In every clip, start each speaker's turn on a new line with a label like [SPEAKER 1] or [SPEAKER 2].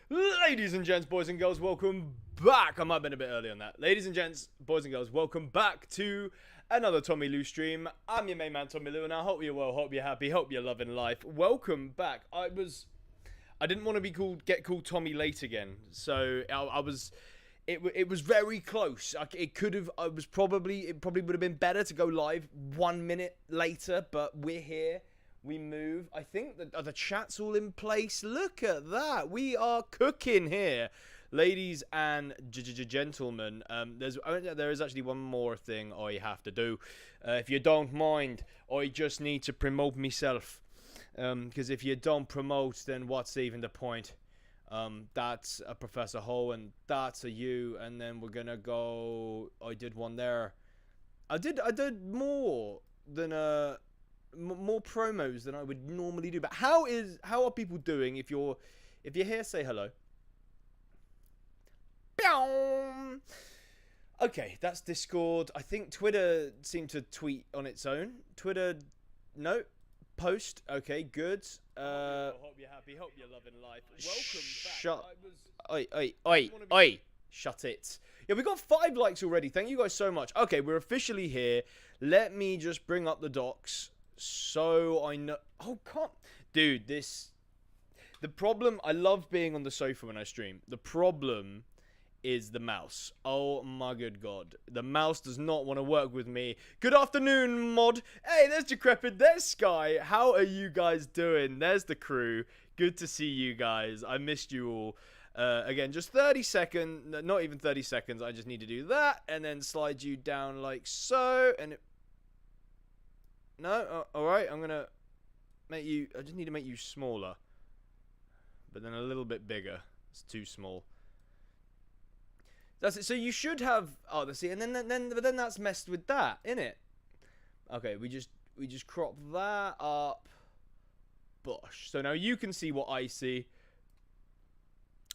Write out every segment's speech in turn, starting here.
[SPEAKER 1] Ladies and gents, boys and girls, welcome back. I might have been a bit early on that. Ladies and gents, boys and girls, welcome back to another TommyLew stream. I'm your main man, TommyLew, and I hope you're well, hope you're happy, hope you're loving life. Welcome back. I didn't want to get called Tommy late again, so it was very close. It probably would have been better to go live 1 minute later, but we're here. We move. I think that the chat's all in place. Look at that. We are cooking here. Ladies and gentlemen, there is actually one more thing I have to do. If you don't mind, I just need to promote myself. Because if you don't promote, then what's even the point? That's a Professor Ho, and that's a you, and then we're gonna go. I did one there. I did more than more promos than I would normally do. But how are people doing? If you're here, say hello. Okay, that's Discord. I think Twitter seemed to tweet on its own. Twitter, no. Post. Okay, good. Hope you're happy. Hope you're loving life. Welcome back. Oi. Shut it. Yeah, we got 5 likes already. Thank you guys so much. Okay, we're officially here. Let me just bring up the docs so I know. Oh, come, dude. The problem. I love being on the sofa when I stream. The problem is the mouse. Oh my good god. The mouse does not want to work with me. Good afternoon, mod. Hey, there's Decrepit. There's Sky. How are you guys doing? There's the crew. Good to see you guys. I missed you all. Again, just 30 seconds. Not even 30 seconds. I just need to do that and then slide you down like so. And no? Alright. I'm going to make you... I just need to make you smaller. But then a little bit bigger. It's too small. That's it. So you should have. Oh, see, and then that's messed with that, innit? Okay, we just crop that up. Bosh. So now you can see what I see.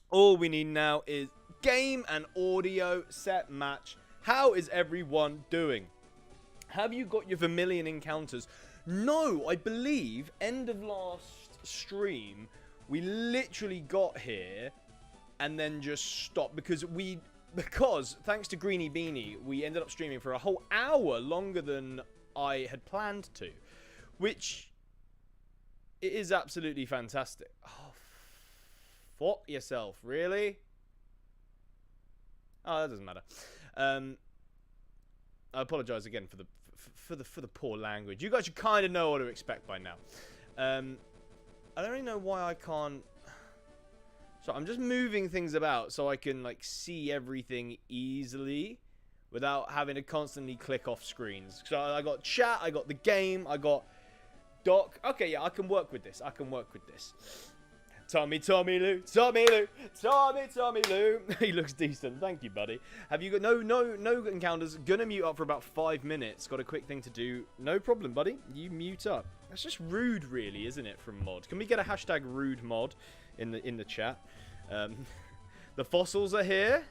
[SPEAKER 1] All we need now is game and audio set match. How is everyone doing? Have you got your Vermilion encounters? No, I believe end of last stream we literally got here and then just stopped because thanks to Greenie Beanie, we ended up streaming for a whole hour longer than I had planned to. Which is absolutely fantastic. Oh, fuck yourself, really? Oh, that doesn't matter. I apologise again for the poor language. You guys should kind of know what to expect by now. I don't really know why I can't... So I'm just moving things about so I can like see everything easily without having to constantly click off screens. So I got chat, I got the game, I got doc. Okay, yeah, I can work with this. TommyLew. He looks decent. Thank you, buddy. Have you got no encounters? Gonna mute up for about 5 minutes. Got a quick thing to do. No problem, buddy. You mute up. That's just rude, really, isn't it? From mod. Can we get a hashtag rude mod in the chat? The fossils are here.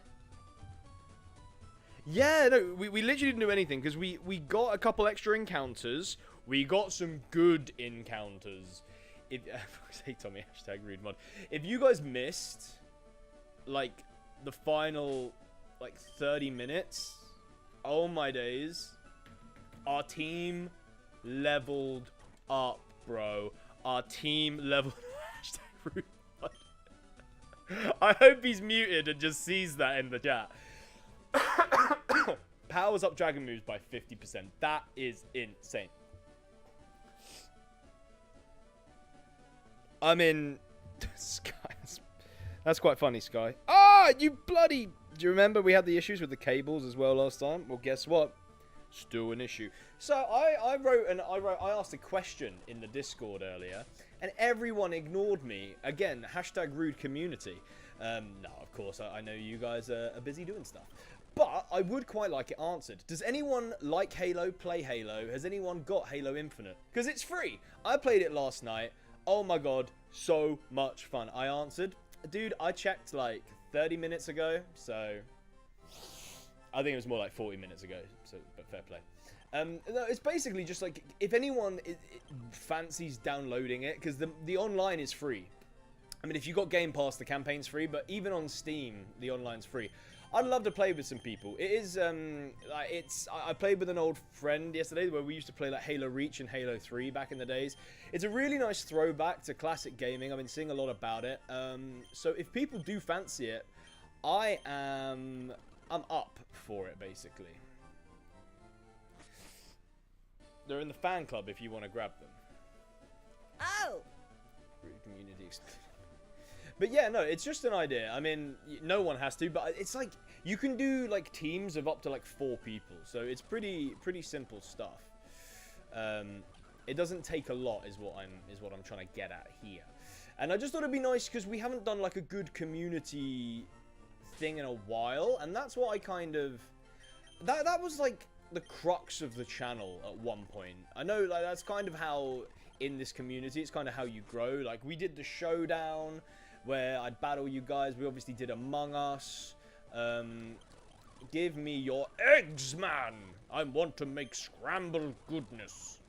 [SPEAKER 1] Yeah, no, we literally didn't do anything because we got a couple extra encounters. We got some good encounters. Say Tommy, hashtag rude mod. If you guys missed, like, the final, like, 30 minutes, oh my days, our team leveled up, bro. Our team leveled hashtag rude mod. I hope he's muted and just sees that in the chat. Powers up dragon moves by 50%. That is insane. I mean, Sky, that's quite funny, Sky. Ah, you bloody... Do you remember we had the issues with the cables as well last time? Well, guess what? Still an issue. So I asked a question in the Discord earlier, and everyone ignored me. Again, hashtag rude community. No, of course, I know you guys are busy doing stuff. But I would quite like it answered. Does anyone like Halo, play Halo? Has anyone got Halo Infinite? Because it's free. I played it last night. Oh my god, so much fun. I answered. Dude, I checked like 30 minutes ago, so... I think it was more like 40 minutes ago, so but fair play. No, it's basically just like, if anyone fancies downloading it, because the online is free. I mean, if you got Game Pass, the campaign's free, but even on Steam, the online's free. I'd love to play with some people. It is, I played with an old friend yesterday where we used to play like Halo Reach and Halo 3 back in the days. It's a really nice throwback to classic gaming. I've been seeing a lot about it. So if people do fancy it, I'm up for it, basically. They're in the fan club if you want to grab them. Oh! Rude community exclusion. But yeah, no, it's just an idea. I mean, no one has to, but it's like you can do like teams of up to like 4 people, so it's pretty simple stuff. It doesn't take a lot, is what I'm trying to get at here. And I just thought it'd be nice because we haven't done like a good community thing in a while, and that's what I kind of that was like the crux of the channel at one point. I know like that's kind of how in this community it's kind of how you grow. Like we did the showdown where I'd battle you guys. We obviously did Among Us. Give me your eggs, man. I want to make scrambled goodness.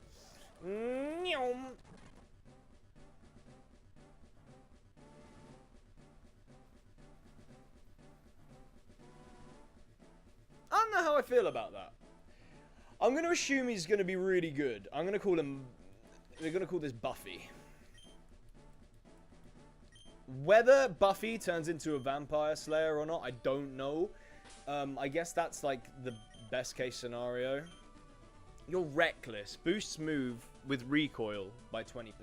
[SPEAKER 1] Nyom. I don't know how I feel about that. I'm going to assume he's going to be really good. I'm going to call him... We're going to call this Buffy. Whether Buffy turns into a vampire slayer or not, I don't know. I guess that's like the best case scenario. You're reckless. Boosts move with recoil by 20%.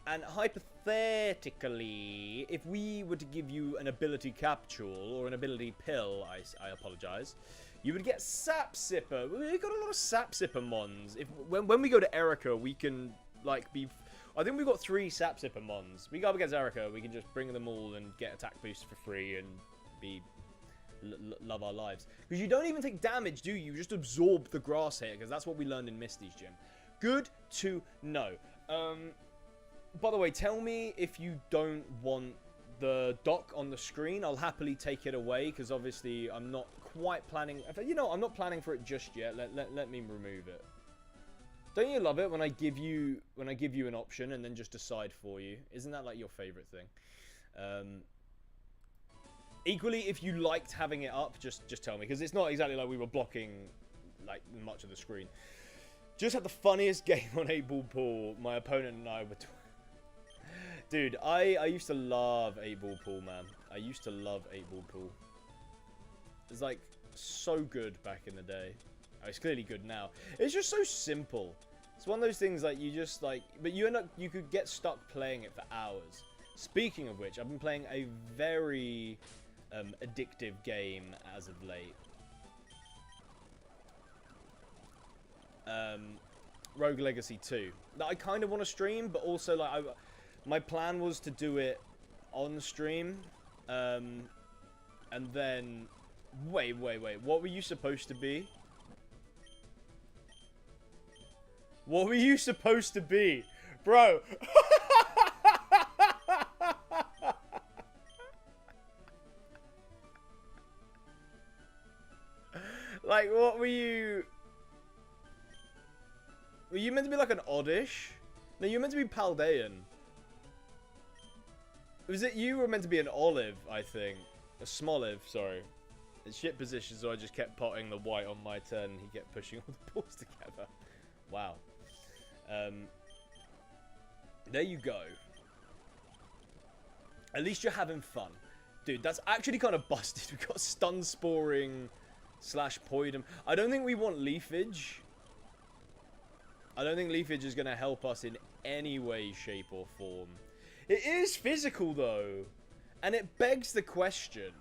[SPEAKER 1] And hypothetically, if we were to give you an ability capsule or an ability pill, I apologize, you would get Sap Sipper. We've got a lot of Sap Sipper mons. When we go to Erica, we can like be... I think we've got 3 Sap Sipper mons. We go up against Erica, we can just bring them all and get attack boost for free and be... love our lives. Because you don't even take damage, do you? You just absorb the grass here, because that's what we learned in Misty's gym. Good to know. By the way, tell me if you don't want the dock on the screen. I'll happily take it away, because obviously I'm not quite planning... You know, I'm not planning for it just yet. Let me remove it. Don't you love it when I give you an option and then just decide for you? Isn't that like your favorite thing? Equally, if you liked having it up, just tell me, because it's not exactly like we were blocking like much of the screen. Just had the funniest game on 8-Ball Pool. My opponent and I were... Dude, I used to love 8-Ball Pool, man. I used to love 8-Ball Pool. It's like so good back in the day. Oh, it's clearly good now. It's just so simple. It's one of those things like you just like, but you could get stuck playing it for hours. Speaking of which, I've been playing a very addictive game as of late. Rogue Legacy 2 that I kind of want to stream, but also like my plan was to do it on stream, and then wait, what were you supposed to be? What were you supposed to be, bro? Like, what were you? Were you meant to be like an Oddish? No, you were meant to be Paldean. Was it you were meant to be an Olive, I think? A Smolive, sorry. It's shit position, so I just kept potting the white on my turn and he kept pushing all the balls together. Wow. There you go. At least you're having fun. Dude, that's actually kind of busted. We've got stun sporing / poidum. I don't think we want leafage. I don't think leafage is going to help us in any way, shape, or form. It is physical, though. And it begs the question.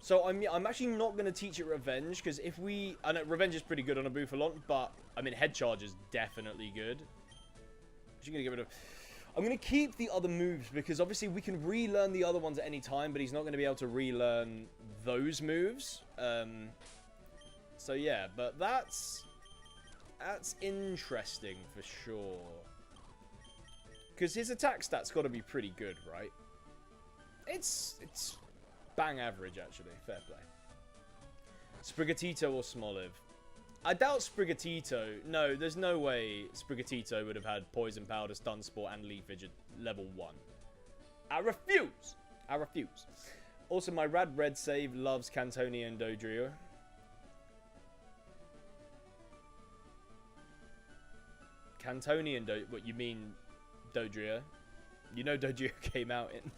[SPEAKER 1] So, I'm actually not going to teach it Revenge, because if we... I know Revenge is pretty good on a Bouffalon, but, I mean, Head Charge is definitely good. Actually going to get rid of... I'm going to keep the other moves, because obviously we can relearn the other ones at any time, but he's not going to be able to relearn those moves. So, yeah, but that's interesting for sure. Because his attack stat's got to be pretty good, right? It's bang average, actually. Fair play. Sprigatito or Smoliv? I doubt Sprigatito. No, there's no way Sprigatito would have had Poison Powder, Stun Spore, and Leafage at level 1. I refuse. I refuse. Also, my rad red save loves Cantonian Dodrio. Cantonian what you mean Dodrio? You know Dodrio came out in.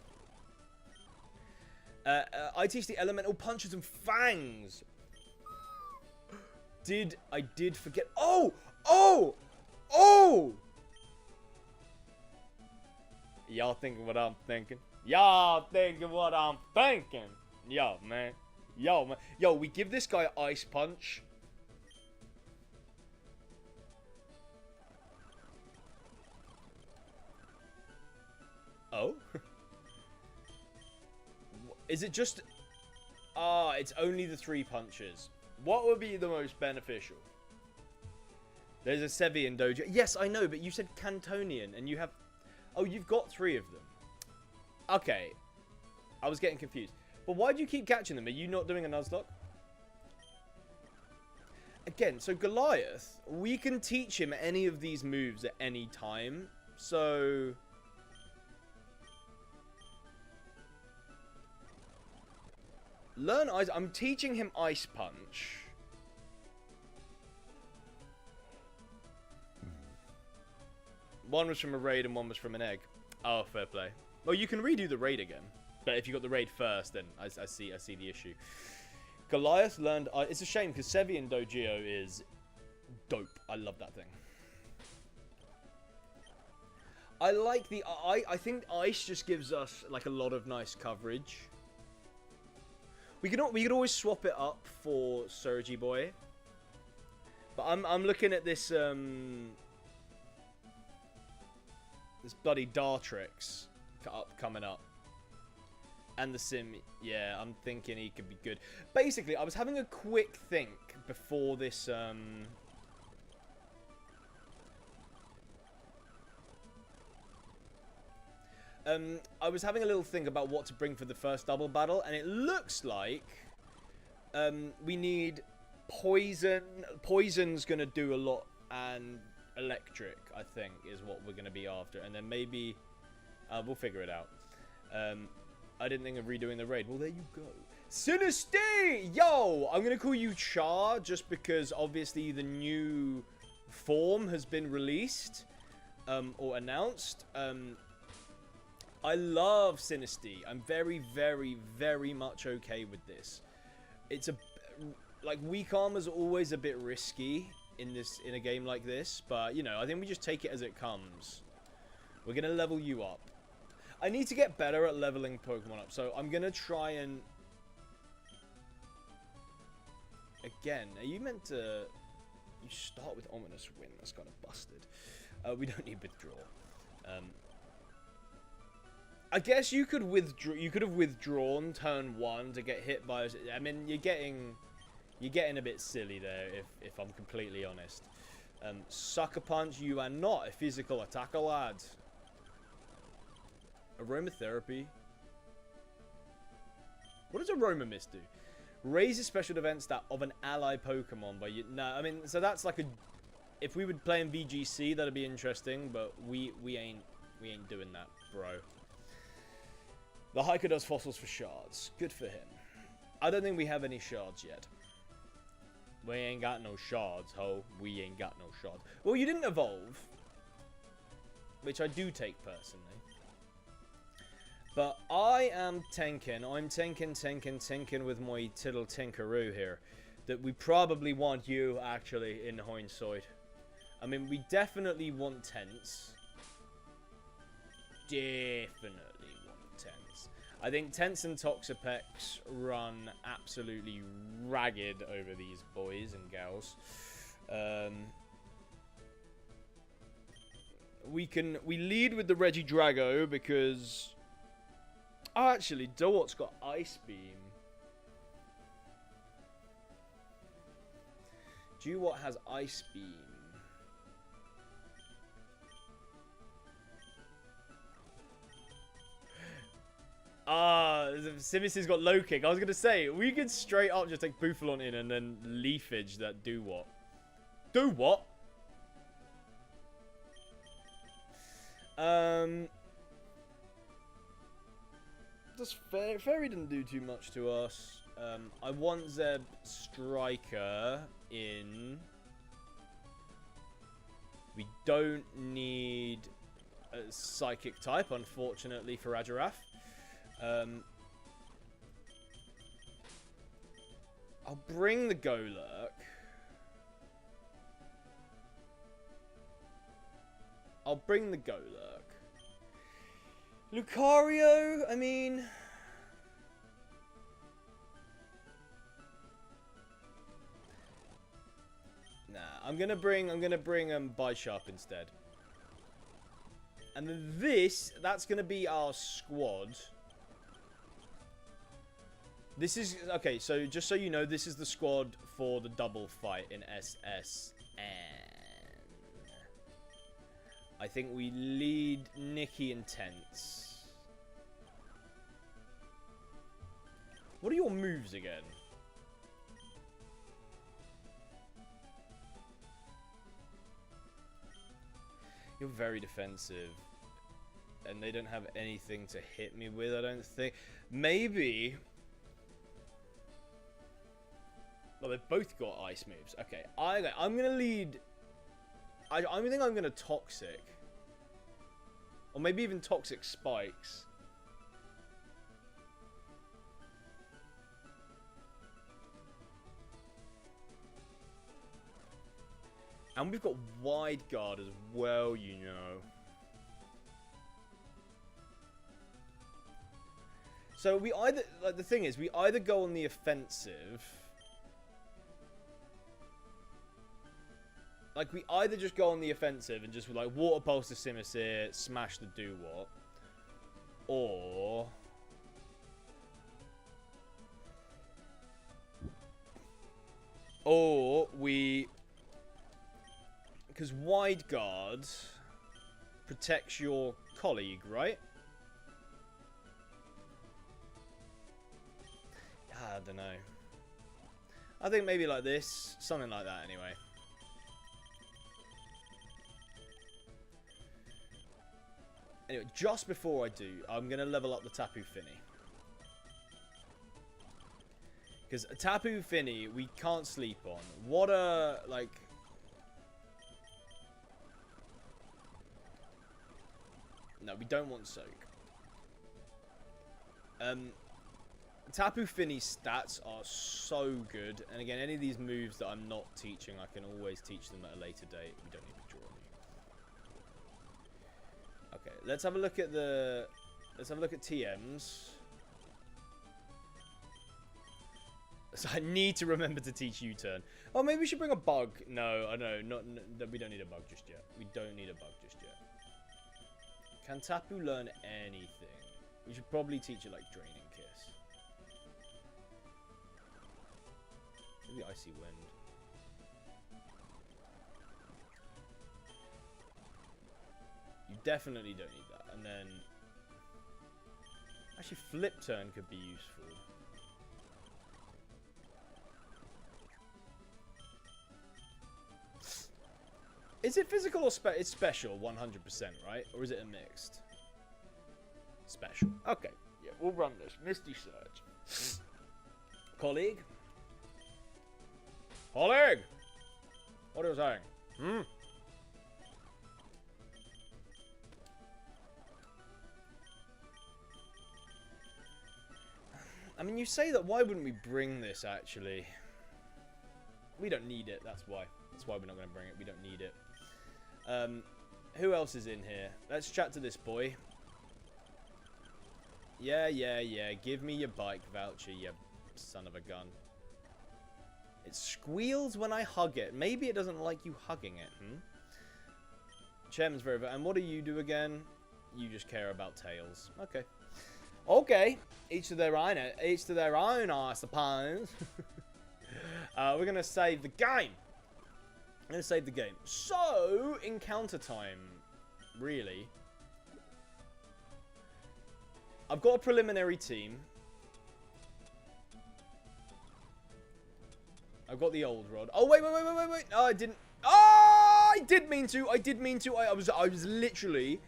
[SPEAKER 1] I teach the elemental punches and fangs. I did forget. Oh! Y'all thinking what I'm thinking? Y'all thinking what I'm thinking? Yo, man. Yo, we give this guy Ice Punch. Oh? Is it just... Ah, it's only the 3 punches. What would be the most beneficial? There's a Sevian Dojo. Yes, I know, but you said Cantonian, and you have... Oh, you've got 3 of them. Okay. I was getting confused. But why do you keep catching them? Are you not doing a Nuzlocke? Again, so Goliath, we can teach him any of these moves at any time. So... Learn Ice... I'm teaching him Ice Punch. One was from a raid and one was from an egg. Oh, fair play. Well, you can redo the raid again. But if you got the raid first, then I see the issue. Goliath learned... it's a shame, because Sevian Dojio is dope. I love that thing. I like the... I think Ice just gives us, like, a lot of nice coverage. We could always swap it up for Surgy Boy. But I'm looking at this... this bloody Dartrix coming up. And the Sim, yeah, I'm thinking he could be good. Basically, I was having a quick think before this, I was having a little think about what to bring for the first double battle, and it looks like, we need Poison. Poison's gonna do a lot, and Electric, I think, is what we're gonna be after. And then maybe, we'll figure it out. I didn't think of redoing the raid. Well, there you go. Sinister! Yo! I'm going to call you Char just because, obviously, the new form has been released. Or announced. I love Sinister. I'm very, very, very much okay with this. It's a... Like, weak armor's always a bit risky in a game like this. But, you know, I think we just take it as it comes. We're going to level you up. I need to get better at leveling Pokemon up, so I'm going to try and... Again, are you meant to... You start with Ominous Wind, that's kind of busted. We don't need Withdraw. I guess you could withdraw. You could have withdrawn turn 1 to get hit by... I mean, you're getting a bit silly there, if I'm completely honest. Sucker Punch, you are not a physical attacker, lad. Aromatherapy. What does Aroma Mist do? Raises special defense stat of an ally Pokemon by you. No, I mean, so that's like a... If we would play in VGC, that'd be interesting, but we ain't doing that, bro. The hiker does fossils for shards. Good for him. I don't think we have any shards yet. We ain't got no shards, ho. We ain't got no shards. Well, you didn't evolve. Which I do take personally. But I am tanking. I'm tanking with my tittle tinkaroo here. That we probably want you, actually, in hindsight. I mean, we definitely want Tense. Definitely want Tense. I think Tense and Toxapex run absolutely ragged over these boys and gals. We lead with the Regidrago because... Oh, actually, Dewat's got Ice Beam. Dewat has Ice Beam. Ah, Simis's got Low Kick. I was going to say, we could straight up just take Bouffalon in and then Leafage that Dewat. Dewat? Just Fairy didn't do too much to us. I want Zeb Striker in. We don't need a Psychic type, unfortunately, for Ajarath. I'll bring the Golurk. I'll bring the Golurk. Lucario, I mean... Nah, I'm gonna bring Bisharp instead. And then that's gonna be our squad. This is, okay, so just so you know, this is the squad for the double fight in SSN. I think we lead Nikki and Tense. What are your moves again? You're very defensive. And they don't have anything to hit me with, I don't think. Maybe... Well, they've both got ice moves. Okay, I'm going to lead... I think I'm going to Toxic. Or maybe even Toxic Spikes. And we've got Wide Guard as well, you know. So we either... Like, the thing is, we either go on the offensive... Like, we either just go on the offensive and just, like, Water Pulse the Simisear, smash the Dewott. Or... Or we... Because Wide Guard protects your colleague, right? I don't know. I think maybe like this. Something like that, anyway. Anyway, just before I do, I'm going to level up the Tapu Fini. Because Tapu Fini, we can't sleep on. What a, like... No, we don't want Soak. Tapu Fini's stats are so good. And again, any of these moves that I'm not teaching, I can always teach them at a later date. We don't need to draw me. Okay, let's have a look at the... Let's have a look at TMs. So I need to remember to teach U-turn. Oh, maybe we should bring a bug. No, I know. No, we don't need a bug just yet. We don't need a bug just yet. Can Tapu learn anything? We should probably teach it like Draining Kiss. Maybe Icy Wind. You definitely don't need that. And then... Actually, Flip Turn could be useful. Is it physical or it's special 100%, right? Or is it a mixed? Special. Okay. Yeah, we'll run this. Misty Surge. Colleague? Colleague! What are you saying? Hmm? I mean, you say that, why wouldn't we bring this, actually? We don't need it, that's why. That's why we're not going to bring it. We don't need it. Who else is in here? Let's chat to this boy. Yeah. Give me your bike voucher, you son of a gun. It squeals when I hug it. Maybe it doesn't like you hugging it, Chairman's very... And what do you do again? You just care about tails. Okay. Okay. Each to their own. Each to their own, I suppose. We're going to save the game. I'm going to save the game. So, encounter time, really. I've got a preliminary team. I've got the old rod. Oh, wait. Oh, I didn't. Oh, I did mean to. I was literally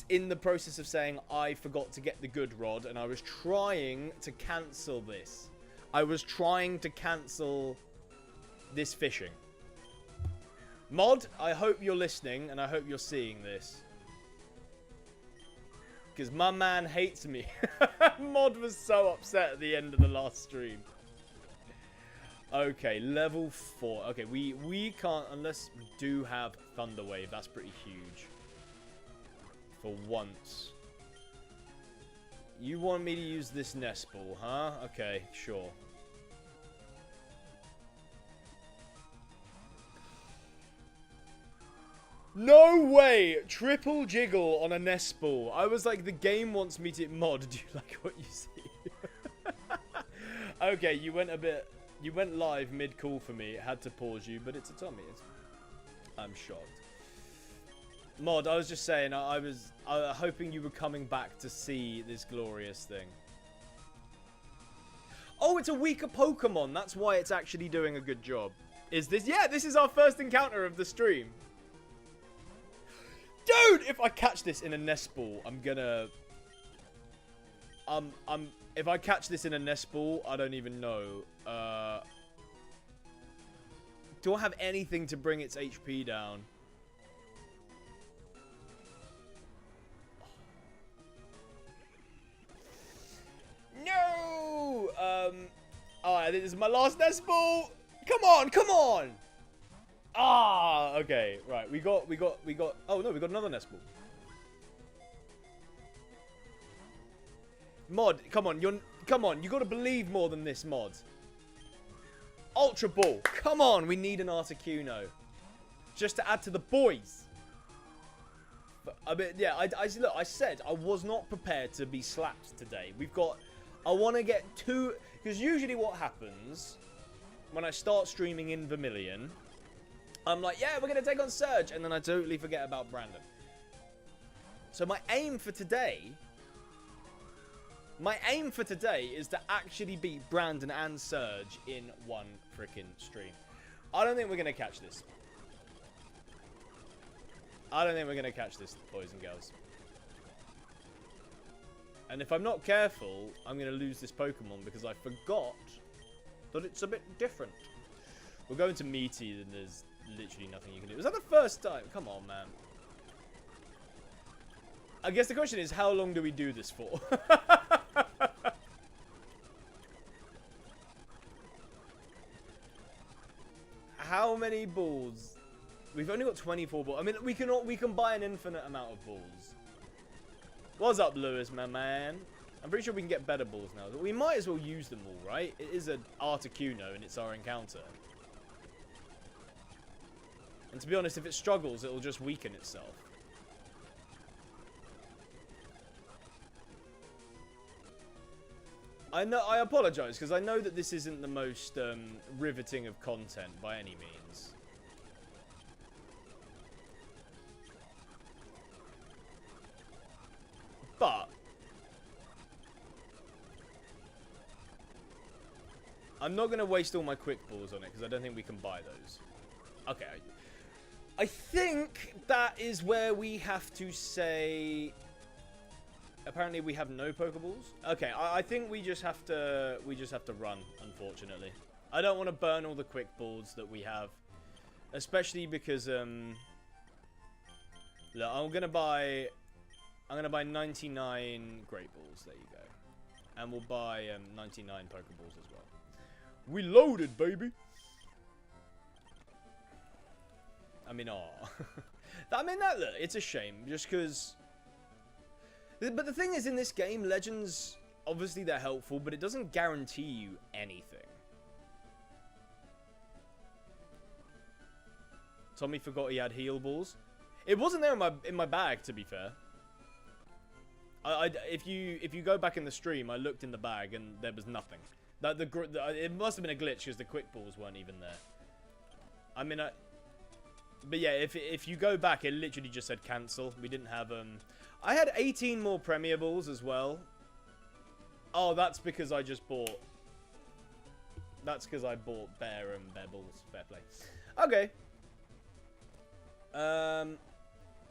[SPEAKER 1] in the process of saying I forgot to get the good rod, and I was trying to cancel this. I was trying to cancel this fishing. Mod, I hope you're listening, and I hope you're seeing this. Because my man hates me. Mod was so upset at the end of the last stream. Okay, level 4. Okay, we can't, unless we do have Thunder Wave. That's pretty huge. For once. You want me to use this nest ball, huh? Okay, sure. No way! Triple jiggle on a nest ball. I was like, the game wants me to... Mod, do you like what you see? Okay, you went a bit... You went live mid-call for me. It had to pause you, but it's a Tommy. I'm shocked. Mod, I was just saying, I was hoping you were coming back to see this glorious thing. Oh, it's a weaker Pokemon. That's why it's actually doing a good job. Is this... Yeah, this is our first encounter of the stream. Dude, if I catch this in a nest ball, I'm gonna... If I catch this in a nest ball, I don't even know. Do I have anything to bring its HP down? No! Alright, this is my last nest ball! Come on, come on! Ah, okay, right. We got. Oh no, we got another nest ball. Mod, come on, you gotta believe more than this, Mod. Ultra Ball, come on, we need an Articuno. Just to add to the boys. But, I mean, yeah, look, I said I was not prepared to be slapped today. I want to get two, because usually what happens when I start streaming in Vermilion, I'm like, yeah, we're going to take on Surge, and then I totally forget about Brandon. So my aim for today is to actually beat Brandon and Surge in one freaking stream. I don't think we're going to catch this. Boys and girls. And if I'm not careful, I'm going to lose this Pokemon because I forgot that it's a bit different. We're going to Meaty, and there's literally nothing you can do. Was that the first time? Come on, man. I guess the question is, how long do we do this for? How many balls? We've only got 24 balls. I mean, we can buy an infinite amount of balls. What's up, Lewis, my man? I'm pretty sure we can get better balls now. We might as well use them all, right? It is an Articuno, and it's our encounter. And to be honest, if it struggles, it'll just weaken itself. I apologize, because I know that this isn't the most riveting of content by any means. But I'm not going to waste all my quick balls on it, because I don't think we can buy those. Okay. I think that is where we have to say... Apparently we have no Pokeballs. Okay, I think we just have to run, unfortunately. I don't want to burn all the quick balls that we have, especially because look, I'm gonna buy 99 Great Balls. There you go, and we'll buy 99 Pokeballs as well. We loaded, baby. I mean, look, it's a shame just because. But the thing is, in this game, Legends, obviously they're helpful, but it doesn't guarantee you anything. Tommy forgot he had heal balls. It wasn't there in my bag, to be fair. If you go back in the stream, I looked in the bag and there was nothing. It must have been a glitch because the quick balls weren't even there. I mean, but yeah, if you go back, it literally just said cancel. We didn't have I had 18 more Premier Balls as well. Oh, that's because I just bought... That's because I bought Bear Balls. Fair play. Okay.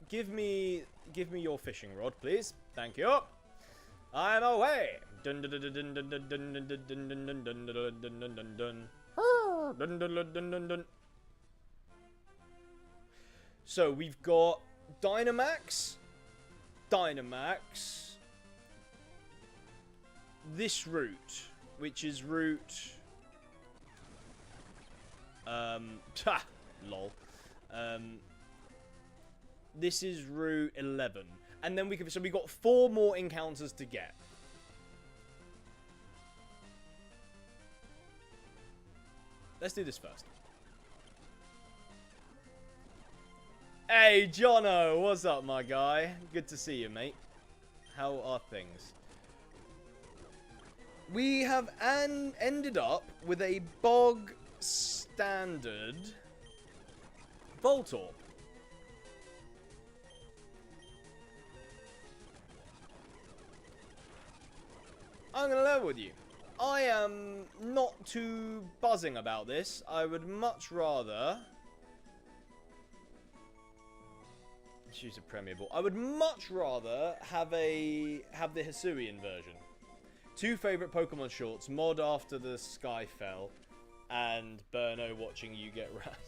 [SPEAKER 1] give me your fishing rod, please. Thank you. I'm away. Dun dun dun dun dun dun dun dun dun dun dun dun dun dun dun dun. Dun dun dun dun dun dun. So we've got Dynamax, this route, which is route, lol, this is route 11, and then so we got 4 more encounters to get. Let's do this first. Hey, Jono, what's up, my guy? Good to see you, mate. How are things? We have ended up with a bog standard Voltorb. I'm gonna level with you. I am not too buzzing about this. I would much rather choose a Premier Ball. I would much rather have the Hisuian version. 2 favourite Pokemon shorts, mod after the sky fell, and Burno watching you get rat.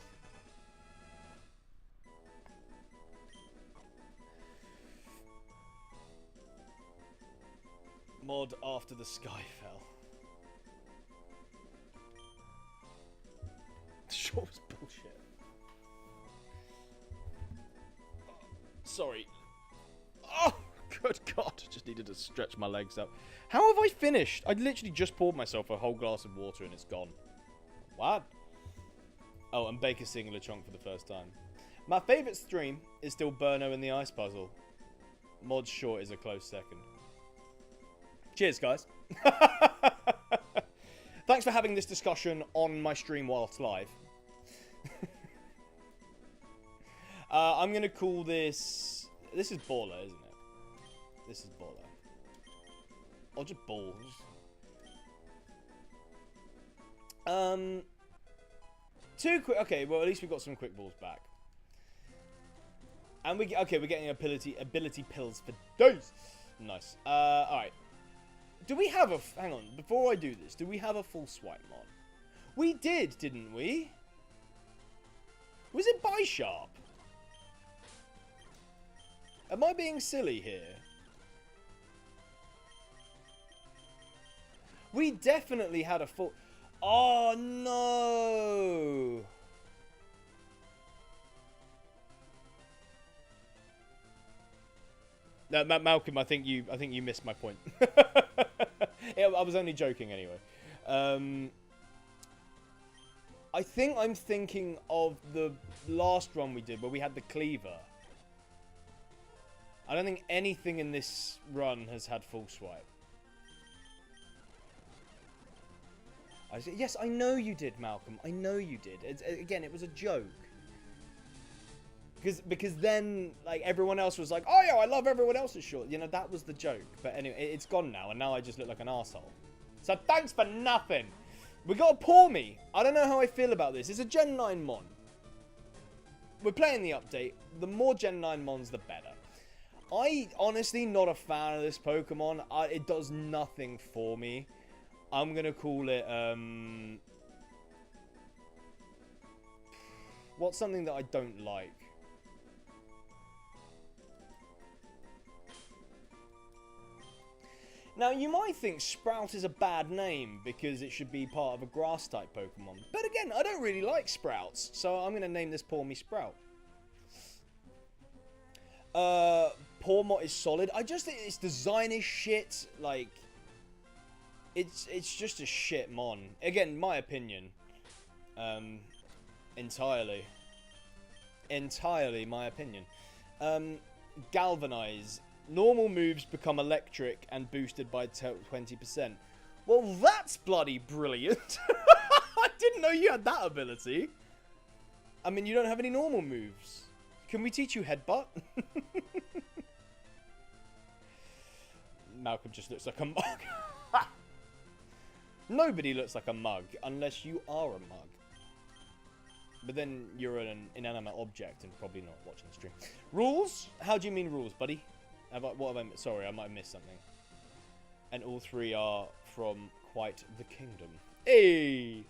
[SPEAKER 1] Mod after the sky fell. Short was bullshit. Sorry. Oh, good God. Just needed to stretch my legs up. How have I finished? I literally just poured myself a whole glass of water and it's gone. What? Oh, and Baker singing LeChonk for the first time. My favourite stream is still Burno and the Ice Puzzle. Mod Short is a close second. Cheers, guys. Thanks for having this discussion on my stream whilst live. I'm going to call this... This is Baller, isn't it? This is Baller. Or just Balls. Two quick... Okay, well, at least we got some quick balls back. And we're getting ability pills for days. Nice. Alright. Do we have a... Hang on, before I do this, do we have a full swipe mod? We did, didn't we? Was it Bisharp? Am I being silly here? We definitely had a full... Oh, no! No, Malcolm, I think you missed my point. I was only joking anyway. I think I'm thinking of the last run we did where we had the Cleaver. I don't think anything in this run has had full swipe. Yes, I know you did, Malcolm. I know you did. Again, it was a joke. Because then, like, everyone else was like, oh, yeah, I love everyone else's short. You know, that was the joke. But anyway, it's gone now, and now I just look like an arsehole. So thanks for nothing. We got a Pour Me. I don't know how I feel about this. It's a Gen 9 Mon. We're playing the update. The more Gen 9 Mons, the better. I, honestly, not a fan of this Pokemon. It does nothing for me. I'm going to call it, what's something that I don't like? Now, you might think Sprout is a bad name because it should be part of a Grass-type Pokemon. But again, I don't really like Sprouts, so I'm going to name this Pour Me Sprout. Pawmot is solid. I just think its design is shit. Like, it's just a shit mon. Again, my opinion. Entirely my opinion. Galvanize. Normal moves become electric and boosted by 20%. Well, that's bloody brilliant. I didn't know you had that ability. I mean, you don't have any normal moves. Can we teach you Headbutt? Malcolm just looks like a mug. Nobody looks like a mug unless you are a mug. But then you're an inanimate object and probably not watching the stream. Rules? How do you mean rules, buddy? What have I missed? Sorry, I might have missed something. And all three are from quite the kingdom. Hey!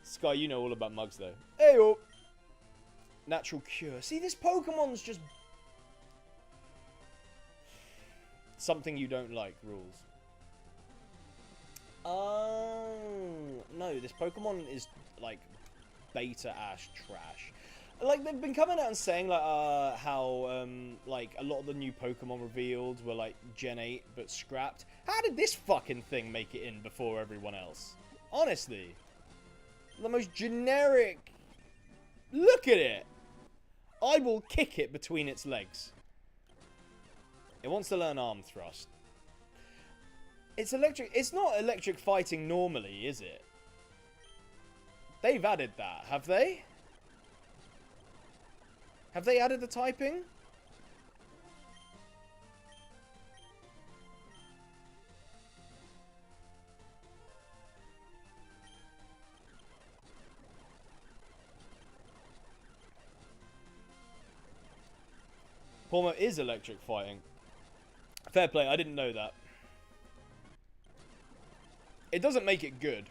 [SPEAKER 1] Sky, you know all about mugs, though. Hey, oh! Natural cure. See, this Pokemon's just... something you don't like, rules. Oh, no, this Pokemon is, like, beta Ash trash. Like, they've been coming out and saying, like, how, like, a lot of the new Pokemon revealed were, like, Gen 8, but scrapped. How did this fucking thing make it in before everyone else? Honestly. The most generic... Look at it! I will kick it between its legs. It wants to learn arm thrust. It's electric. It's not electric fighting normally, is it? They've added that, have they? Have they added the typing? Pormo is electric fighting. Fair play, I didn't know that. It doesn't make it good.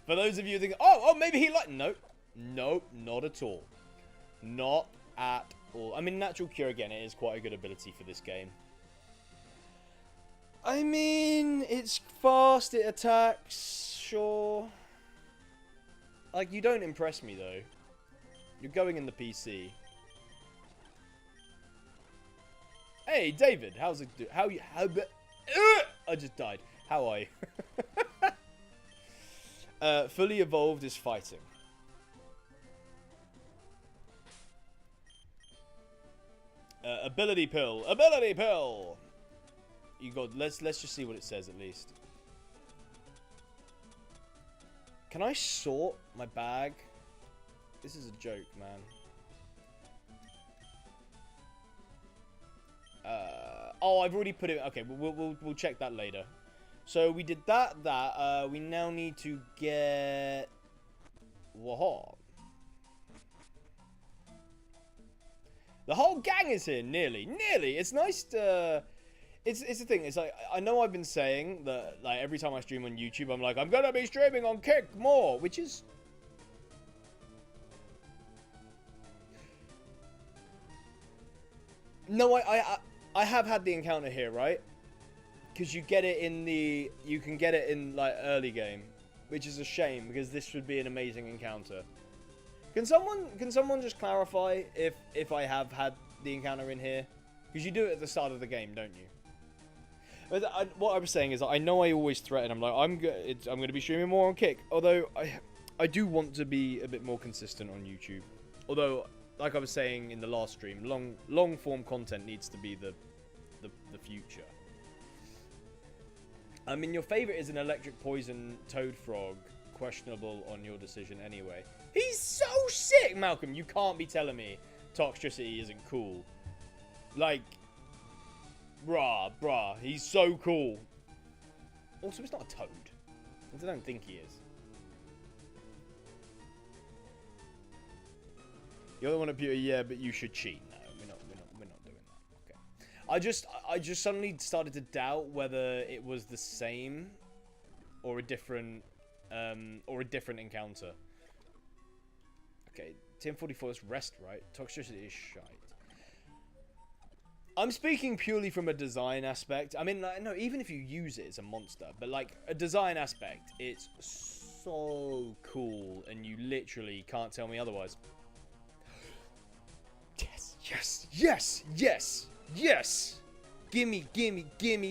[SPEAKER 1] For those of you thinking, oh, maybe he like... Nope. Nope, not at all. Not at all. I mean, Natural Cure, again, it is quite a good ability for this game. I mean, it's fast, it attacks, sure. Like, you don't impress me, though. You're going in the PC. Hey, David, how's it do? I just died. How are you? Fully evolved is fighting. Ability pill. Ability pill. You got. Let's just see what it says at least. Can I sort my bag? This is a joke, man. Oh, I've already put it. Okay, we'll check that later. So we did that. We now need to get. Whoa. The whole gang is here, nearly. It's nice to. It's the thing. It's like I know I've been saying that like every time I stream on YouTube, I'm like I'm gonna be streaming on Kick more, which is. No, I have had the encounter here, right? Because you get it in the... You can get it in, like, early game. Which is a shame, because this would be an amazing encounter. Can someone just clarify if I have had the encounter in here? Because you do it at the start of the game, don't you? But what I was saying is, I know I always threaten. I'm like, I'm going to be streaming more on Kick. Although, I do want to be a bit more consistent on YouTube. Although... Like I was saying in the last stream, long form content needs to be the future. I mean, your favorite is an electric poison toad frog. Questionable on your decision anyway. He's so sick, Malcolm. You can't be telling me Toxtricity isn't cool. Like, bruh, he's so cool. Also, it's not a toad. I don't think he is. You're the one at Pewter, yeah, but you should cheat. No, we're not doing that. Okay. I just suddenly started to doubt whether it was the same or a different encounter. Okay, TM44 is rest, right? Toxicity is shite. I'm speaking purely from a design aspect. I mean, like, no, even if you use it, it's a monster. But like a design aspect, it's so cool, and you literally can't tell me otherwise. Yes. Gimme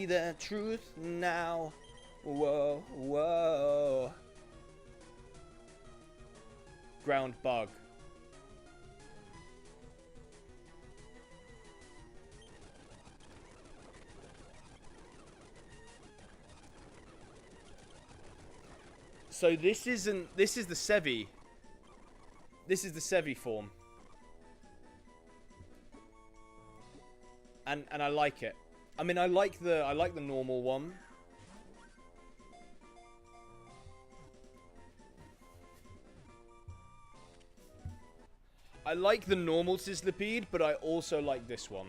[SPEAKER 1] the truth now. Whoa. Ground bug. So this is the Sevi. This is the Sevi form. And I like it. I mean, I like the normal one. I like the normal Sizzlipede, but I also like this one.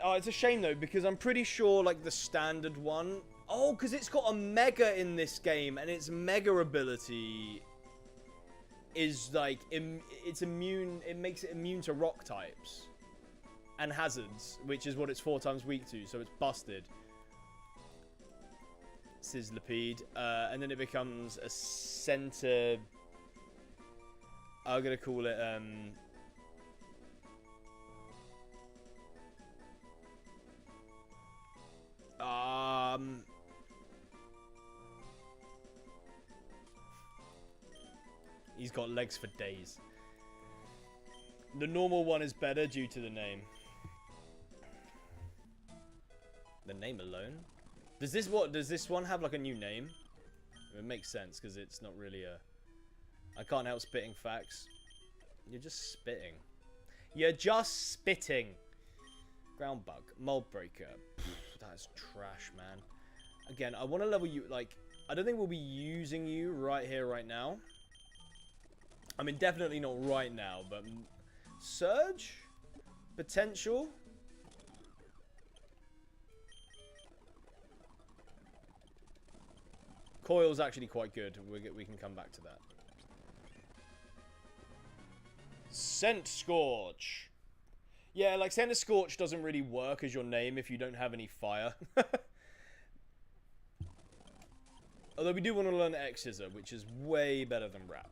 [SPEAKER 1] Oh, it's a shame though, because I'm pretty sure like the standard one. Oh, because it's got a Mega in this game, and its Mega ability is like it's immune. It makes it immune to rock types and hazards, which is what it's 4 times weak to. So it's busted. Sizzlipede, and then it becomes a center. I'm gonna call it he's got legs for days. The normal one is better due to the name. The name alone? Does this one have like a new name? It makes sense because it's not really a... I can't help spitting facts. You're just spitting. You're just spitting. Ground bug. Mold breaker. That's trash, man. Again, I want to level you, like... I don't think we'll be using you right here, right now. I mean, definitely not right now, but... Surge? Potential? Coil's actually quite good. We can come back to that. Scent Scorch. Yeah, like Scent Scorch doesn't really work as your name if you don't have any fire. Although we do want to learn X-Scissor, which is way better than Rap.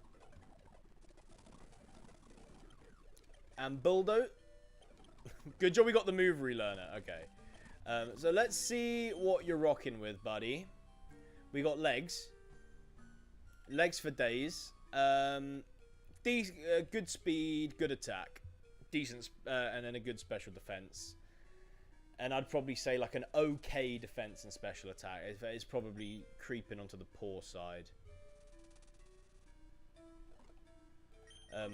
[SPEAKER 1] And Bulldo. Good job we got the move relearner. Okay. So let's see what you're rocking with, buddy. We got legs. Legs for days. Good speed, good attack. Decent, and then a good special defense. And I'd probably say like an okay defense and special attack. It's probably creeping onto the poor side. I'm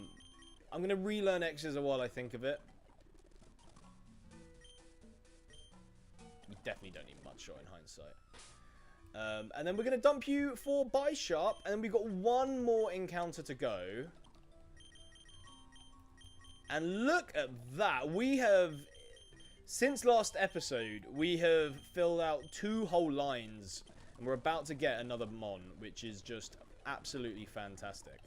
[SPEAKER 1] going to relearn X's while I think of it. You definitely don't need much shot in hindsight. And then we're going to dump you for Bisharp. And then we've got one more encounter to go. And look at that. We have, since last episode, we have filled out 2 whole lines. And we're about to get another Mon, which is just absolutely fantastic.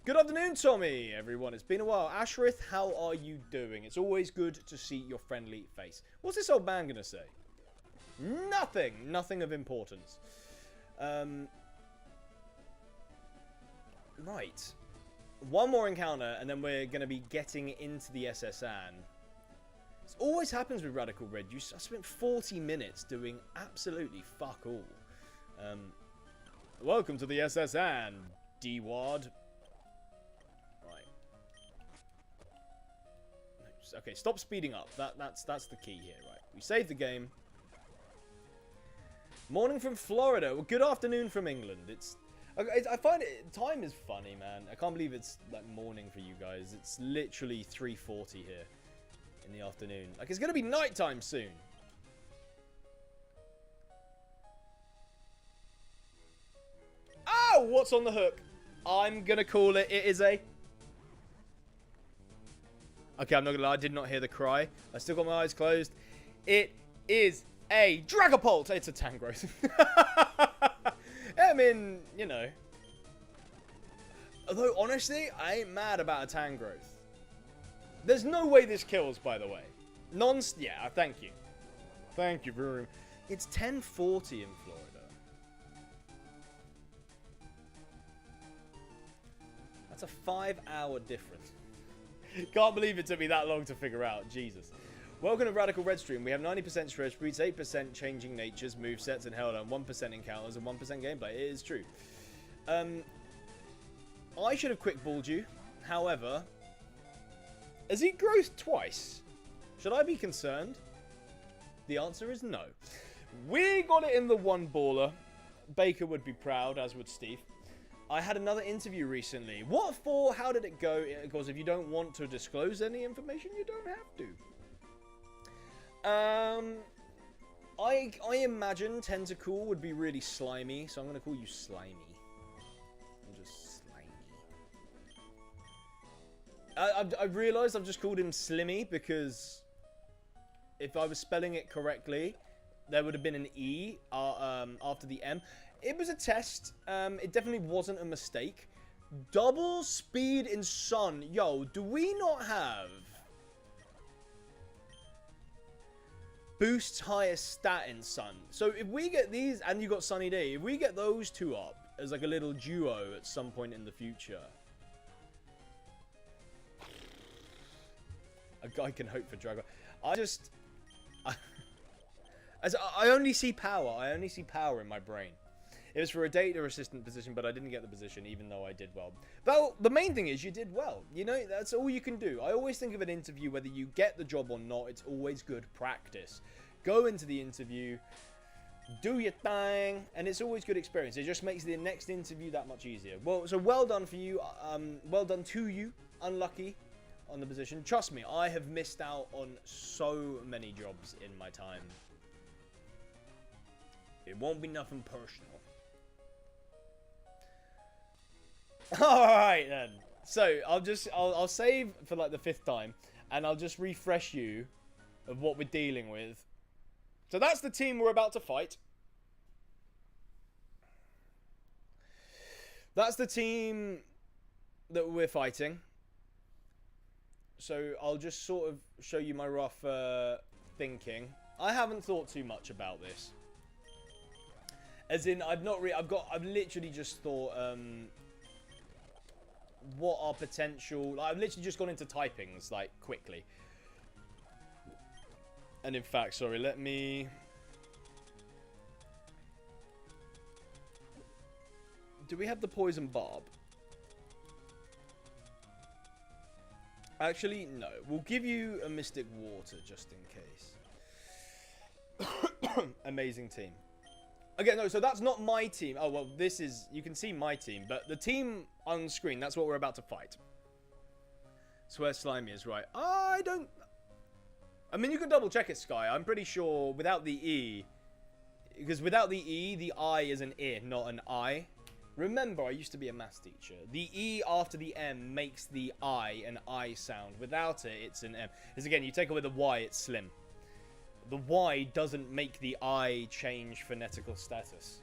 [SPEAKER 1] Good afternoon, Tommy, everyone. It's been a while. Ashrith, how are you doing? It's always good to see your friendly face. What's this old man going to say? Nothing. Nothing of importance. Right. One more encounter, and then we're going to be getting into the SS Anne. This always happens with Radical Red. I spent 40 minutes doing absolutely fuck all. Welcome to the SS Anne, D-Wad. Okay, stop speeding up. That's the key here, right? We saved the game. Morning from Florida. Well, good afternoon from England. I find it, time is funny, man. I can't believe it's like morning for you guys. It's literally 3:40 here in the afternoon. Like, it's gonna be nighttime soon. Oh, what's on the hook? I'm gonna call it. It is a... Okay, I'm not gonna lie, I did not hear the cry. I still got my eyes closed. It is a Dragapult. It's a Tangrowth. I mean, you know. Although, honestly, I ain't mad about a Tangrowth. There's no way this kills, by the way. Yeah, thank you. Thank you very much. It's 10:40 in Florida. That's a 5-hour difference. Can't believe it took me that long to figure out. Jesus. Welcome to Radical Red Stream. We have 90% shred speeds, 8% changing natures, movesets, and held on 1% encounters and 1% gameplay. It is true. I should have quick balled you. However, has he growth twice? Should I be concerned? The answer is no. We got it in the 1 baller. Baker would be proud, as would Steve. I had another interview recently. What for? How did it go? Because if you don't want to disclose any information, you don't have to. I imagine Tentacool would be really slimy, so I'm going to call you Slimy. I'm just Slimy. I've realised I've just called him Slimmy because if I was spelling it correctly, there would have been an E after the M. It was a test. It definitely wasn't a mistake. Double speed in Sun. Yo, do we not have boosts highest stat in Sun? So if we get these, and you got Sunny Day, if we get those two up as like a little duo at some point in the future, a guy can hope for Dragon. I only see power. I only see power in my brain. It was for a data assistant position, but I didn't get the position, even though I did well. Well, the main thing is you did well. You know, that's all you can do. I always think of an interview, whether you get the job or not, it's always good practice. Go into the interview, do your thing, and it's always good experience. It just makes the next interview that much easier. Well, so well done for you. Well done to you. Unlucky on the position. Trust me, I have missed out on so many jobs in my time. It won't be nothing personal. Alright then. So, I'll save for like the 5th time, and I'll just refresh you of what we're dealing with. So that's the team we're about to fight. That's the team that we're fighting. So I'll just sort of show you my rough thinking. I haven't thought too much about this. As in, I've literally just thought, what are potential... Like, I've literally just gone into typings, like, quickly. And in fact, sorry, let me... Do we have the Poison Barb? Actually, no. We'll give you a Mystic Water, just in case. Amazing team. Okay, no, so that's not my team. Oh, well, this is... You can see my team, but the team on screen, that's what we're about to fight. Swear Slimy is right. I don't... I mean, you can double check it, Sky. I'm pretty sure without the E... Because without the E, the I is an I, not an I. Remember, I used to be a maths teacher. The E after the M makes the I an I sound. Without it, it's an M. Because again, you take away the Y, it's slim. The Y doesn't make the I change phonetical status.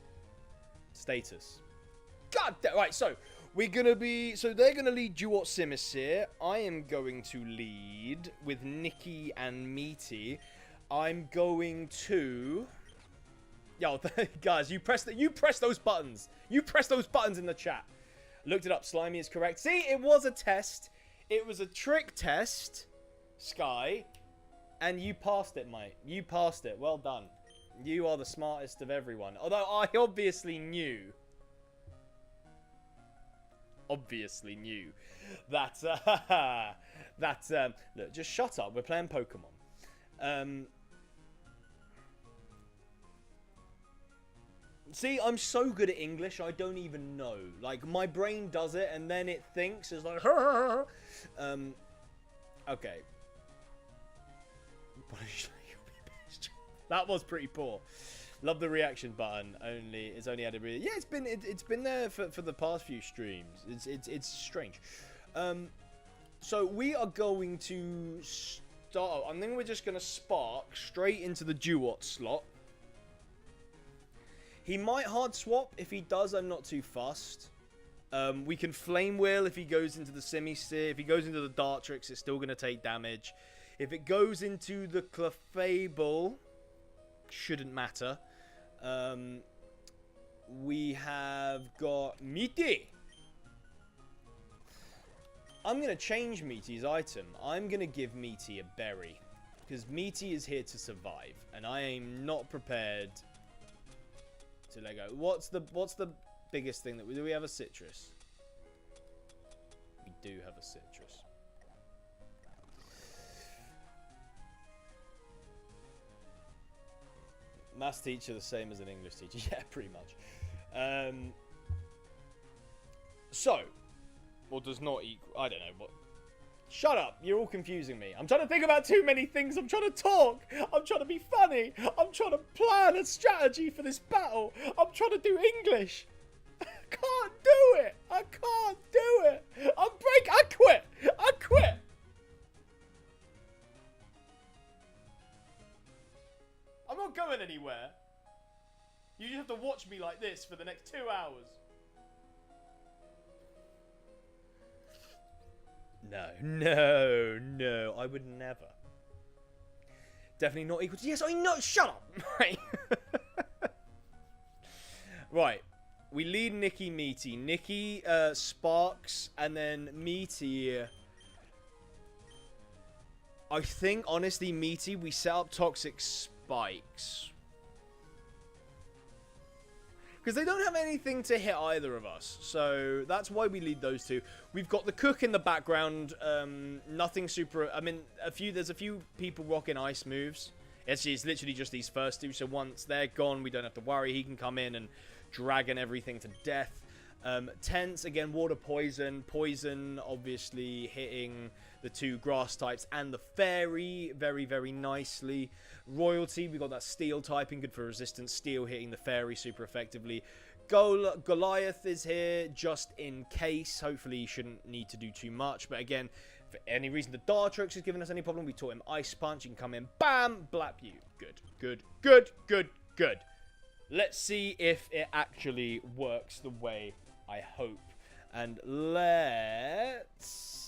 [SPEAKER 1] God damn. Right, so we're going to be... So they're going to lead Duot Simis here. I am going to lead with Nikki and Meaty. I'm going to... Yo, guys, you press those buttons. You press those buttons in the chat. Looked it up. Slimy is correct. See, it was a test. It was a trick test, Sky. And you passed it, mate. You passed it. Well done. You are the smartest of everyone. Although I obviously knew that, look, just shut up. We're playing Pokemon. See, I'm so good at English, I don't even know. Like, my brain does it, and then it thinks, it's like, okay. That was pretty poor. Love the reaction button. It's only added. Yeah, it's been there for the past few streams. It's strange. So we are going to start. I think we're just gonna spark straight into the Duot slot. He might hard swap. If he does, I'm not too fussed. We can Flame Wheel if he goes into the Semi-Sphere. If he goes into the Dartrix, it's still going to take damage. If it goes into the Clefable, shouldn't matter. We have got Meaty. I'm going to change Meaty's item. I'm going to give Meaty a berry. Because Meaty is here to survive. And I am not prepared... to let go. What's the biggest thing that do we have? A citrus? We do have a citrus. Maths teacher the same as an English teacher. Yeah, pretty much. So, or does not equal. I don't know what. Shut up. You're all confusing me. I'm trying to think about too many things. I'm trying to talk. I'm trying to be funny. I'm trying to plan a strategy for this battle. I'm trying to do English. I can't do it. I can't do it. I quit. I quit. I'm not going anywhere. You just have to watch me like this for the next 2 hours. No, I would never. Definitely not equal to... Yes, I know, shut up! Right. Right. We lead Nikki, Meaty. Nikki, Sparks, and then Meaty... I think, honestly, Meaty, we set up Toxic Spikes. Because they don't have anything to hit either of us. So that's why we lead those two. We've got the cook in the background. Nothing super... I mean, there's a few people rocking ice moves. It's literally just these first two. So once they're gone, we don't have to worry. He can come in and dragon everything to death. Tense, again, water poison. Poison, obviously, hitting the two grass types and the fairy very, very nicely. Royalty, we got that steel typing, good for resistance. Steel hitting the fairy super effectively. Goliath is here just in case. Hopefully he shouldn't need to do too much. But again, for any reason the Dartrix has given us any problem, we taught him Ice Punch. You can come in, bam, blap you. Good. Let's see if it actually works the way I hope. And let's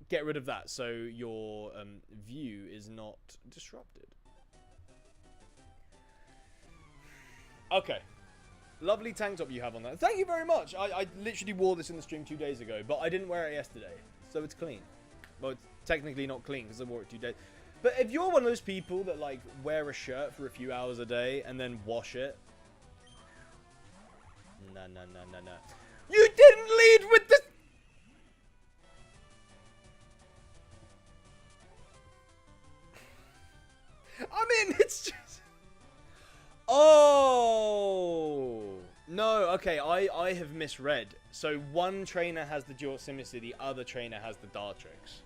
[SPEAKER 1] get rid of that so your view is not disrupted. Okay. Lovely tank top you have on that. Thank you very much. I literally wore this in the stream 2 days ago, but I didn't wear it yesterday. So it's clean. Well, it's technically not clean because I wore it 2 days. But if you're one of those people that, like, wear a shirt for a few hours a day and then wash it. No. You didn't lead with the... I mean, it's just... Oh! No, okay, I have misread. So one trainer has the dual Simicy, the other trainer has the Dartrix.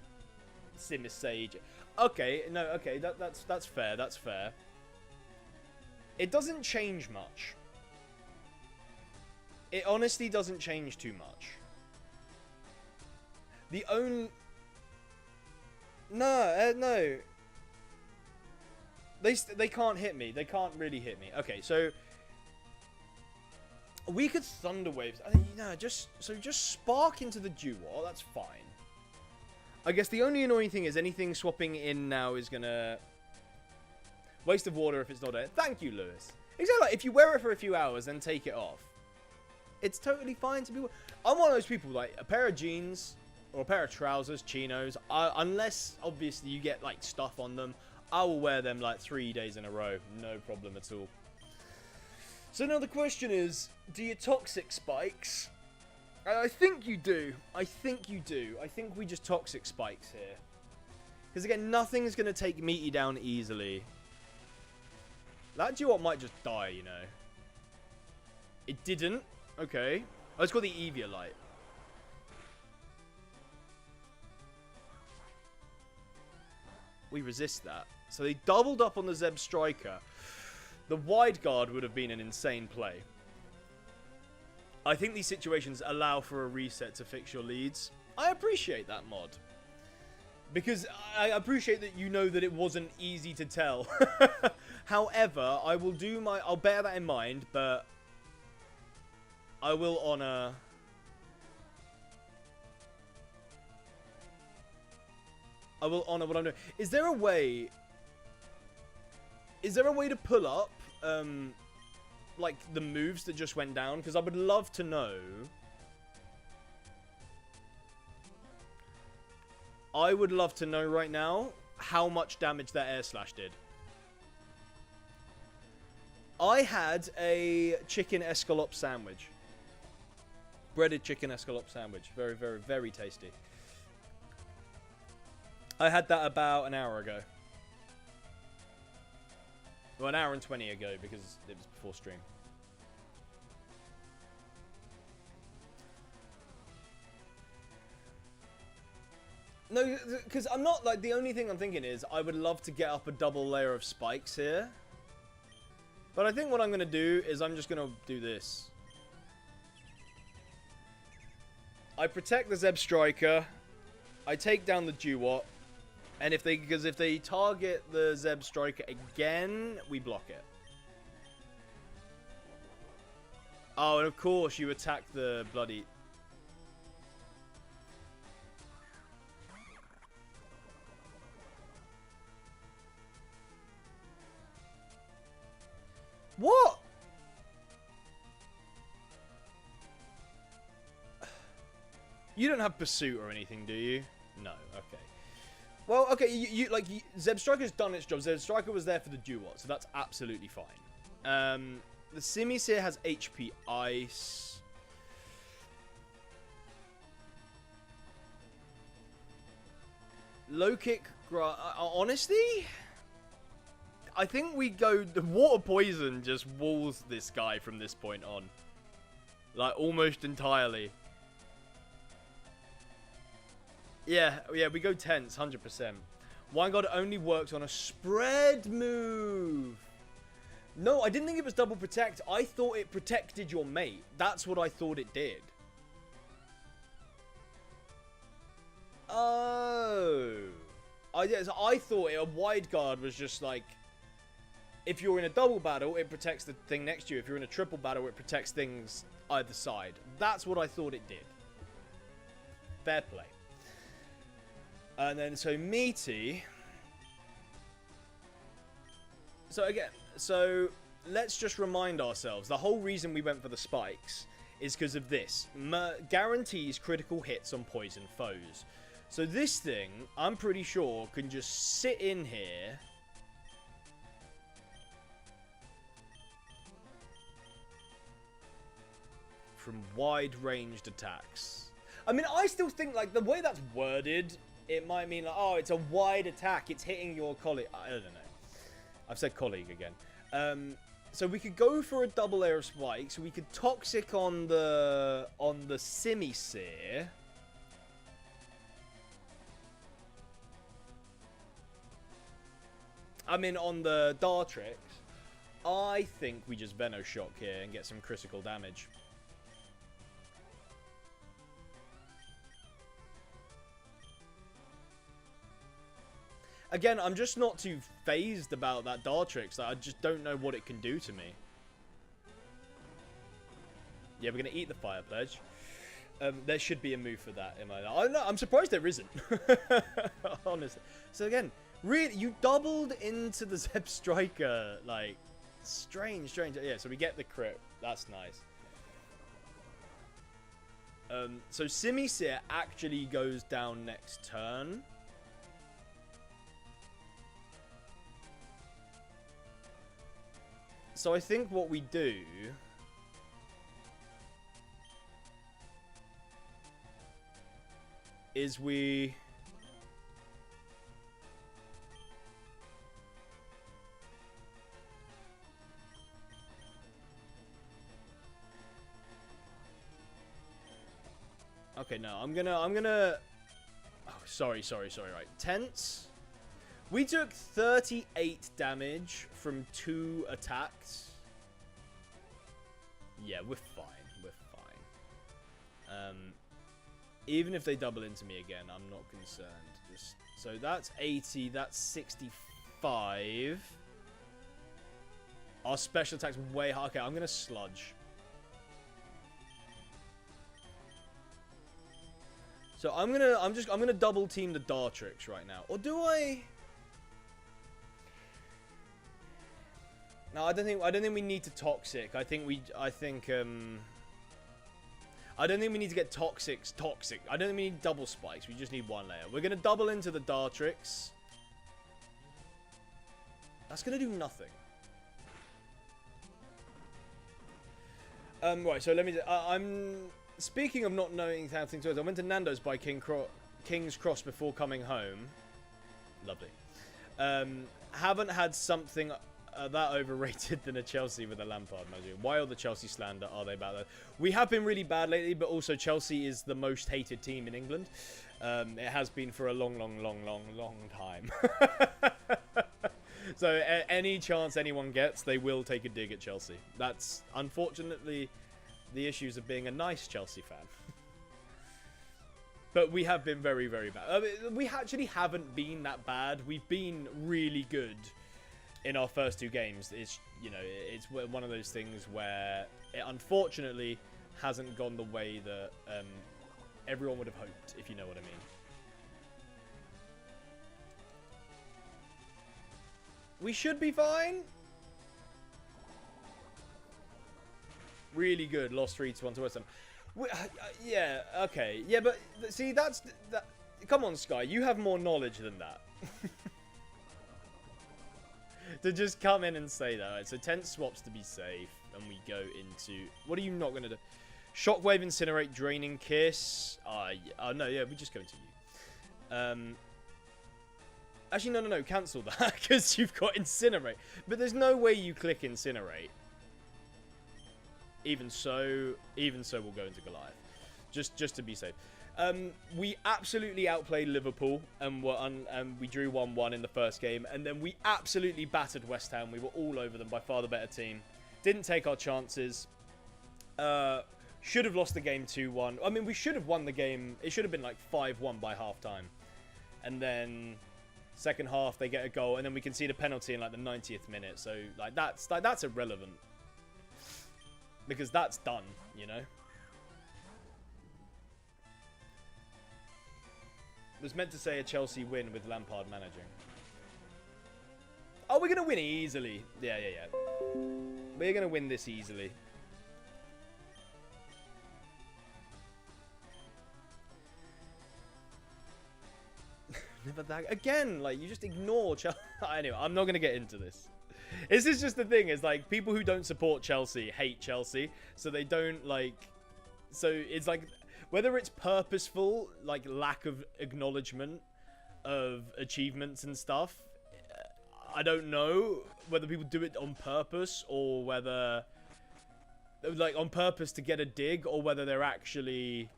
[SPEAKER 1] Simisage. Okay, no, okay, that's fair, that's fair. It doesn't change much. It honestly doesn't change too much. The only... No. They can't hit me. They can't really hit me. Okay, so... We could Thunder Waves. Just spark into the Duo. That's fine. I guess the only annoying thing is anything swapping in now is gonna... Waste of water if it's not there. Thank you, Lewis. Exactly. Like, if you wear it for a few hours, then take it off. It's totally fine to be... I'm one of those people, like, a pair of jeans or a pair of trousers, chinos, unless, obviously, you get, like, stuff on them, I will wear them, like, 3 days in a row. No problem at all. So now the question is, do you Toxic Spikes? I think you do. I think we just Toxic Spikes here. Because, again, nothing's going to take Meaty down easily. That duo might just die, you know. It didn't. Okay. Oh, it's got the Evia light. We resist that. So they doubled up on the Zeb Striker. The wide guard would have been an insane play. I think these situations allow for a reset to fix your leads. I appreciate that mod. Because I appreciate that you know that it wasn't easy to tell. However, I'll bear that in mind, but I will honor... what I'm doing. Is there a way to pull up, like, the moves that just went down? Because I would love to know. I would love to know right now how much damage that air slash did. I had a chicken escalope sandwich. Breaded chicken escalope sandwich. Very, very, very tasty. I had that about an hour ago. Well, an hour and 20 ago, because it was before stream. No, because I'm not, like, the only thing I'm thinking is I would love to get up a double layer of spikes here. But I think what I'm going to do is I'm just going to do this. I protect the Zeb Striker. I take down the Duat. And if they target the Zeb Striker again, we block it. Oh, and of course you attack the bloody... What? You don't have Pursuit or anything, do you? No, okay. Well, okay, Zeb Striker's done its job. Zeb Striker was there for the Duat, so that's absolutely fine. The Simisear has HP Ice. Low kick, honestly, I think we go... The Water Poison just walls this guy from this point on. Like, almost entirely. Yeah, we go Tense, 100%. Wine God only works on a spread move. No, I didn't think it was double protect. I thought it protected your mate. That's what I thought it did. Oh. I thought a wide guard was just like... If you're in a double battle, it protects the thing next to you. If you're in a triple battle, it protects things either side. That's what I thought it did. Fair play. And then, so Meaty. So again, let's just remind ourselves. The whole reason we went for the spikes is because of this. Guarantees critical hits on poison foes. So this thing, I'm pretty sure, can just sit in here. From wide-ranged attacks. I mean, I still think, like, the way that's worded, it might mean, like, oh, it's a wide attack. It's hitting your colleague. I don't know. I've said colleague again. So we could go for a double layer of spikes. We could Toxic on the Simisear. I mean, on the Dartrix. I think we just Venoshock here and get some critical damage. Again, I'm just not too phased about that Dartrix. I just don't know what it can do to me. Yeah, we're going to eat the Fire Pledge. There should be a move for that. I'm surprised there isn't. Honestly. So again, really, you doubled into the Zeb Striker. Like, strange. Yeah, so we get the crit. That's nice. So Simisear actually goes down next turn. So I think what we do is we... Okay, no, I'm gonna... Oh, sorry, right. Tense. We took 38 damage from 2 attacks. Yeah, we're fine. Even if they double into me again, I'm not concerned. So that's 80, that's 65. Our special attack's way high. Okay, I'm gonna Sludge. So I'm gonna double team the Dartrix right now. Or do I? No, I don't think we need to Toxic. I don't think we need to get toxic. I don't think we need double spikes. We just need one layer. We're gonna double into the Dartrix. That's gonna do nothing. Right, so let me... I'm... Speaking of not knowing how things work, I went to Nando's by King's Cross before coming home. Lovely. Haven't had something that overrated than a Chelsea with a Lampard manager? Why all the Chelsea slander are they about that? We have been really bad lately, but also Chelsea is the most hated team in England. It has been for a long time. So any chance anyone gets, they will take a dig at Chelsea. That's unfortunately the issues of being a nice Chelsea fan. But we have been very, very bad. I mean, we actually haven't been that bad. We've been really good in our first 2 games. It's, you know, it's one of those things where it unfortunately hasn't gone the way that everyone would have hoped, if you know what I mean. We should be fine. Really good. Lost 3-1 to West Ham. Yeah, okay. Yeah, but see, that. Come on, Sky. You have more knowledge than that. To just come in and say that. Right, so 10 swaps to be safe. And we go into... What are you not going to do? Shockwave, Incinerate, Draining Kiss. No, yeah, we just go into you. Actually, no. Cancel that. Because you've got Incinerate. But there's no way you click Incinerate. Even so, we'll go into Goliath, just to be safe. We absolutely outplayed Liverpool, and we drew 1-1 in the first game, and then we absolutely battered West Ham. We were all over them, by far the better team. Didn't take our chances. Should have lost the game 2-1. I mean, we should have won the game. It should have been like 5-1 by half time, and then second half they get a goal, and then we concede a penalty in like the 90th minute. So like that's irrelevant. Because that's done, you know? It was meant to say a Chelsea win with Lampard managing. Oh, we're going to win easily. Yeah. We're going to win this easily. Never that. Again, like, you just ignore Chelsea. Anyway, I'm not going to get into this. This is just the thing, is like people who don't support Chelsea hate Chelsea, so they don't like, so it's like whether it's purposeful, like lack of acknowledgement of achievements and stuff, I don't know whether people do it on purpose or whether like on purpose to get a dig, or whether they're actually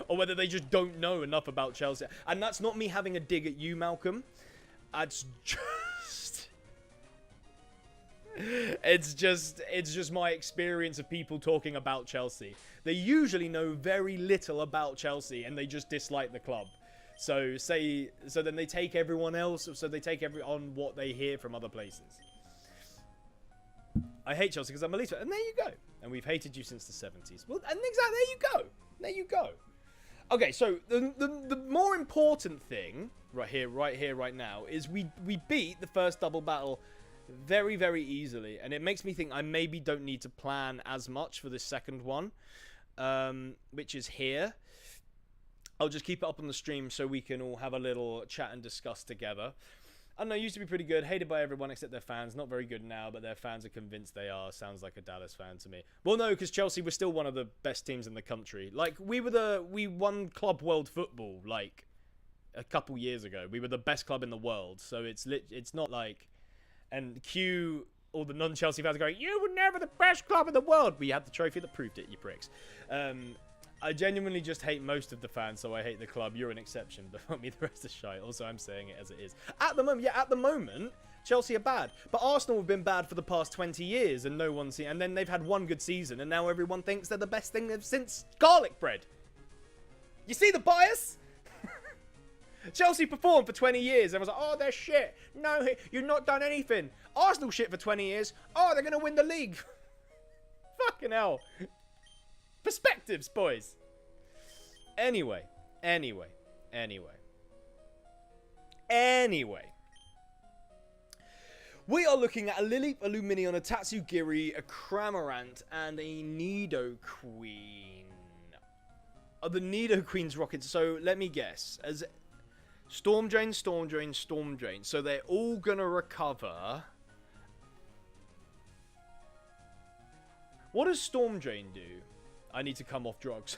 [SPEAKER 1] or whether they just don't know enough about Chelsea. And that's not me having a dig at you, Malcolm. It's just my experience of people talking about Chelsea. They usually know very little about Chelsea and they just dislike the club. So then they take everyone else, so they take on what they hear from other places. I hate Chelsea because I'm a Leeds fan, and there you go. And we've hated you since the 70s. Well, and exactly, there you go. Okay, so the more important thing right here, right now, is we beat the first double battle very, very easily, and it makes me think I maybe don't need to plan as much for this second one, which is here. I'll just keep it up on the stream so we can all have a little chat and discuss together. I don't know, used to be pretty good, hated by everyone except their fans. Not very good now, but their fans are convinced they are. Sounds like a Dallas fan to me. Well, no, because Chelsea was still one of the best teams in the country. Like, we won Club World Football, like, a couple years ago. We were the best club in the world, so it's not like... And cue all the non-Chelsea fans going, you were never the best club in the world. We had the trophy that proved it, you pricks. I genuinely just hate most of the fans, so I hate the club. You're an exception, but fuck me, the rest is shite. Also, I'm saying it as it is. At the moment, Chelsea are bad. But Arsenal have been bad for the past 20 years, and no one's seen. And then they've had one good season, and now everyone thinks they're the best thing since garlic bread. You see the bias? Chelsea performed for 20 years, and was like, oh, they're shit. No, you've not done anything. Arsenal shit for 20 years. Oh, they're going to win the league. Fucking hell. Perspectives, boys. Anyway. We are looking at a Lily, a Luminion, a Tatsugiri, a Cramorant, and a Nidoqueen. Are the Nidoqueen's rockets? So, let me guess. As Storm Drain. So, they're all gonna recover. What does Storm Drain do? I need to come off drugs.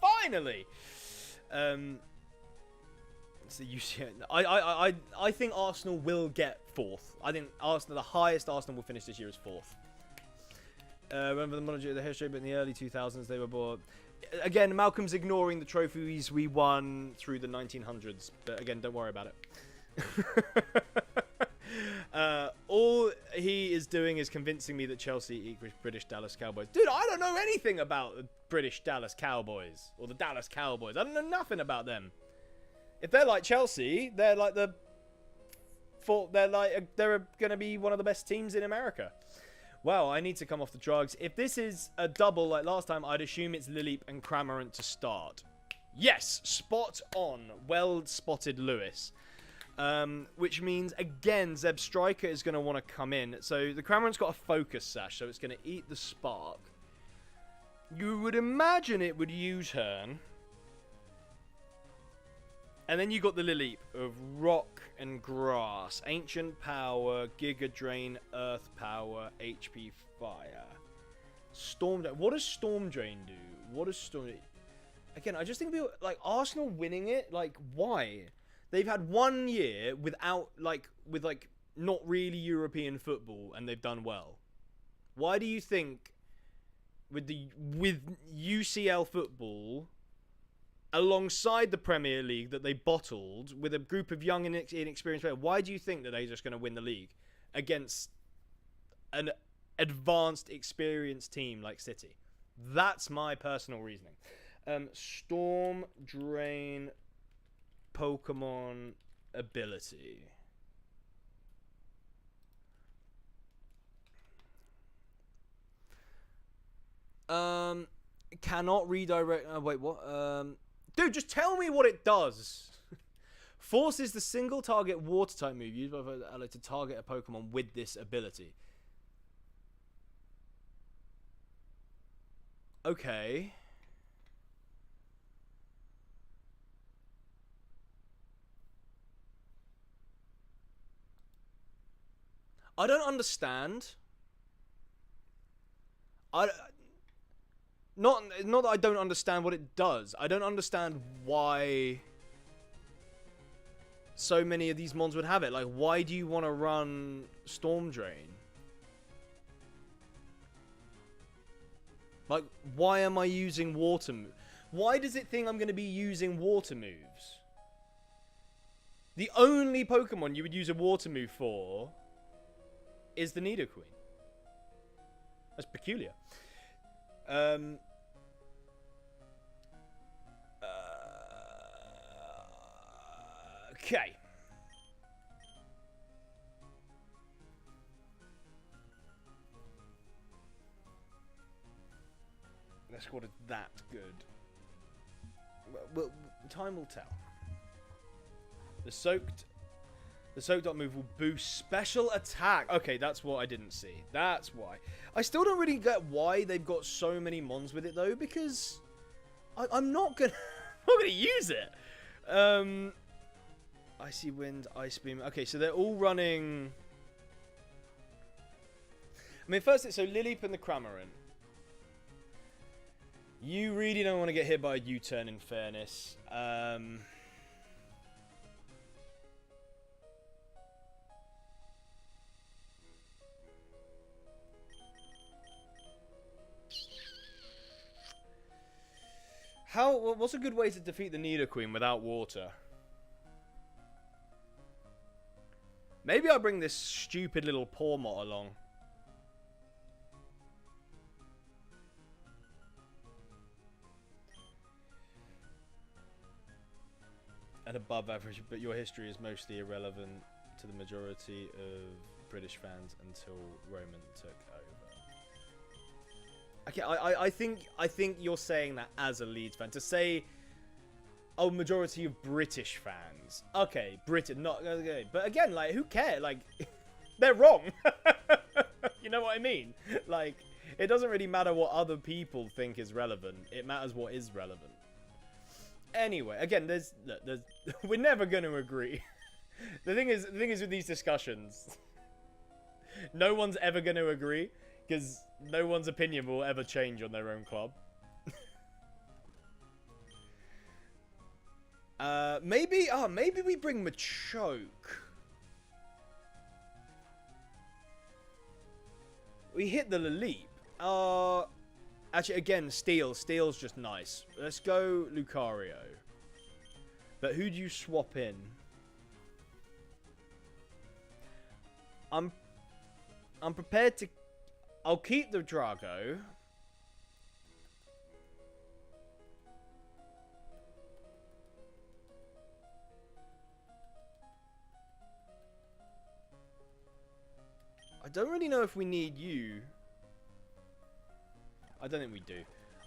[SPEAKER 1] Finally! It's the UCL. I think Arsenal will get 4th. I think Arsenal, the highest Arsenal will finish this year is 4th. Remember the monarchy of the history, but in the early 2000s they were bought. Again, Malcolm's ignoring the trophies we won through the 1900s. But again, don't worry about it. All he is doing is convincing me that Chelsea equals British Dallas Cowboys. Dude, I don't know anything about the British Dallas Cowboys or the Dallas Cowboys. I don't know nothing about them. If they're like Chelsea, they're like they're going to be one of the best teams in America. Wow, I need to come off the drugs. If this is a double like last time, I'd assume it's Lillip and Cramorant to start. Yes, spot on. Well spotted, Lewis. Which means, again, Zeb Striker is going to want to come in. So the Cramorant's got a focus sash, so it's going to eat the spark. You would imagine it would U-turn. And then you got the Lillip of Rock and Grass. Ancient Power, Giga Drain, Earth Power, HP Fire. Storm Drain. What does Storm Drain do? What does Storm Drain... Again, I just think people... Like, Arsenal winning it? Like, why? They've had 1 year without, like... With, like, not really European football, and they've done well. Why do you think... With UCL football... alongside the Premier League that they bottled with a group of young and inexperienced players, why do you think that they're just going to win the league against an advanced, experienced team like City? That's my personal reasoning. Storm Drain Pokemon ability. Cannot redirect... wait, what? Dude, just tell me what it does. Force is the single target water type move used by the ally to target a Pokemon with this ability. Okay. I don't understand. Not that I don't understand what it does. I don't understand why so many of these mons would have it. Like, why do you want to run Storm Drain? Like, why am I using water moves? Why does it think I'm going to be using water moves? The only Pokemon you would use a water move for is the Nidoqueen. That's peculiar. Okay. Their squad is that good. Well, time will tell. The soaked up move will boost special attack. Okay, that's what I didn't see. That's why. I still don't really get why they've got so many mons with it though, because I'm not gonna use it. Icy Wind, Ice Beam. Okay, so they're all running. I mean, first, so Lillip and the Cramorant. You really don't want to get hit by a U-turn, in fairness. What's a good way to defeat the Nidoqueen without water? Maybe I'll bring this stupid little Pawmot along. At above average, but your history is mostly irrelevant to the majority of British fans until Roman took over. Okay, I think you're saying that as a Leeds fan. To say, oh, majority of British fans. Okay, Britain, not okay. But again, like, who cares? Like, they're wrong. You know what I mean? Like, it doesn't really matter what other people think is relevant. It matters what is relevant. Anyway, again, we're never going to agree. The thing is with these discussions, no one's ever going to agree because no one's opinion will ever change on their own club. Maybe we bring Machoke. We hit the Leap. Actually, again, Steel. Steel's just nice. Let's go Lucario. But who do you swap in? I'm prepared to... I'll keep the Drago. I don't really know if we need you. I don't think we do.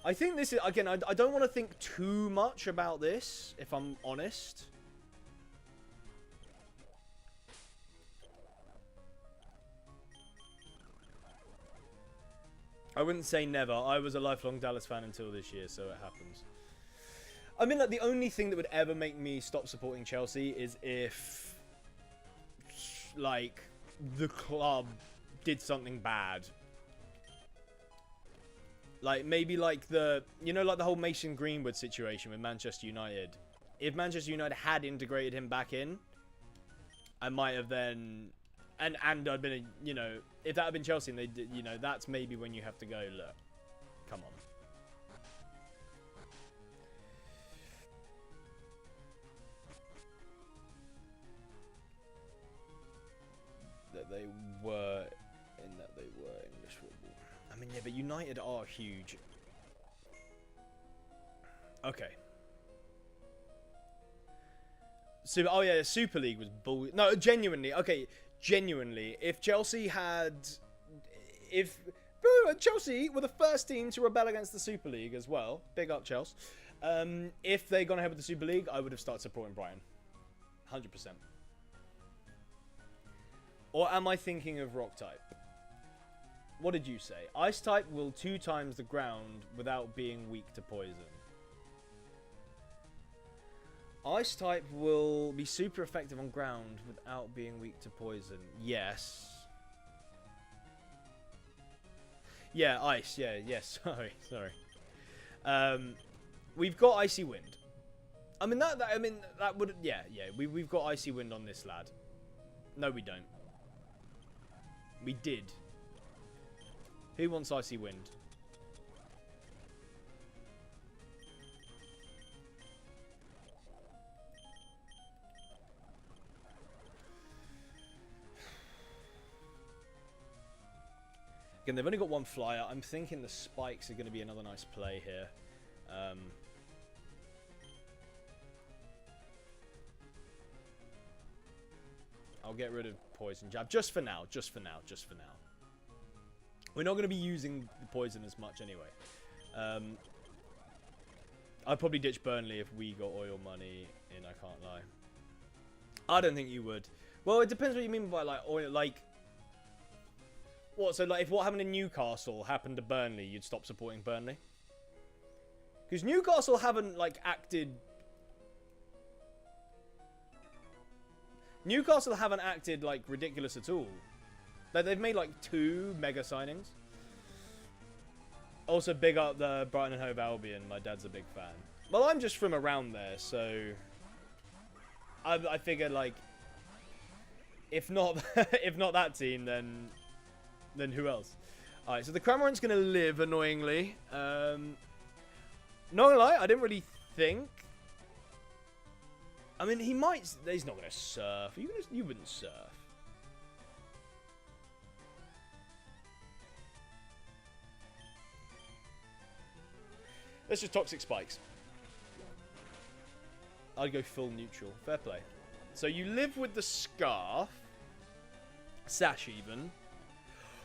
[SPEAKER 1] I think this is... Again, I don't want to think too much about this, if I'm honest. I wouldn't say never. I was a lifelong Dallas fan until this year, so it happens. I mean, like, the only thing that would ever make me stop supporting Chelsea is if, like, the club did something bad. Like, maybe, like, the... You know, like, the whole Mason Greenwood situation with Manchester United. If Manchester United had integrated him back in, I might have then... And I'd been, you know, if that had been Chelsea and they did, you know, that's maybe when you have to go, look, come on. That they were English football. I mean, yeah, but United are huge. Okay. So, oh yeah, Super League was bull. No, genuinely, okay. Genuinely, if Chelsea had... If... Chelsea were the first team to rebel against the Super League as well. Big up, Chelsea. If they'd gone ahead with the Super League, I would have started supporting Brighton. 100%. Or am I thinking of Rock type? What did you say? Ice type will 2 times the ground without being weak to poison. Ice type will be super effective on ground without being weak to poison. Yes. Yeah, ice. Yeah, yes. Sorry. We've got Icy Wind. I mean that would... Yeah. We've got Icy Wind on this lad. No, we don't. We did. Who wants Icy Wind? Again, they've only got 1 flyer. I'm thinking the spikes are going to be another nice play here. I'll get rid of Poison Jab. Just for now. We're not going to be using the poison as much anyway. I'd probably ditch Burnley if we got oil money in, I can't lie. I don't think you would. Well, it depends what you mean by, like, oil, like... What, so, like, if what happened in Newcastle happened to Burnley, you'd stop supporting Burnley? Because Newcastle haven't, like, acted... Newcastle haven't acted, like, ridiculous at all. Like, they've made, like, 2 mega signings. Also, big up the Brighton and Hove Albion. My dad's a big fan. Well, I'm just from around there, so... I figured, like... If not that team, then who else? Alright, so the Cramorant's going to live, annoyingly. Not gonna lie, I didn't really think. I mean, he might... He's not going to surf. You wouldn't surf. Let's just Toxic Spikes. I'd go full neutral. Fair play. So you live with the Scarf. Sash, even.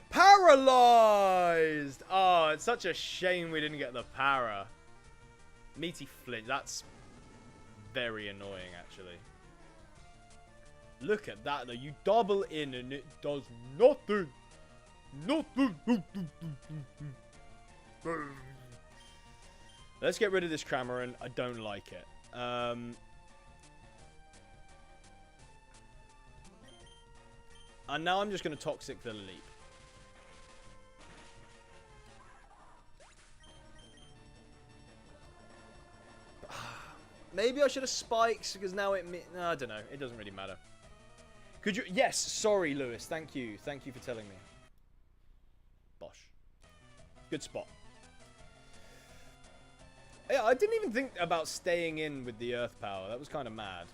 [SPEAKER 1] Paralyzed! Oh, it's such a shame we didn't get the para. Meaty Flint. That's very annoying, actually. Look at that, though. You double in and it does nothing. Nothing. Let's get rid of this Cramorant. I don't like it. And now I'm just going to Toxic the Leap. Maybe I should have spikes because now it... No, I don't know. It doesn't really matter. Could you... Yes, sorry, Lewis. Thank you. Thank you for telling me. Bosh. Good spot. Yeah, I didn't even think about staying in with the earth power. That was kind of mad.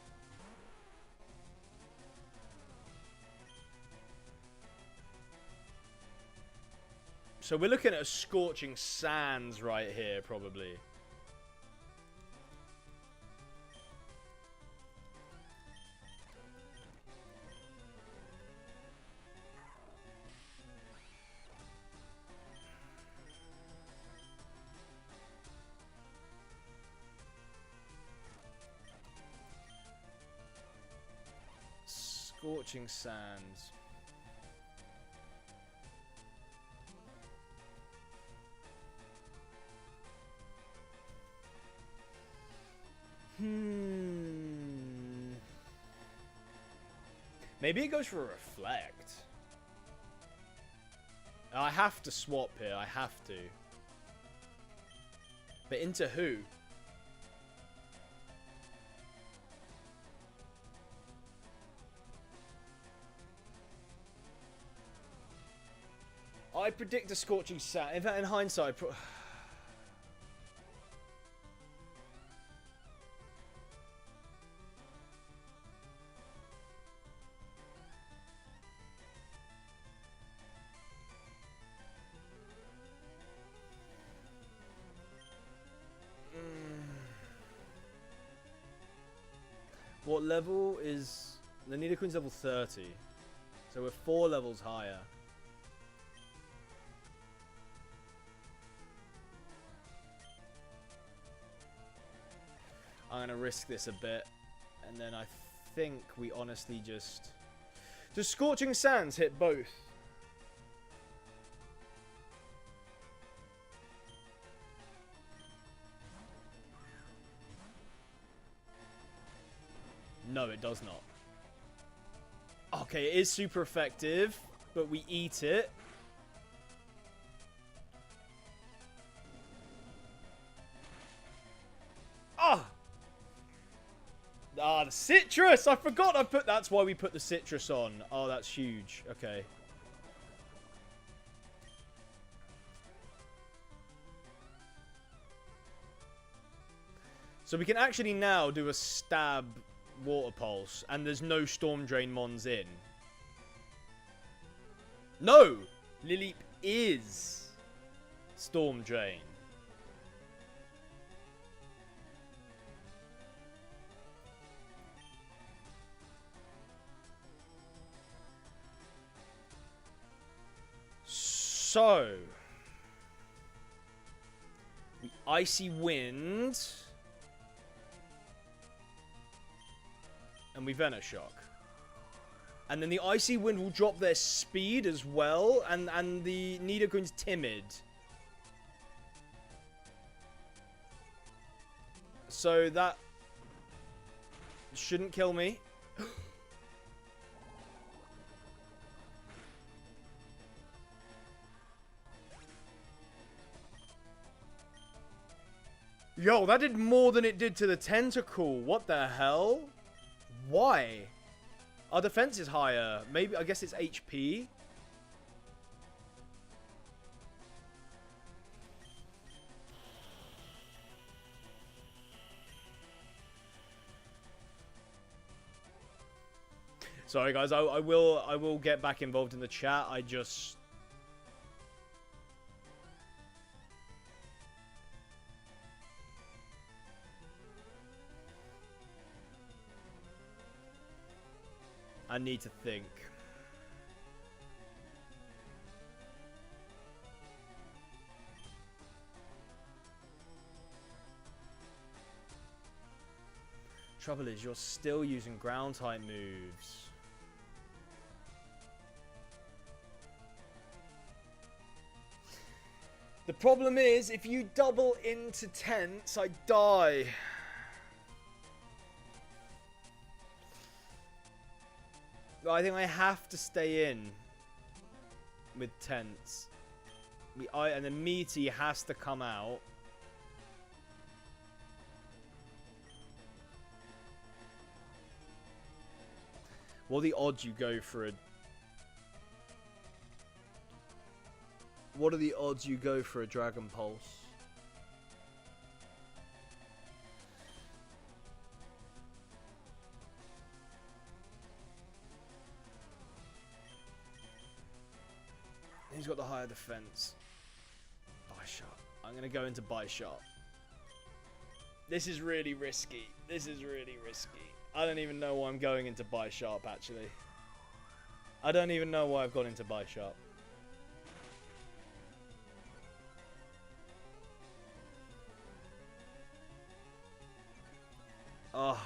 [SPEAKER 1] So we're looking at a Scorching Sands right here, probably. Scorching Sands. Maybe it goes for a Reflect. I have to swap here. I have to. But into who? I predict a Scorching Sand. In fact, in hindsight, what level is... The Nidoqueen's level 30. So we're 4 levels higher. I'm going to risk this a bit. And then I think we honestly just... Does Scorching Sands hit both? No, it does not. Okay, it is super effective, but we eat it. Ah! Ah, the citrus! I forgot I put... That's why we put the citrus on. Oh, that's huge. Okay. So we can actually now do a stab Water Pulse, and there's no Storm Drain Mons in. No! Lileep is Storm Drain. So, the Icy Wind, and we Venoshock. And then the Icy Wind will drop their speed as well, and the Nidoqueen's timid. So that shouldn't kill me. Yo, that did more than it did to the Tentacle. What the hell? Why? Our defense is higher. Maybe, I guess it's HP. Sorry guys, I will get back involved in the chat. I just... I need to think. Trouble is, you're still using ground type moves. The problem is, if you double into tents, I die. I think I have to stay in with tents. And the meaty has to come out. What are the odds you go for a... What are the odds you go for a Dragon Pulse? Who's got the higher defense? Buy shot. I'm going to go into buy shot. This is really risky. This is really risky. I don't even know why I'm going into buy sharp, actually. I don't even know why I've gone into buy sharp. Oh.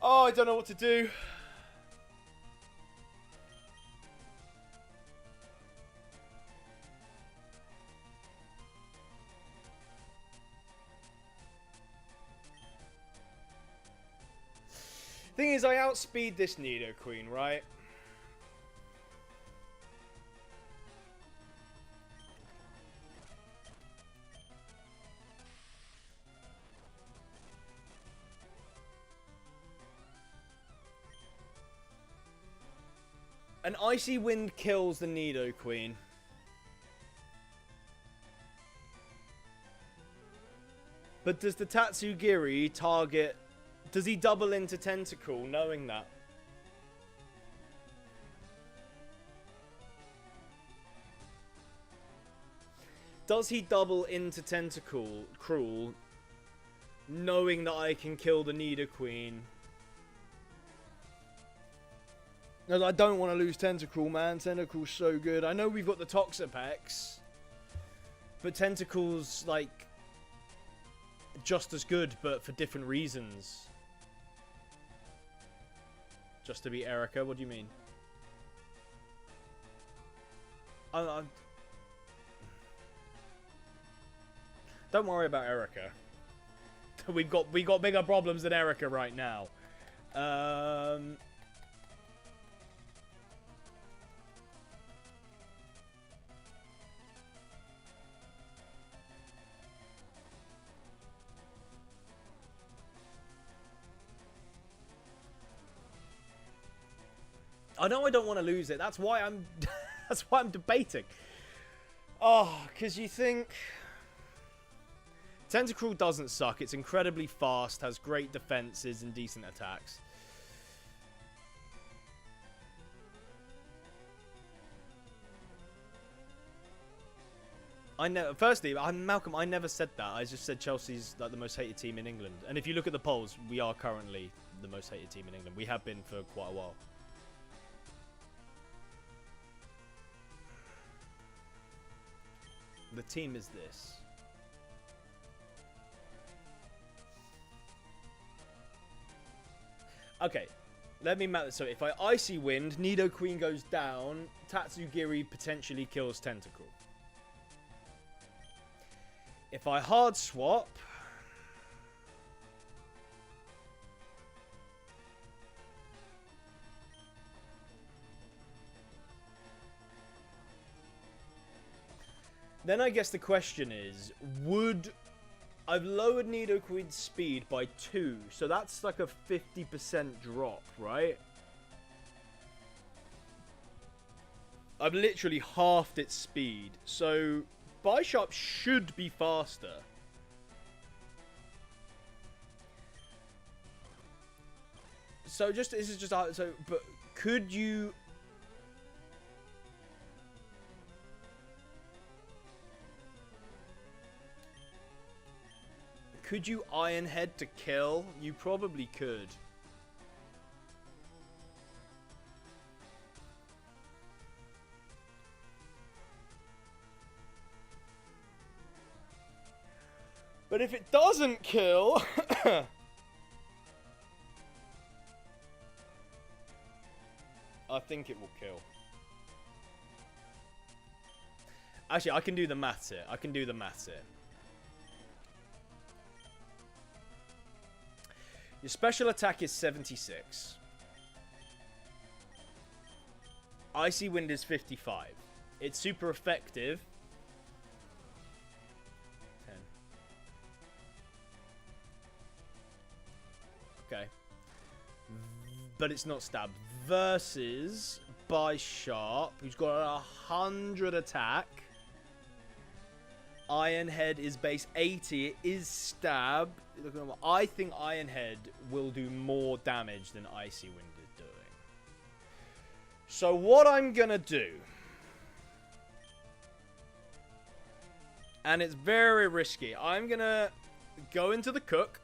[SPEAKER 1] Oh, I don't know what to do. Thing is, I outspeed this Nido Queen, right? An Icy Wind kills the Nido Queen. But does the Tatsugiri target... Does he double into Tentacle knowing that? Does he double into Tentacle Cruel knowing that I can kill the Nido Queen? No, I don't want to lose Tentacle, man. Tentacle's so good. I know we've got the Toxapex, but Tentacle's like just as good, but for different reasons. Just to beat Erica? What do you mean? Don't worry about Erica. we got bigger problems than Erica right now. I know I don't want to lose it. That's why I'm that's why I'm debating. Oh, because you think Tentacruel doesn't suck. It's incredibly fast, has great defenses and decent attacks. Firstly, Malcolm, I never said that. I just said Chelsea's like the most hated team in England. And if you look at the polls, we are currently the most hated team in England. We have been for quite a while. The team is this. Okay, let me map this. So if I Icy Wind, Nido Queen goes down, Tatsugiri potentially kills Tentacle. If I hard swap, then I guess the question is, I've lowered Nido Queen's speed by 2, so that's like a 50% drop, right? I've literally halved its speed, so Bisharp should be faster. So this is just but could you? Could you Iron Head to kill? You probably could. But if it doesn't kill... I think it will kill. Actually, I can do the maths here. Your special attack is 76. Icy Wind is 55. It's super effective. 10. Okay. But it's not stab. Versus by Sharp, who's got 100 attack. Ironhead is base 80. It is stab. I think Ironhead will do more damage than Icy Wind is doing. So what I'm gonna do, and it's very risky, I'm gonna go into the cook,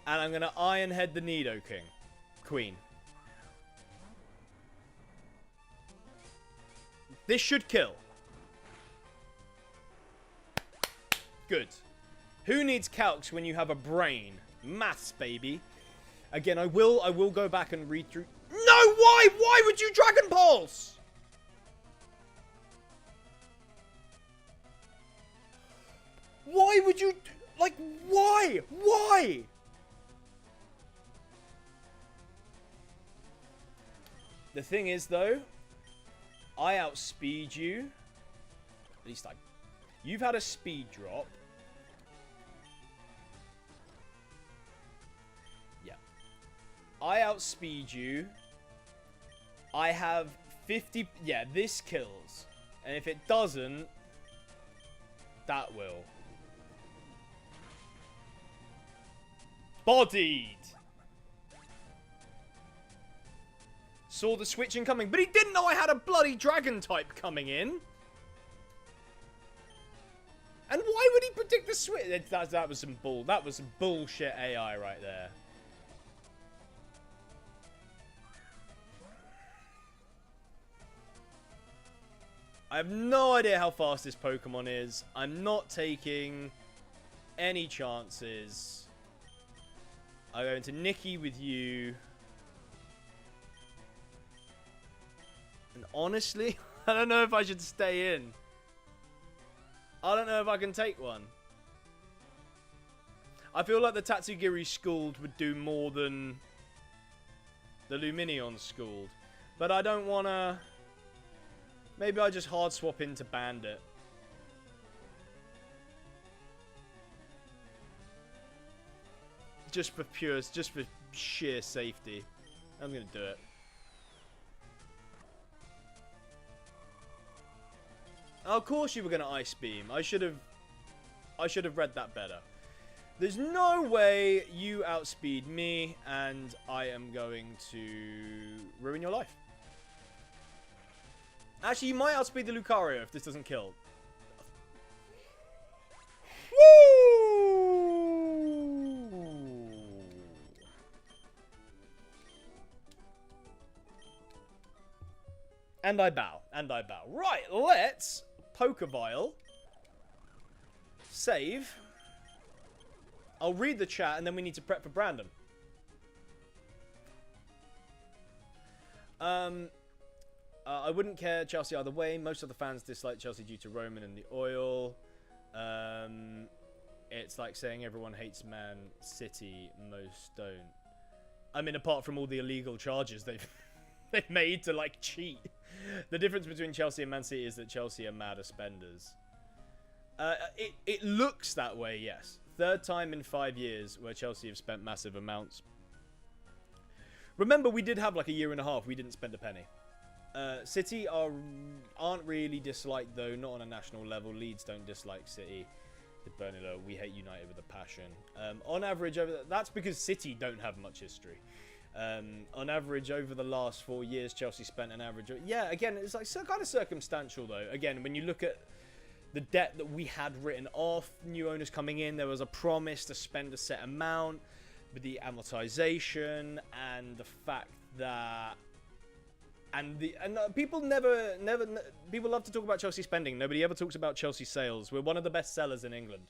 [SPEAKER 1] and I'm gonna Ironhead the Nido Queen. This should kill. Good. Who needs calcs when you have a brain? Maths, baby. Again, I will go back and read through. No, why? Why would you Dragon Pulse? Why would you, like, why? Why? The thing is, though, I outspeed you. At least you've had a speed drop. Yeah. I outspeed you. I have 50... Yeah, this kills. And if it doesn't, that will. Bodied! Saw the switch incoming, but he didn't know I had a bloody dragon type coming in. And why would he predict the switch? That was some bullshit AI right there. I have no idea how fast this Pokemon is. I'm not taking any chances. I go into Nikki with you. And honestly, I don't know if I should stay in. I don't know if I can take one. I feel like the Tatsugiri Scald would do more than the Luminion Scald. But I don't want to... Maybe I just hard swap into Bandit. Just for sheer safety. I'm going to do it. Oh, of course you were going to Ice Beam. I should have read that better. There's no way you outspeed me, and I am going to ruin your life. Actually, you might outspeed the Lucario if this doesn't kill. Woo! And I bow. And I bow. Right, let's Pokebile. Save. I'll read the chat, and then we need to prep for Brandon. I wouldn't care Chelsea either way. Most of the fans dislike Chelsea due to Roman and the oil. It's like saying everyone hates Man City. Most don't. I mean, apart from all the illegal charges they've made to like cheat. The difference between Chelsea and Man City is that Chelsea are madder spenders. It looks that way, yes. Third time in 5 years where Chelsea have spent massive amounts. Remember, we did have like a year and a half we didn't spend a penny. City aren't really disliked, though, not on a national level. Leeds don't dislike City. Bernardo, we hate United with a passion. On average, that's because City don't have much history. On average, over the last 4 years, Chelsea spent an average of... Yeah, again, it's like kind of circumstantial, though. Again, when you look at the debt that we had written off, new owners coming in, there was a promise to spend a set amount, but the amortization and the fact that... And people people love to talk about Chelsea spending. Nobody ever talks about Chelsea sales. We're one of the best sellers in England.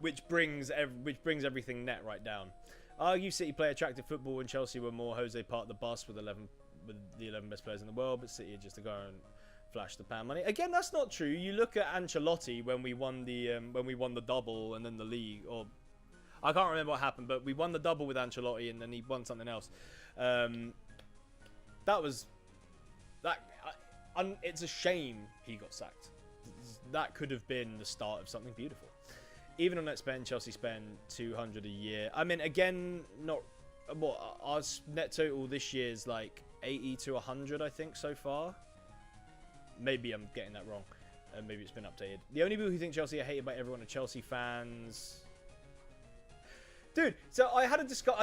[SPEAKER 1] Which brings everything net right down. Argue City play attractive football and Chelsea were more Jose part the bus with the 11 best players in the world, but City are just to go and flash the pan money. Again, that's not true. You look at Ancelotti when we won the double and then the league, or I can't remember what happened, but we won the double with Ancelotti, and then he won something else. It's a shame he got sacked. That could have been the start of something beautiful. Even on net spend, Chelsea spend 200 a year. I mean, again, not what our net total this year is like 80 to 100, I think, so far. Maybe I'm getting that wrong. Maybe it's been updated. The only people who think Chelsea are hated by everyone are Chelsea fans. Dude, so I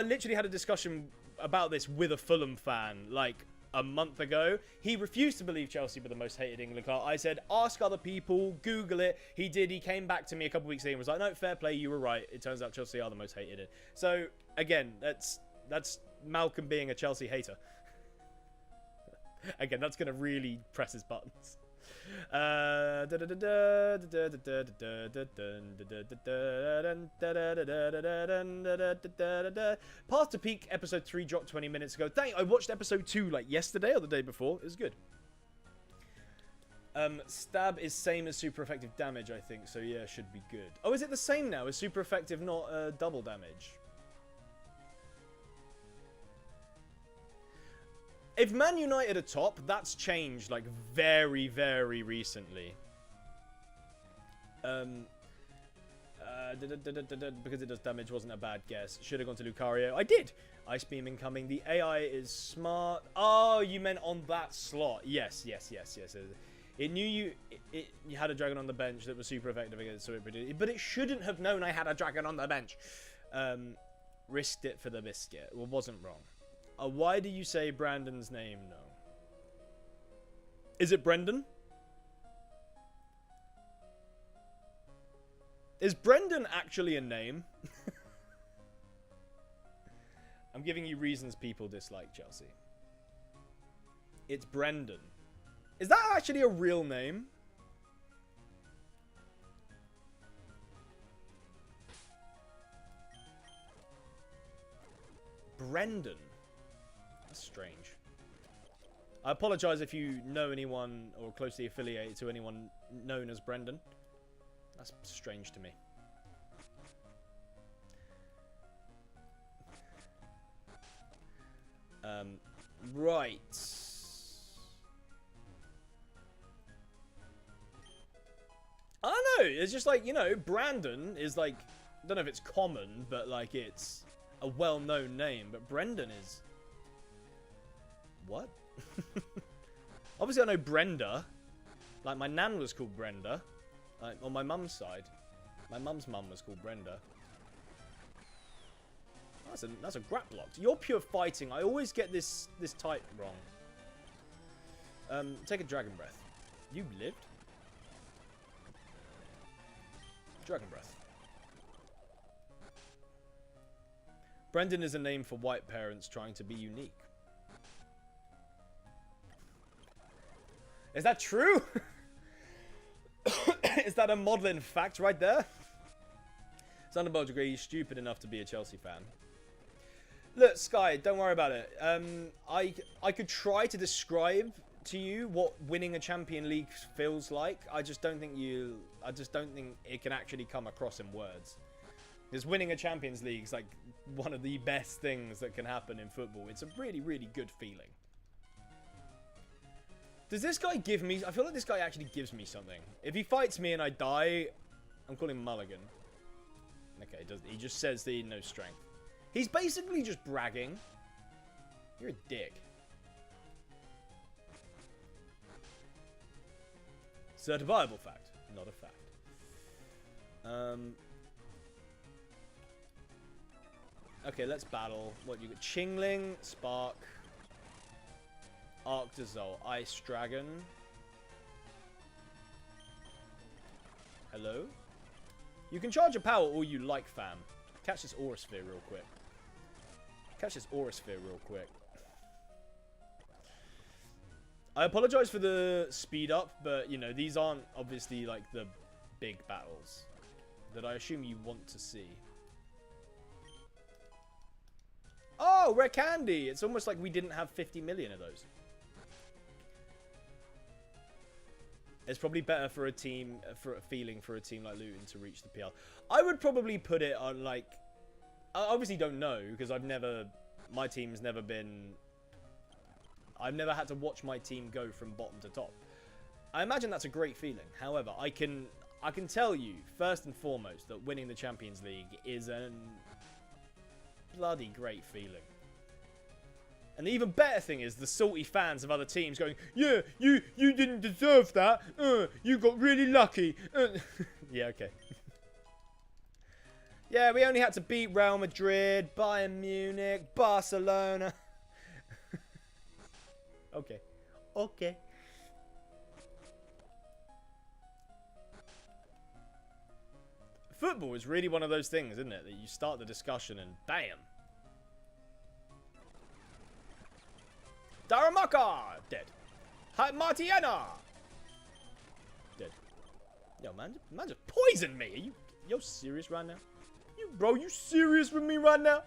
[SPEAKER 1] literally had a discussion about this with a Fulham fan, like, a month ago. He refused to believe Chelsea were the most hated England club. I said, ask other people, Google it. He did. He came back to me a couple weeks later and was like, no, fair play, you were right. It turns out Chelsea are the most hated. So, again, that's Malcolm being a Chelsea hater. Again, that's going to really press his buttons. Past the Peak episode 3 dropped 20 minutes ago. I watched episode 2 like yesterday or the day before. It was good. Stab is same as super effective damage, I think. So yeah, should be good. Oh, is it the same now? Is super effective not double damage? If Man United are top, that's changed like very, very recently. Because it does damage wasn't a bad guess. Should have gone to Lucario. I did. Ice Beam incoming. The AI is smart. Oh, you meant on that slot. Yes. It knew you had a dragon on the bench that was super effective against, so but it shouldn't have known I had a dragon on the bench. Risked it for the biscuit. Well, wasn't wrong. Why do you say Brandon's name? No. Is it Brendan? Is Brendan actually a name? I'm giving you reasons people dislike Chelsea. It's Brendan. Is that actually a real name? Brendan. That's strange. I apologize if you know anyone or closely affiliated to anyone known as Brendan. That's strange to me. Right. I don't know. It's just like, you know, Brandon is like, I don't know if it's common, but like it's a well-known name. But Brendan is... What? Obviously I know Brenda. Like my nan was called Brenda. Like on my mum's side. My mum's mum was called Brenda. That's a grap block. You're pure fighting. I always get this type wrong. Take a dragon breath. You lived? Dragon breath. Brendan is a name for white parents trying to be unique. Is that true? Is that a modelling fact right there? Thunderbolt degree, he's stupid enough to be a Chelsea fan. Look, Sky, don't worry about it. I could try to describe to you what winning a Champion League feels like. I just don't think it can actually come across in words. Because winning a Champions League is like one of the best things that can happen in football. It's a really, really good feeling. Does this guy give me... I feel like this guy actually gives me something. If he fights me and I die, I'm calling him Mulligan. Okay, he just says that he knows strength. He's basically just bragging. You're a dick. Certifiable fact, not a fact. Okay, let's battle. What you got? Chingling, Spark, Arctazol, Ice Dragon. Hello? You can charge a power all you like, fam. Catch this Aura Sphere real quick. I apologize for the speed up, but, you know, these aren't obviously, like, the big battles that I assume you want to see. Oh, rare candy! It's almost like we didn't have 50 million of those. It's probably better for a team, for a feeling for a team like Luton to reach the PL. I would probably put it on, like, I obviously don't know because my team's never been. I've never had to watch my team go from bottom to top. I imagine that's a great feeling. However, I can tell you first and foremost that winning the Champions League is a bloody great feeling. And the even better thing is the salty fans of other teams going, yeah, you didn't deserve that. You got really lucky. Yeah, okay. Yeah, we only had to beat Real Madrid, Bayern Munich, Barcelona. Okay. Okay. Football is really one of those things, isn't it? That you start the discussion and bam. Daramaka! Dead. Martiana! Dead. Yo, man just poisoned me. Yo serious right now? Bro, you serious with me right now?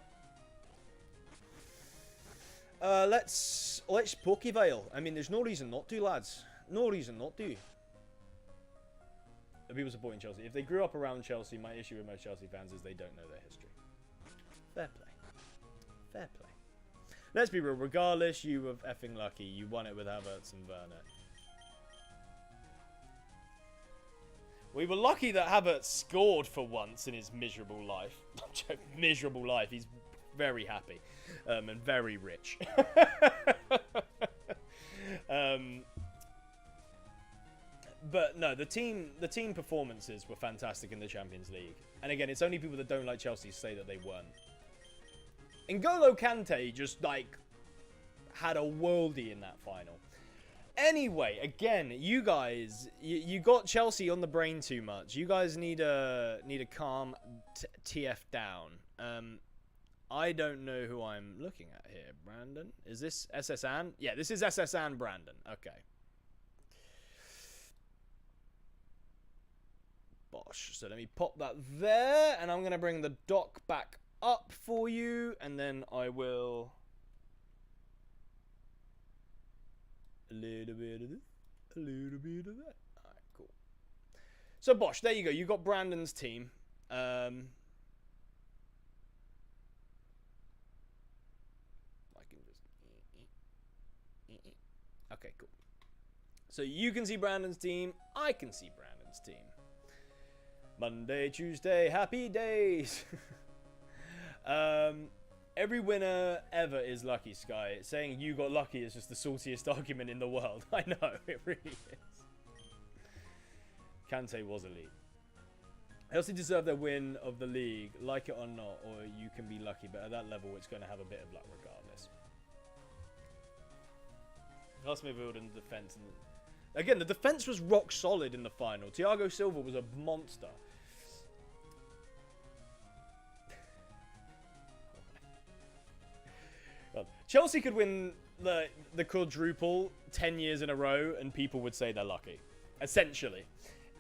[SPEAKER 1] Let's Pokevale. I mean, there's no reason not to, lads. No reason not to. The people supporting Chelsea. If they grew up around Chelsea, my issue with most Chelsea fans is they don't know their history. Fair play. Fair play. Let's be real. Regardless, you were effing lucky. You won it with Havertz and Werner. We were lucky that Havertz scored for once in his miserable life. Miserable life. He's very happy and very rich. But no, the team performances were fantastic in the Champions League. And again, it's only people that don't like Chelsea say that they weren't. N'Golo Kante just, like, had a worldie in that final. Anyway, again, you guys, you got Chelsea on the brain too much. You guys need a calm TF down. I don't know who I'm looking at here. Brandon? Is this SSN? Yeah, this is SSN Brandon. Okay. Bosh. So let me pop that there, and I'm going to bring the dock back up for you, and then I will... A little bit of this, a little bit of that. Alright, cool. So, Bosh, there you go. You got Brandon's team. I can just... Okay, cool. So, you can see Brandon's team. I can see Brandon's team. Monday, Tuesday, happy days. Every winner ever is lucky, Sky. Saying you got lucky is just the saltiest argument in the world. I know, it really is. Kante was elite. Chelsea deserve their win of the league, like it or not, or you can be lucky, but at that level it's going to have a bit of luck regardless. Last midfield and defence. Again, the defence was rock solid in the final. Thiago Silva was a monster. Chelsea could win the quadruple 10 years in a row and people would say they're lucky. Essentially.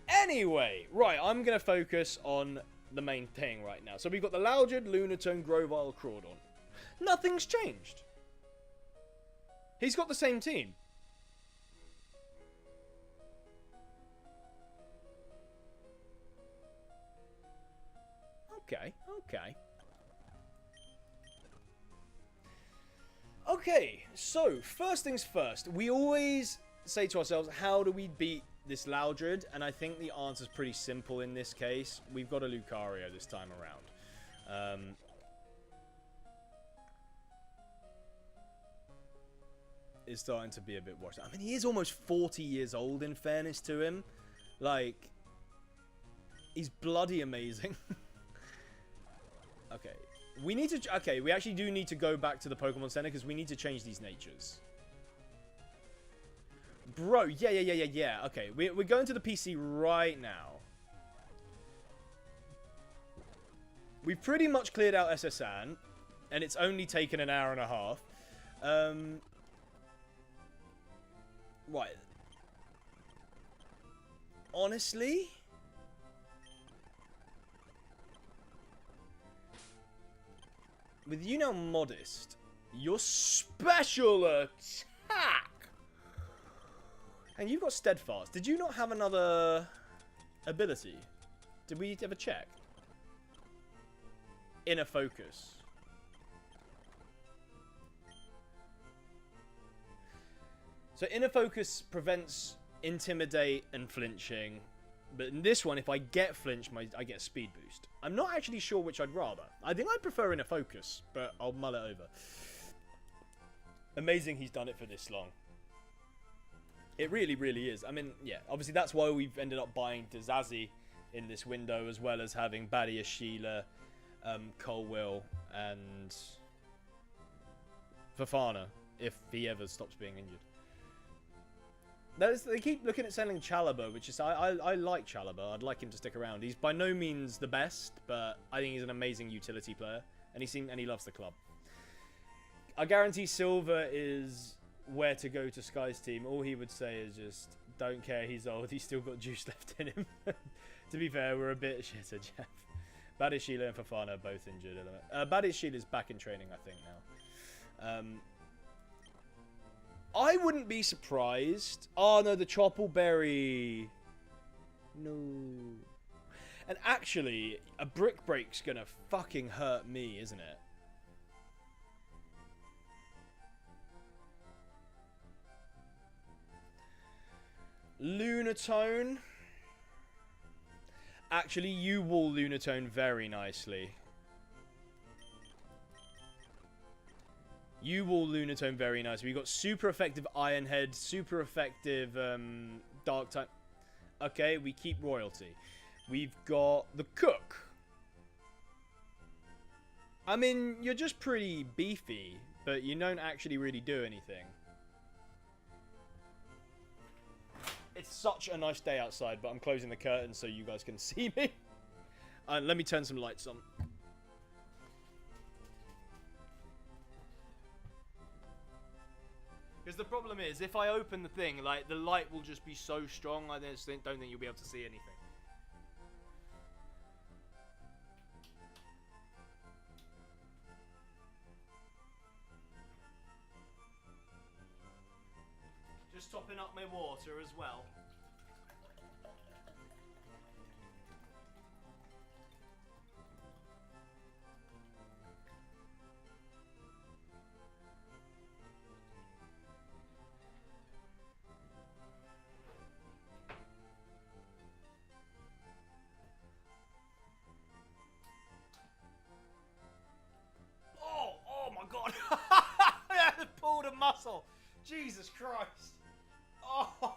[SPEAKER 1] Anyway, right, I'm going to focus on the main thing right now. So we've got the Loudred, Lunatone, Grovile, Crawdon. Nothing's changed. He's got the same team. Okay, okay. Okay, so, first things first. We always say to ourselves, how do we beat this Loudred? And I think the answer's pretty simple in this case. We've got a Lucario this time around. Is starting to be a bit washed. I mean, he is almost 40 years old, in fairness to him. Like, he's bloody amazing. Okay. We need to... Okay, we actually do need to go back to the Pokemon Center because we need to change these natures. Bro, yeah. Okay, we're going to the PC right now. We've pretty much cleared out SSN, and it's only taken an hour and a half. Right. Honestly... With you now modest, your special attack! And you've got steadfast. Did you not have another ability? Did we ever check? inner focus. So inner focus prevents intimidate and flinching. But in this one, if I get flinch, I get a speed boost. I'm not actually sure which I'd rather. I think I'd prefer inner focus, but I'll mull it over. Amazing he's done it for this long. It really, really is. I mean, yeah, obviously that's why we've ended up buying Dazazzi in this window, as well as having Badia Sheila, Colwill, and Fofana, if he ever stops being injured. They keep looking at selling Chalobah, which is I like Chalobah. I'd like him to stick around. He's by no means the best, but I think he's an amazing utility player, and he loves the club. I guarantee Silva is where to go to Sky's team. All he would say is just, don't care, he's old, he's still got juice left in him. To be fair, we're a bit shitter, Jeff. Badishila and Fofana are both injured. Badishila's back in training, I think, now. I wouldn't be surprised. Oh, no, the Choppleberry. No. And actually, a brick break's gonna fucking hurt me, isn't it? Lunatone. Actually, you wall Lunatone very nicely. You wall Lunatone very nicely. We got super effective Iron Head, super effective Dark Type. Okay, we keep Royalty. We've got the Cook. I mean, you're just pretty beefy, but you don't actually really do anything. It's such a nice day outside, but I'm closing the curtain so you guys can see me. Let me turn some lights on. Because the problem is, if I open the thing, like, the light will just be so strong, I just don't think you'll be able to see anything. Just topping up my water as well. Oh my god! I pulled a muscle! Jesus Christ! Oh!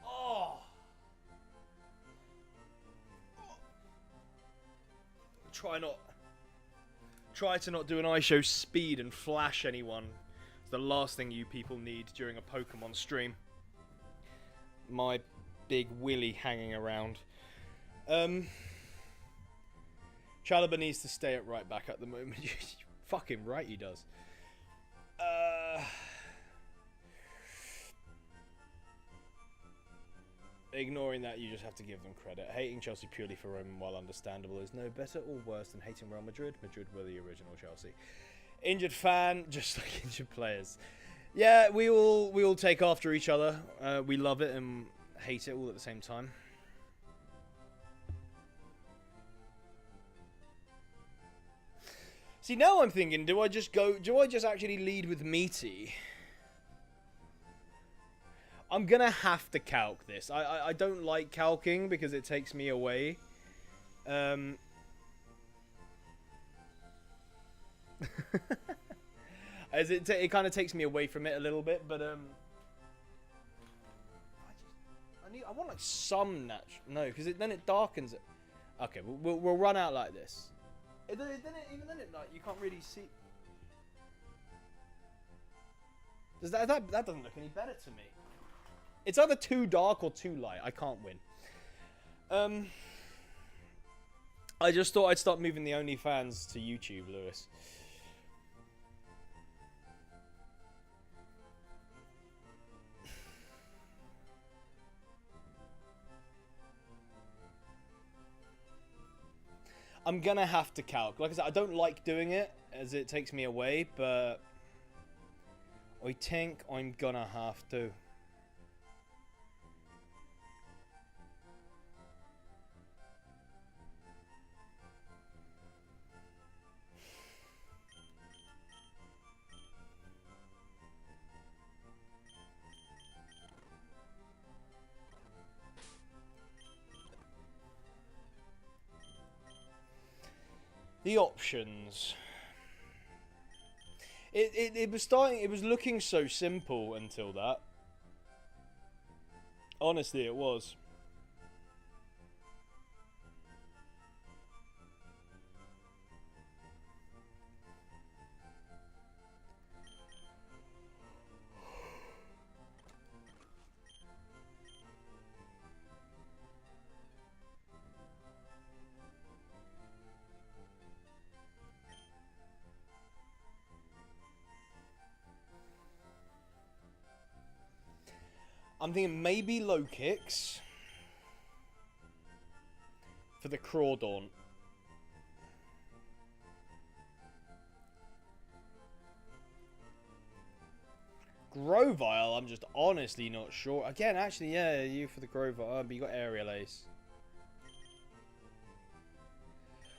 [SPEAKER 1] Oh! Try to not do an iShow speed and flash anyone. It's the last thing you people need during a Pokemon stream. My big willy hanging around. Chalobah needs to stay at right back at the moment. You're fucking right, he does. Ignoring that, you just have to give them credit. Hating Chelsea purely for Roman, while understandable, is no better or worse than hating Real Madrid. Madrid were the original Chelsea. Injured fan, just like injured players. Yeah, we all take after each other. We love it and hate it all at the same time. See, now I'm thinking, do I just actually lead with Meaty? I'm gonna have to calc this. I don't like calcing because it takes me away. As it kind of takes me away from it a little bit, but I want like some natural. No, because then it darkens it. Okay, we'll run out like this. Even then like you can't really see. Does that doesn't look any better to me? It's either too dark or too light. I can't win. I just thought I'd start moving the OnlyFans to YouTube, Lewis. I'm gonna have to calc. Like I said, I don't like doing it as it takes me away, but I think I'm gonna have to. The options. It was starting. It was looking so simple until that. Honestly, it was. I'm thinking maybe low kicks for the Crawdaunt. Grovile, I'm just honestly not sure. Again, actually, yeah, you for the Grovile, but you got Aerial Ace.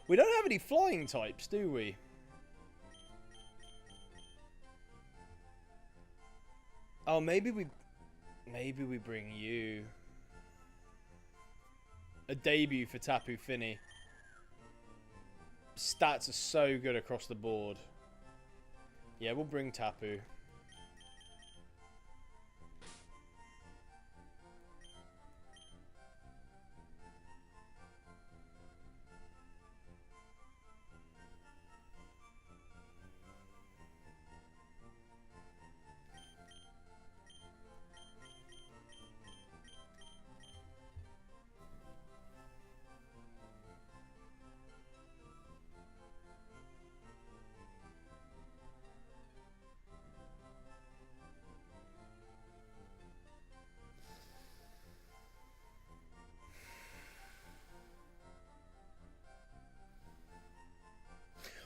[SPEAKER 1] We don't have any flying types, do we? Oh, maybe we bring you. A debut for Tapu Fini. Stats are so good across the board. Yeah, we'll bring Tapu.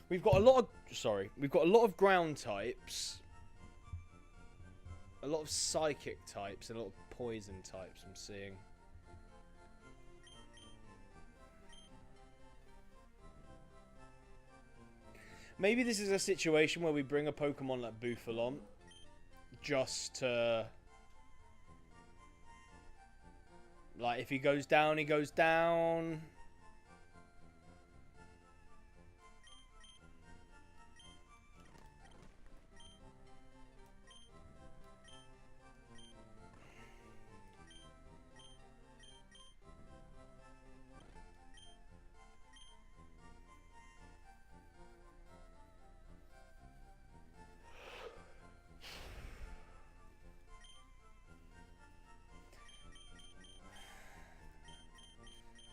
[SPEAKER 1] We've got a lot of... Sorry. We've got a lot of ground types. A lot of psychic types. And a lot of poison types I'm seeing. Maybe this is a situation where we bring a Pokemon like Bouffalon. Just to... Like, if he goes down, he goes down.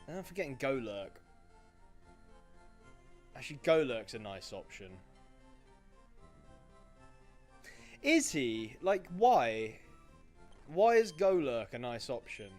[SPEAKER 1] And I'm forgetting Golurk. Actually, Golurk's a nice option. Is he? Like, why? Why is Golurk a nice option?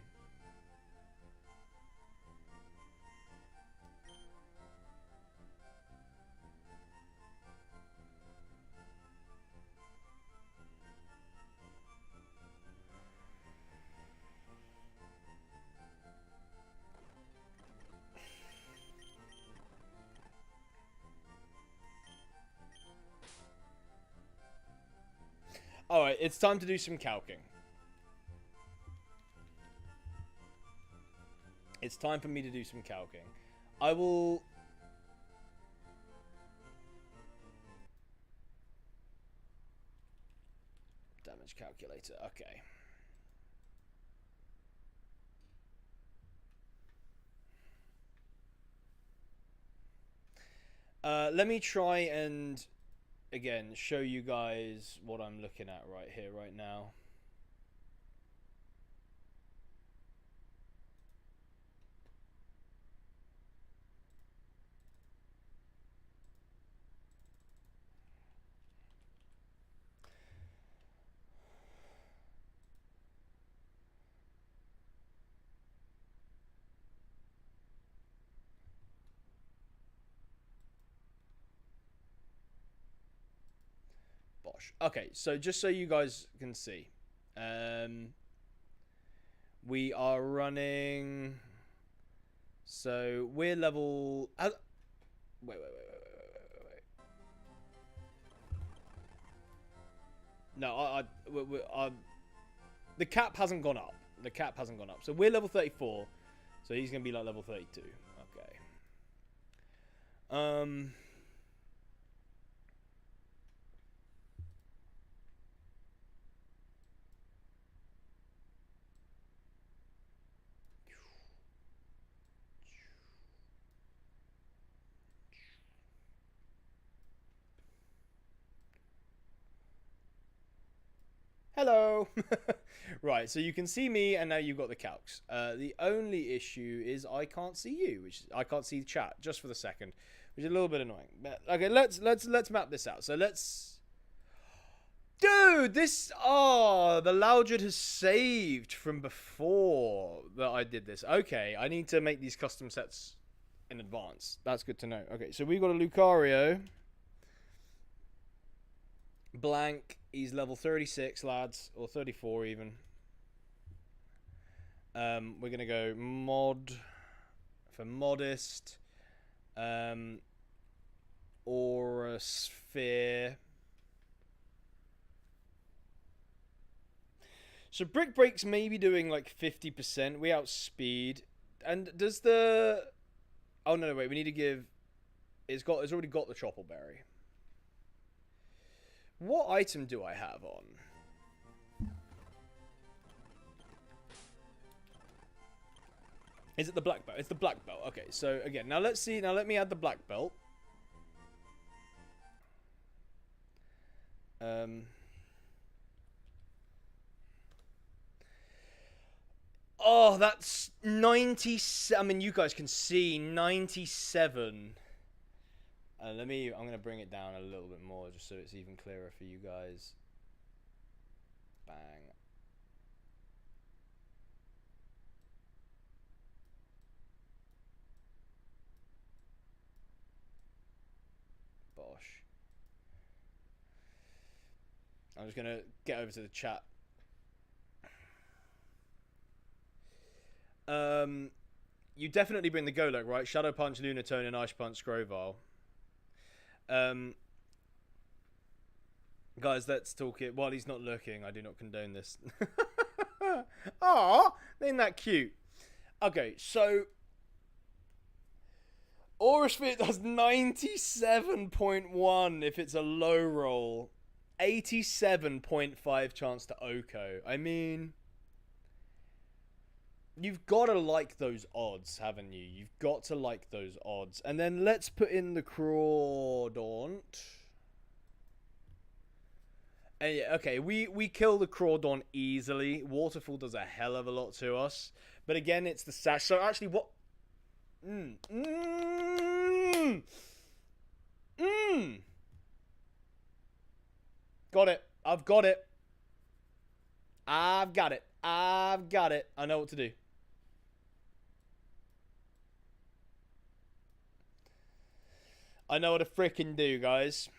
[SPEAKER 1] Alright, it's time to do some calcing. It's time for me to do some calcing. I will... Damage calculator, okay. Let me try and... Again, show you guys what I'm looking at right here, right now. Okay, so just so you guys can see, we are running. So we're level. Wait. No, the cap hasn't gone up. The cap hasn't gone up. So we're level 34. So he's gonna be like level 32. Okay. Um... Hello! Right, so you can see me, and now you've got the calcs. The only issue is I can't see you, I can't see the chat, just for the second, which is a little bit annoying. But, okay, let's map this out. So let's... Dude, this... Oh, the Loudred has saved from before that I did this. Okay, I need to make these custom sets in advance. That's good to know. Okay, so we've got a Lucario... Blank, he's level 36, lads, or 34 even. We're gonna go mod for modest, or a sphere. So Brick Break's maybe doing like 50%. We outspeed, and does the? Oh no, wait, we need to give. It's already got the Choppleberry. What item do I have on? Is it the black belt? It's the black belt. Okay, so again, now let's see. Now let me add the black belt. Oh, that's 90. I mean, you guys can see 97. I'm going to bring it down a little bit more just so it's even clearer for you guys. Bang. Bosh. I'm just going to get over to the chat. You definitely bring the Golok, right? Shadow Punch, Lunatone, and Ice Punch, Scrovile. Guys, let's talk it while he's not looking. I do not condone this. Aw, ain't that cute? Okay, so Aura Sphere does 97.1 if it's a low roll, 87.5 chance to Oko. I mean, you've got to like those odds, haven't you? You've got to like those odds. And then let's put in the Crawdaunt. And yeah, okay, we kill the Crawdaunt easily. Waterfall does a hell of a lot to us. But again, it's the sash. So actually, what... Got it. I've got it. I've got it. I've got it. I know what to do. I know what to frickin' do, guys.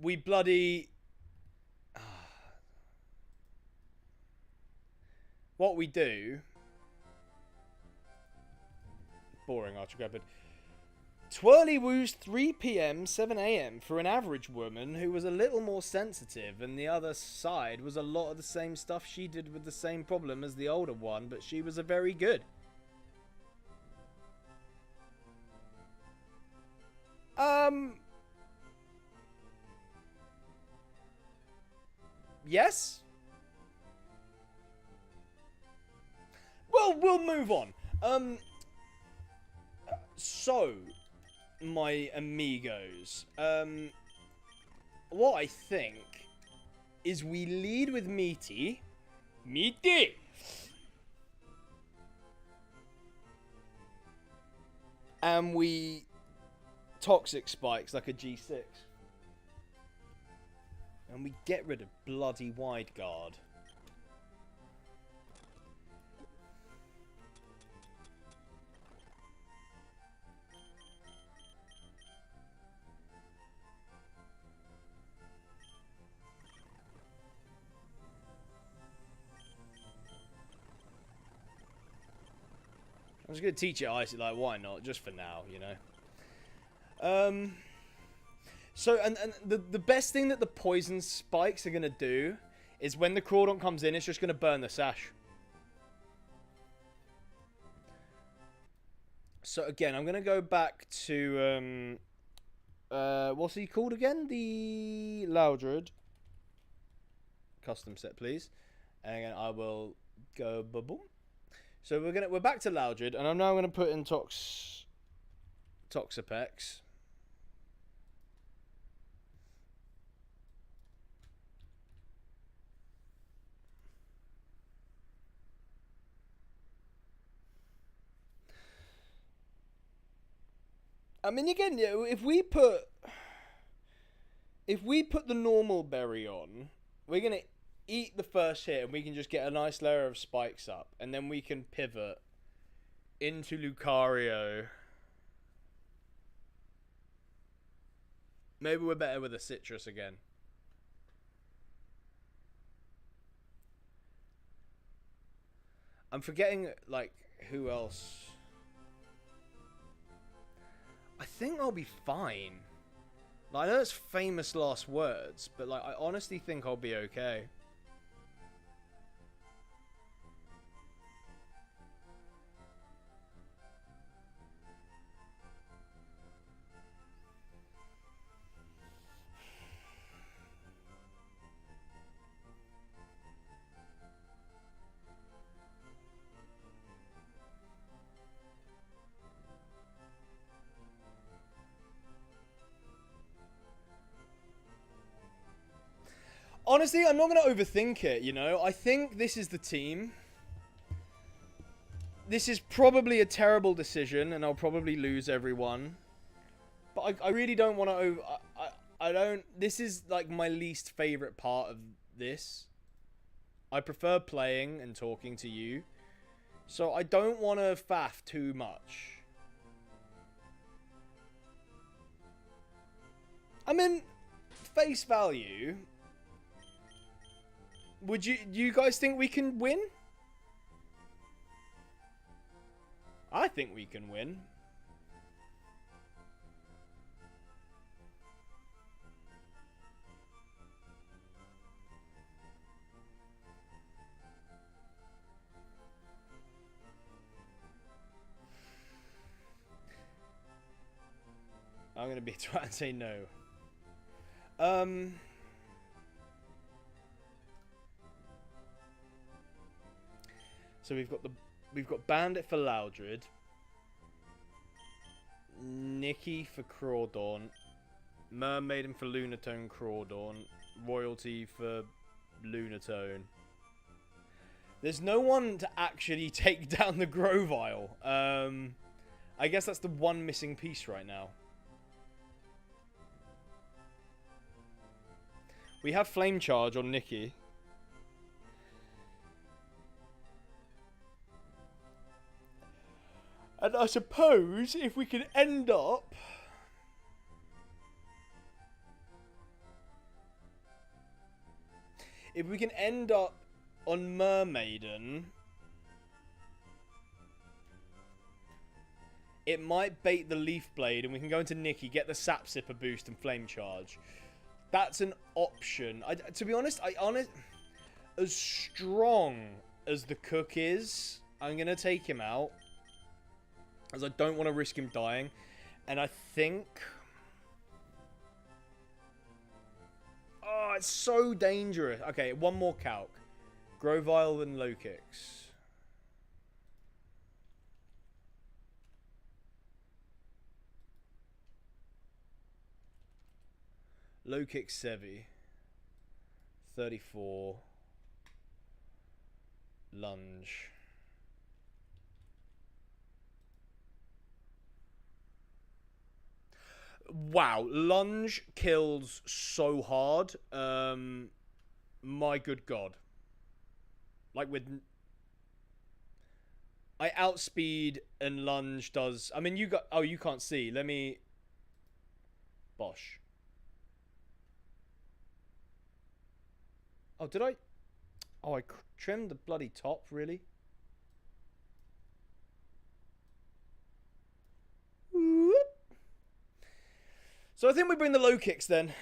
[SPEAKER 1] We bloody... What we do... Boring, Archigabid. Twirly-woos 3 PM, 7 AM for an average woman who was a little more sensitive, and the other side was a lot of the same stuff she did with the same problem as the older one, but she was a very good. Yes? Well, we'll move on. So, my amigos, what I think is we lead with Meaty. Meaty! And we Toxic Spikes like a G6. And we get rid of bloody Wide Guard. I'm just going to teach it Icy, like, why not? Just for now, you know? So, and the best thing that the Poison Spikes are going to do is when the Crawdaunt comes in, it's just going to burn the Sash. So again, I'm gonna go back to what's he called again? The Loudred custom set, please. And again, I will go boom. So we're back to Loudred, and I'm now gonna put in Toxapex. I mean, again, if we put the normal berry on, we're gonna eat the first hit, and we can just get a nice layer of spikes up, and then we can pivot into Lucario. Maybe we're better with a citrus again. I'm forgetting, like, who else. I think I'll be fine. Like, I know it's famous last words, but like, I honestly think I'll be okay. Honestly, I'm not going to overthink it, you know? I think this is the team. This is probably a terrible decision, and I'll probably lose everyone. But I really don't want to I don't... This is, like, my least favourite part of this. I prefer playing and talking to you. So I don't want to faff too much. I mean, face value... Do you guys think we can win? I think we can win. I'm going to be trying to say no. So we've got Bandit for Loudred, Nikki for Crawdaunt, Mermaiden for Lunatone Crawdaunt, Royalty for Lunatone. There's no one to actually take down the Grovyle. I guess that's the one missing piece right now. We have Flame Charge on Nikki. And I suppose if we can end up... If we can end up on Mermaiden... It might bait the Leaf Blade, and we can go into Nikki, get the Sap Sipper boost and Flame Charge. That's an option. To be honest, as strong as the Cook is, I'm going to take him out. As I don't want to risk him dying. And I think... Oh, it's so dangerous. Okay, one more calc. Grovyle and Low Kicks. Low Kick Sevi. 34. Lunge. Wow, Lunge kills so hard. My good God. Like with... I outspeed and Lunge does... I mean, you got... Oh, you can't see. Let me... Bosh. Oh, did I... Oh, I trimmed the bloody top, really? Whoop. So I think we bring the Low Kicks then.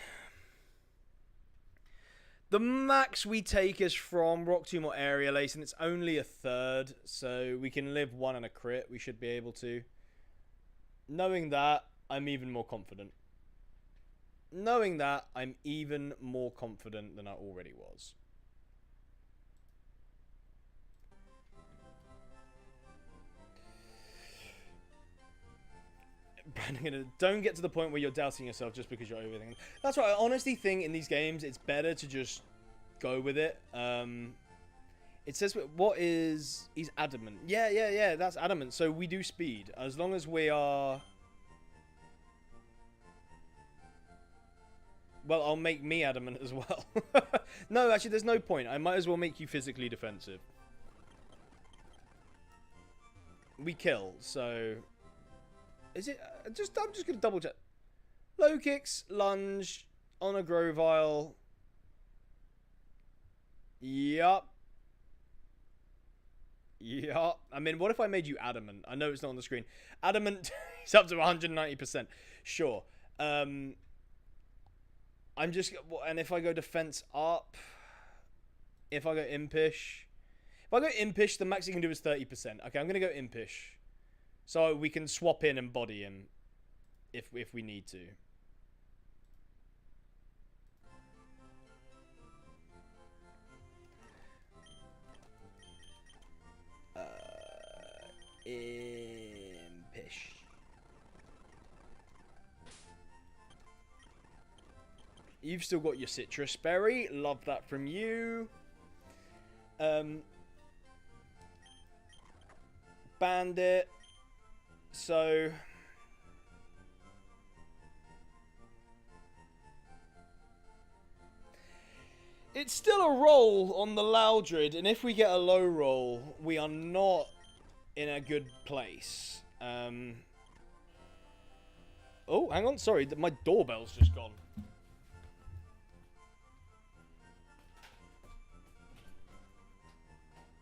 [SPEAKER 1] The max we take is from Rock Tomb or Aerial Ace, and it's only a third, so we can live one and a crit. We should be able to. Knowing that, I'm even more confident. Knowing that, I'm even more confident than I already was. Brandon, don't get to the point where you're doubting yourself just because you're overthinking. That's right. I honestly think in these games, it's better to just go with it. It says, what is... He's adamant. Yeah, that's adamant. So we do speed. As long as we are... Well, I'll make me adamant as well. No, actually, there's no point. I might as well make you physically defensive. We kill, so... Is it... I'm just going to double check. Low kicks, lunge, on a Grovile. Yup. Yup. I mean, what if I made you adamant? I know it's not on the screen. Adamant is up to 190%. Sure. I'm just... And if I go defense up... If I go impish... If I go impish, the max you can do is 30%. Okay, I'm going to go impish. So we can swap in and body him. If we need to. Impish. You've still got your citrus berry. Love that from you. Bandit. So... It's still a roll on the Loudred, and if we get a low roll, we are not in a good place. Oh, hang on. Sorry, my doorbell's just gone.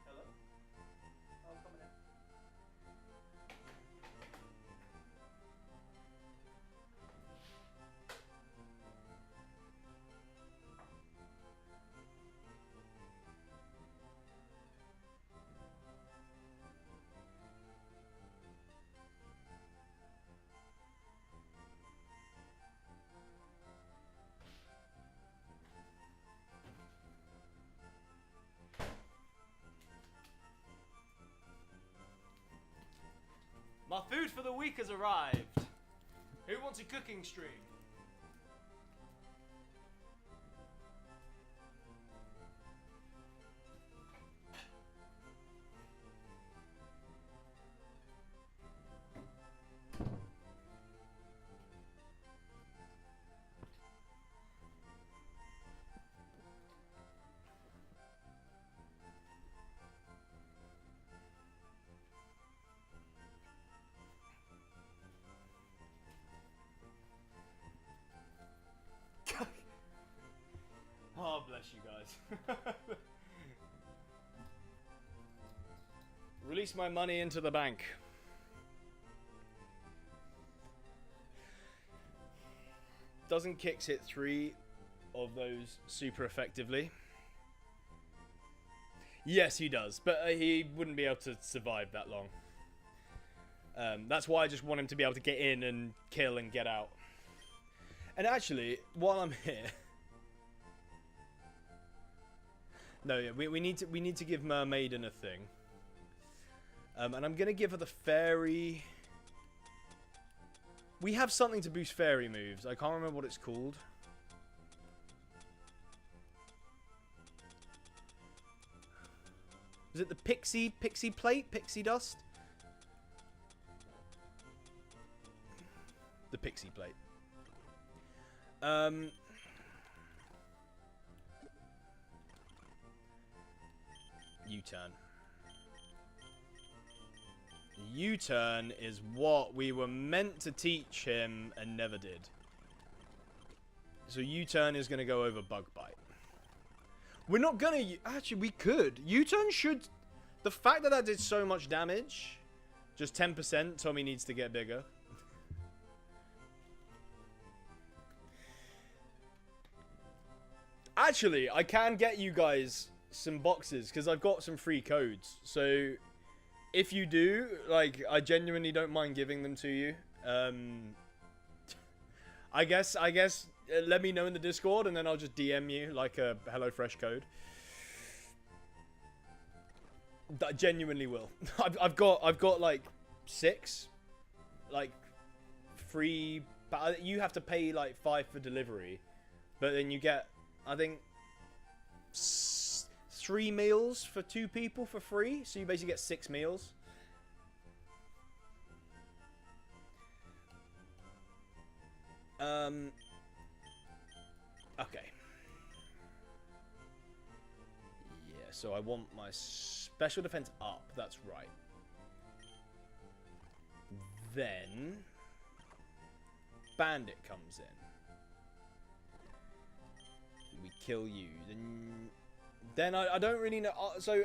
[SPEAKER 1] Hello? Oh, coming in. My food for the week has arrived. Who wants a cooking stream? Oh, bless you guys. Release my money into the bank. Doesn't Kix hit 3 of those super effectively? Yes, he does, but he wouldn't be able to survive that long. That's why I just want him to be able to get in and kill and get out. And actually, while I'm here... No, yeah, we need to give Mermaiden a thing. And I'm gonna give her the fairy. We have something to boost fairy moves. I can't remember what it's called. Is it the pixie plate? Pixie dust? The pixie plate. U-turn. U-turn is what we were meant to teach him and never did. So U-turn is going to go over Bug Bite. We're not going to... Actually, we could. U-turn should... The fact that that did so much damage... Just 10%, Tommy needs to get bigger. Actually, I can get you guys some boxes because I've got some free codes. So if you do, like, I genuinely don't mind giving them to you. Um, I guess. Let me know in the Discord, and then I'll just DM you like a HelloFresh code. I genuinely will. I've got like 6, like free. But you have to pay like 5 for delivery, but then you get, I think, 3 meals for 2 people for free. So you basically get 6 meals. Okay. Yeah, so I want my special defense up. That's right. Then Bandit comes in. We kill you. Then I don't really know. So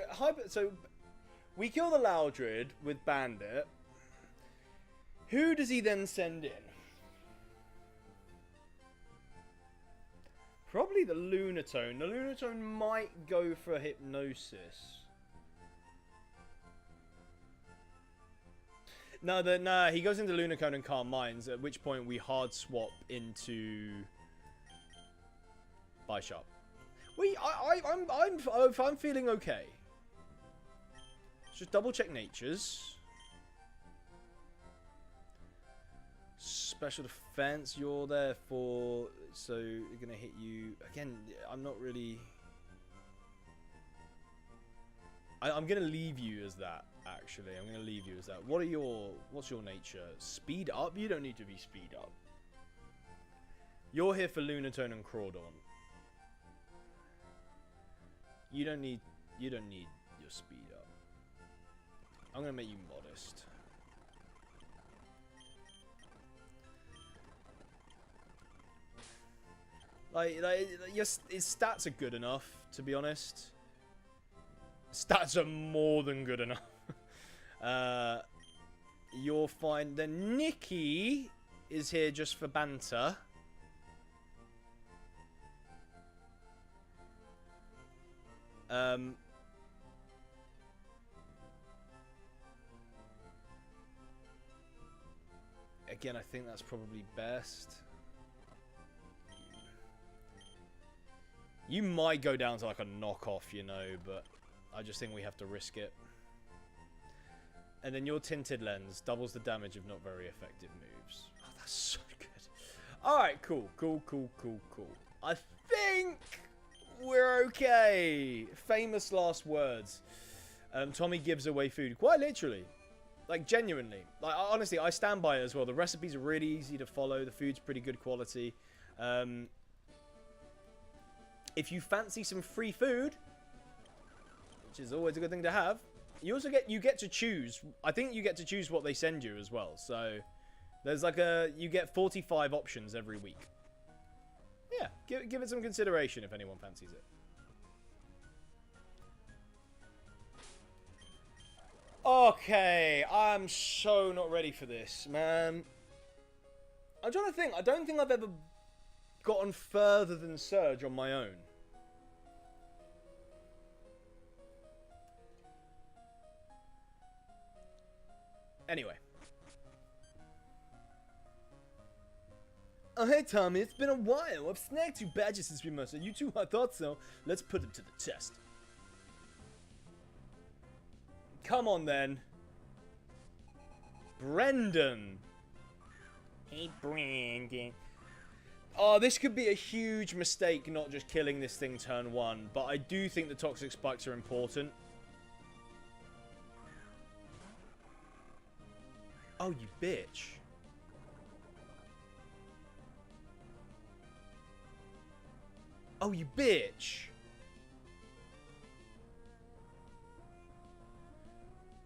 [SPEAKER 1] we kill the Loudred with Bandit. Who does he then send in? Probably the Lunatone. The Lunatone might go for Hypnosis. No, he goes into Lunacone and Calm Minds, at which point we hard swap into Bisharp. I'm feeling okay. Just double check natures. Special defense, you're there for, so you're gonna hit you again. I'm not really. I'm gonna leave you as that. Actually, I'm gonna leave you as that. What's your nature? Speed up? You don't need to be speed up. You're here for Lunatone and Crawdon. You don't need your speed up. I'm gonna make you modest. Like yes, his stats are good enough, to be honest. Stats are more than good enough. You're fine. Then Nikki is here just for banter. Again, I think that's probably best. You might go down to like a knockoff, you know, but I just think we have to risk it. And then your Tinted Lens doubles the damage of not very effective moves. Oh, that's so good. Alright, cool. I think we're okay. Famous last words. Tommy gives away food. Quite literally. Like, genuinely. Like, honestly, I stand by it as well. The recipe's are really easy to follow. The food's pretty good quality. If you fancy some free food, which is always a good thing to have, you also get to choose. I think you get to choose what they send you as well. So there's like you get 45 options every week. Yeah, give it some consideration if anyone fancies it. Okay, I'm so not ready for this, man. I'm trying to think. I don't think I've ever gotten further than Surge on my own. Anyway. Oh, hey, Tommy. It's been a while. I've snagged 2 badges since we met. You too? I thought so. Let's put them to the test. Come on, then. Brendan. Hey, Brendan. Oh, this could be a huge mistake not just killing this thing turn 1, but I do think the toxic spikes are important. Oh, you bitch. Oh, you bitch.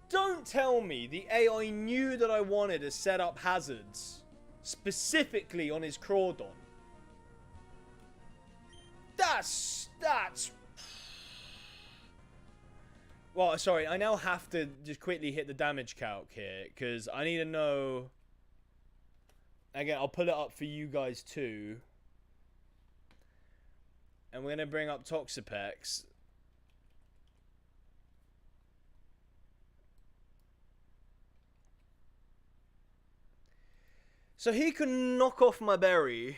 [SPEAKER 1] Don't tell me the AI knew that I wanted to set up hazards specifically on his Crawdon. That's... Well, sorry, I now have to just quickly hit the damage calc here, because I need to know... Again, I'll pull it up for you guys too. And we're going to bring up Toxapex. So he can knock off my berry.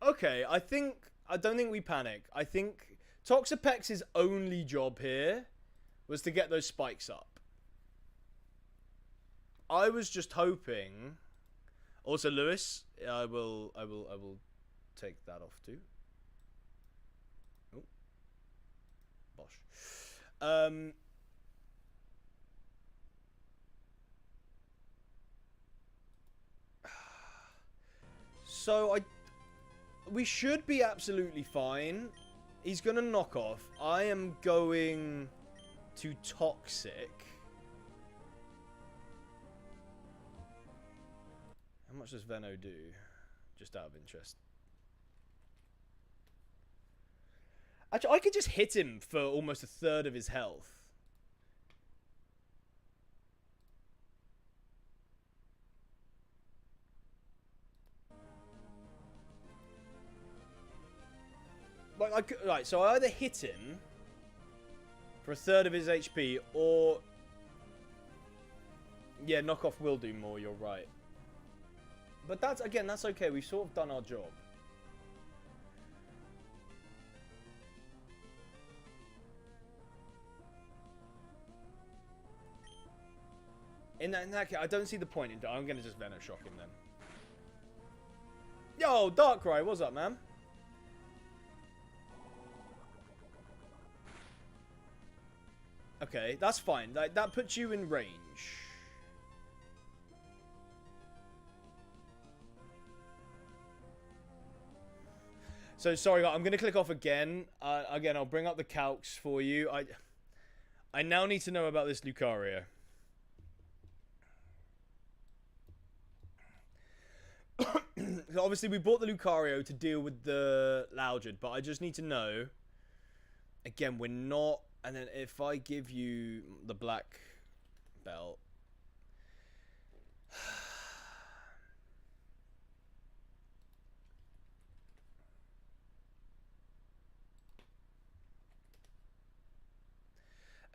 [SPEAKER 1] Okay, I don't think we panic. I think Toxapex's only job here was to get those spikes up. I was just hoping. Also, Lewis, I will take that off too. Oh, bosh. So we should be absolutely fine. He's gonna knock off. I am going to toxic. How much does Veno do? Just out of interest. Actually, I could just hit him for almost a third of his health. Right, so I either hit him for a third of his HP, or... Yeah, knockoff will do more, you're right. But that's, again, that's okay. We've sort of done our job. In that case, I don't see the point in... I'm going to just Venom Shock him then. Yo, Darkrai, what's up, man? Okay, that's fine. That puts you in range. So, sorry, I'm going to click off again. Again, I'll bring up the calcs for you. I now need to know about this Lucario. Obviously, we bought the Lucario to deal with the Loudred, but I just need to know. Again, we're not... And then if I give you the black belt...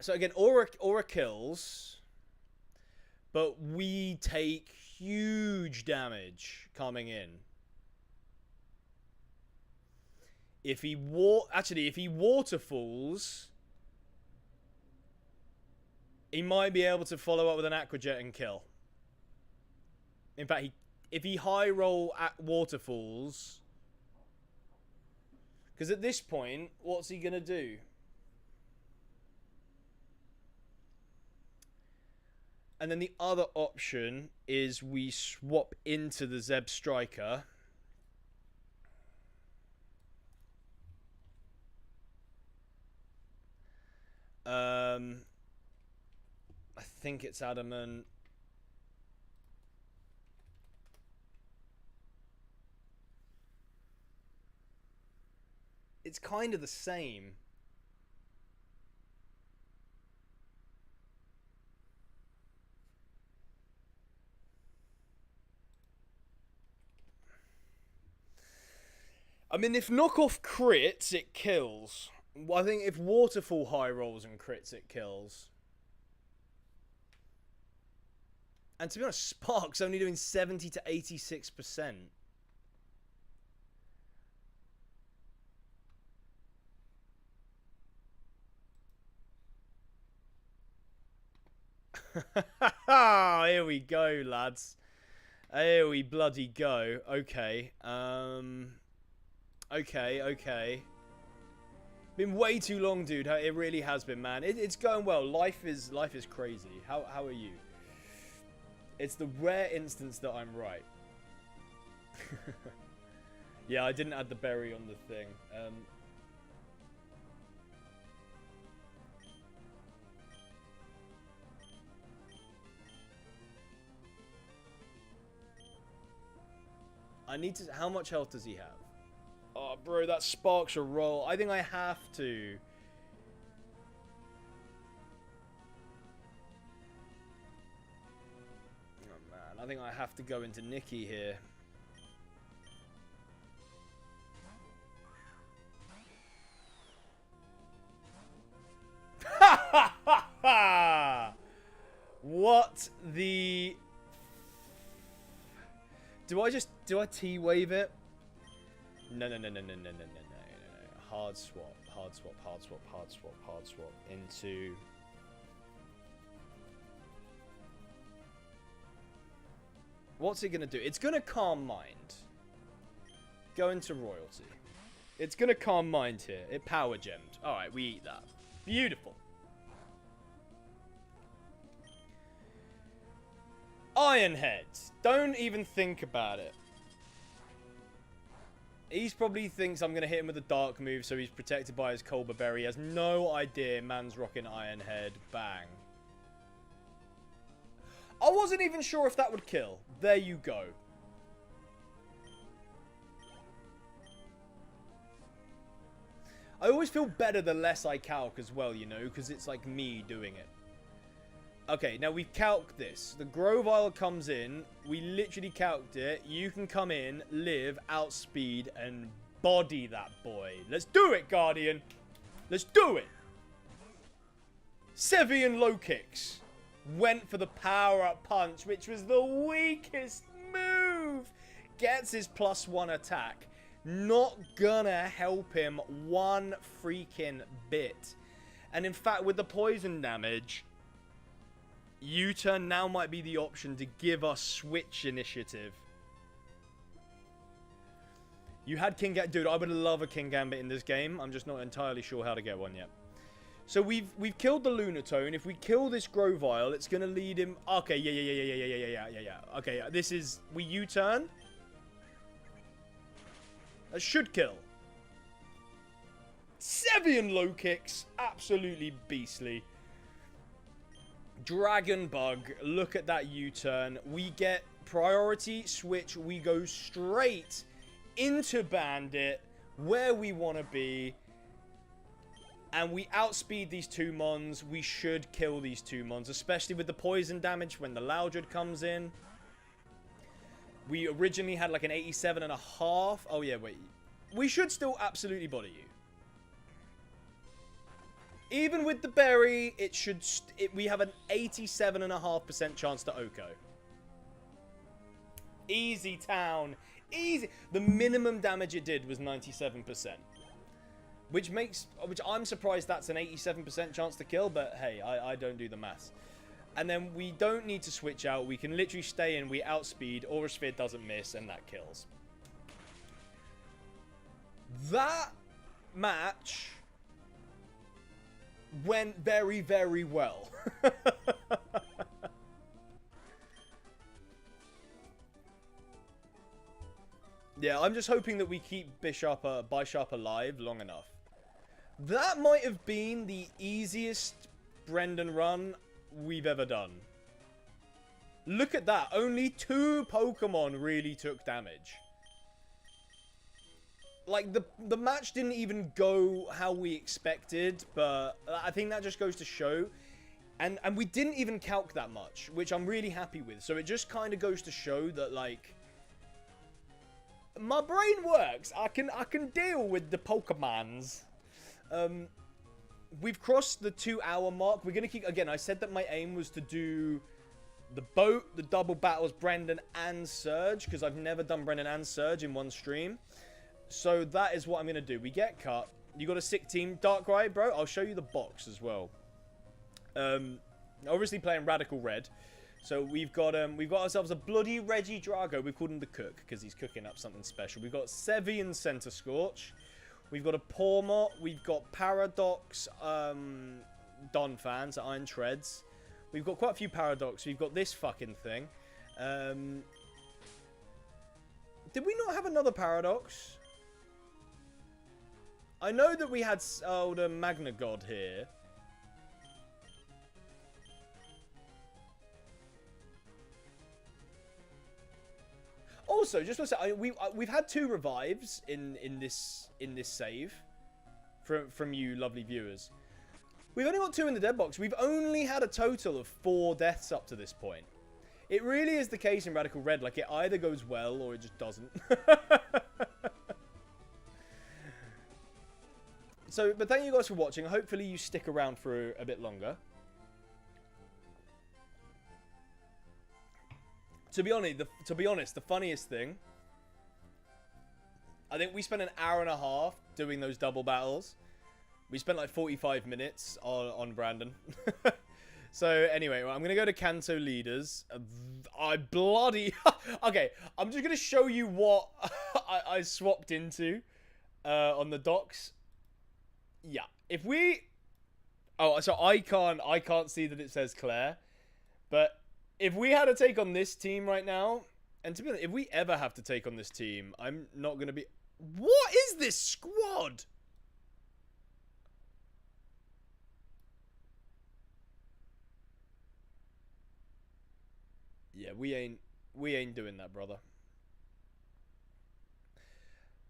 [SPEAKER 1] So again, Aura kills, but we take huge damage coming in. If he waterfalls, he might be able to follow up with an Aqua Jet and kill. In fact, if he high roll at waterfalls, because at this point, what's he gonna do? And then the other option is we swap into the Zeb Striker. I think it's Adamant. It's kind of the same. I mean, if knockoff crits, it kills. I think if waterfall high rolls and crits, it kills. And to be honest, Spark's only doing 70 to 86%. Here we go, lads. Here we bloody go. Okay. Okay. Been way too long, dude. It really has been, man. It's going well. Life is crazy. How are you? It's the rare instance that I'm right. Yeah, I didn't add the berry on the thing. I need to... How much health does he have? Oh, bro, that sparks a roll. I think I have to. Oh, man. I think I have to go into Nikki here. What the do I T-wave it? No. Hard swap into... What's it going to do? It's going to calm mind. Go into royalty. It's going to calm mind here. It power gemmed. Alright, we eat that. Beautiful. Ironhead. Don't even think about it. He probably thinks I'm going to hit him with a dark move, so he's protected by his Colbur Berry. He has no idea man's rocking Ironhead. Bang. I wasn't even sure if that would kill. There you go. I always feel better the less I calc as well, you know, because it's like me doing it. Okay, now we've calced this. The Grovile comes in. We literally calced it. You can come in, live, outspeed, and body that boy. Let's do it, Guardian. Let's do it. Sevian low kicks. Went for the power-up punch, which was the weakest move. Gets his +1 attack. Not gonna help him one freaking bit. And in fact, with the poison damage, U-turn now might be the option to give us switch initiative. You had King Gambit. Dude, I would love a King Gambit in this game. I'm just not entirely sure how to get one yet. So we've killed the Lunatone. If we kill this Grovile, it's going to lead him... Okay, yeah. Okay, this is... We U-turn. That should kill. Sevian low kicks. Absolutely beastly. Dragon Bug. Look at that U-turn. We get priority switch. We go straight into Bandit, where we want to be. And we outspeed these two mons. We should kill these two mons, especially with the poison damage when the Loudred comes in. We originally had like an 87.5. Oh, yeah, wait. We should still absolutely body you. Even with the berry, it should... we have an 87.5% chance to Oko. Easy town. Easy. The minimum damage it did was 97%. Which I'm surprised that's an 87% chance to kill, but hey, I don't do the maths. And then we don't need to switch out. We can literally stay in, we outspeed, Aura Sphere doesn't miss, and that kills. That match went very, very well. Yeah, I'm just hoping that we keep Bishop alive long enough. That might have been the easiest Brendan run we've ever done. Look at that. Only 2 Pokemon really took damage. Like, the match didn't even go how we expected, but I think that just goes to show. And we didn't even calc that much, which I'm really happy with. So it just kind of goes to show that, like, my brain works. I can deal with the Pokemons. We've crossed the 2-hour mark. We're going to keep... Again, I said that my aim was to do the boat, the double battles, Brendan and Surge, because I've never done Brendan and Surge in one stream. So that is what I'm going to do. We get cut. You got a sick team. Darkrai, bro. I'll show you the box as well. Obviously playing Radical Red. So we've got ourselves a bloody Regidrago. We called him the cook because he's cooking up something special. We've got Sevian Center Scorch. We've got a Pawmot. We've got Paradox Donphans, Iron Treads. We've got quite a few Paradox. We've got this fucking thing. Did we not have another Paradox? I know that we had the Magna God here. Also, just want to say, we've had 2 revives in this save from you lovely viewers. We've only got 2 in the dead box. We've only had a total of 4 deaths up to this point. It really is the case in Radical Red. Like, it either goes well or it just doesn't. But thank you guys for watching. Hopefully you stick around for a bit longer. To be honest, the funniest thing, I think we spent an hour and a half doing those double battles. We spent like 45 minutes on Brandon. So anyway, I'm going to go to Kanto leaders. I bloody... Okay, I'm just going to show you what I swapped into on the docks. Yeah, if we... Oh, so I can't see that it says Claire. But if we had to take on this team right now, and to be honest, if we ever have to take on this team, I'm not going to be... What is this squad? Yeah, we ain't doing that, brother.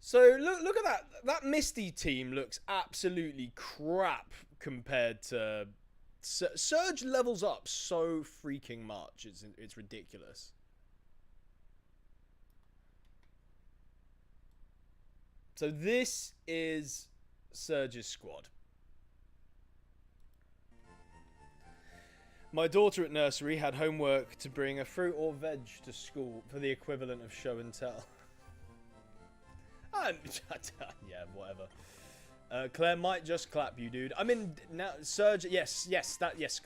[SPEAKER 1] So look at that. That Misty team looks absolutely crap compared to Surge levels up so freaking much. It's ridiculous. So this is Surge's squad. My daughter at nursery had homework to bring a fruit or veg to school for the equivalent of show and tell. Yeah, whatever. Claire might just clap you, dude. I mean, now Surge. Yes, Sky. Yes,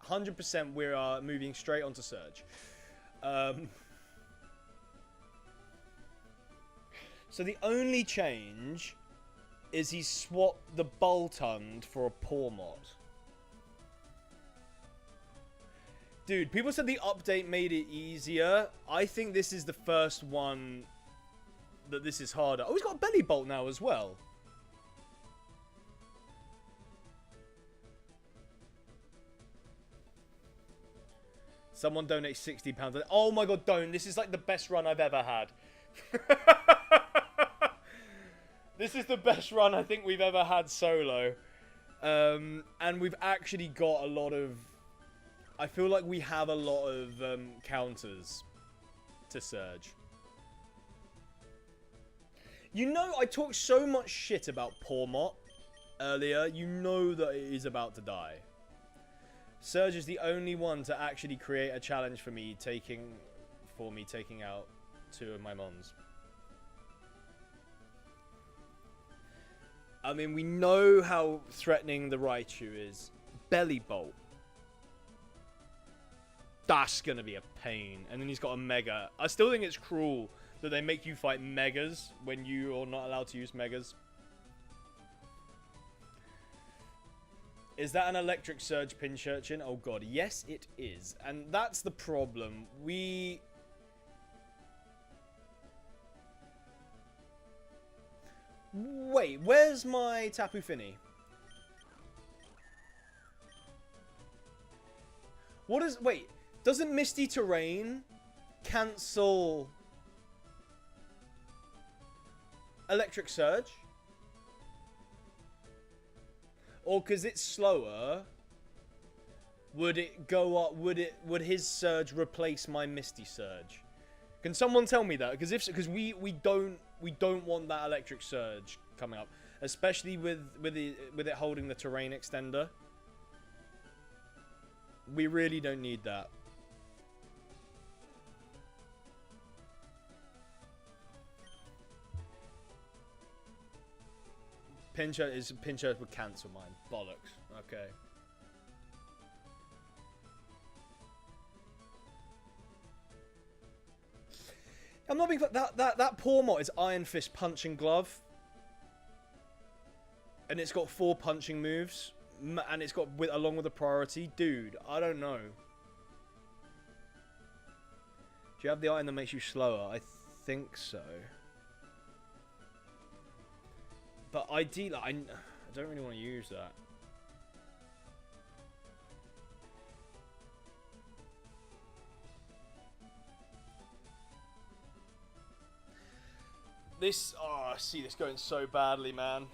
[SPEAKER 1] 100%. We are moving straight onto Surge. So the only change is he swapped the Boltund for a Pawmot. Dude, people said the update made it easier. I think this is the first one that this is harder. Oh, he's got a belly bolt now as well. Someone donate £60. Oh my god, don't. This is like the best run I've ever had. This is the best run I think we've ever had solo. And we've actually got a lot of... I feel like we have a lot of counters to Surge. You know, I talked so much shit about Pawmot earlier. You know that it is about to die. Surge is the only one to actually create a challenge for me taking out 2 of my mons. I mean, we know how threatening the Raichu is. Belly Bolt. That's going to be a pain. And then he's got a Mega. I still think it's cruel that they make you fight Megas when you are not allowed to use Megas. Is that an Electric Surge Pinchurchin? Oh god, yes it is. And that's the problem. Wait, where's my Tapu Fini? What is... Wait, doesn't Misty Terrain cancel Electric Surge? Or because it's slower, would it go up? Would his Surge replace my Misty Surge? Can someone tell me that? Because we don't want that Electric Surge coming up, especially with it holding the terrain extender. We really don't need that. Pincher would cancel mine. Bollocks. Okay. I'm not being that Pawmot is Iron Fist punching glove. And it's got 4 punching moves. And it's got along with a priority. Dude, I don't know. Do you have the item that makes you slower? I think so. But ideally, I don't really want to use that. This, oh, I see this going so badly, man.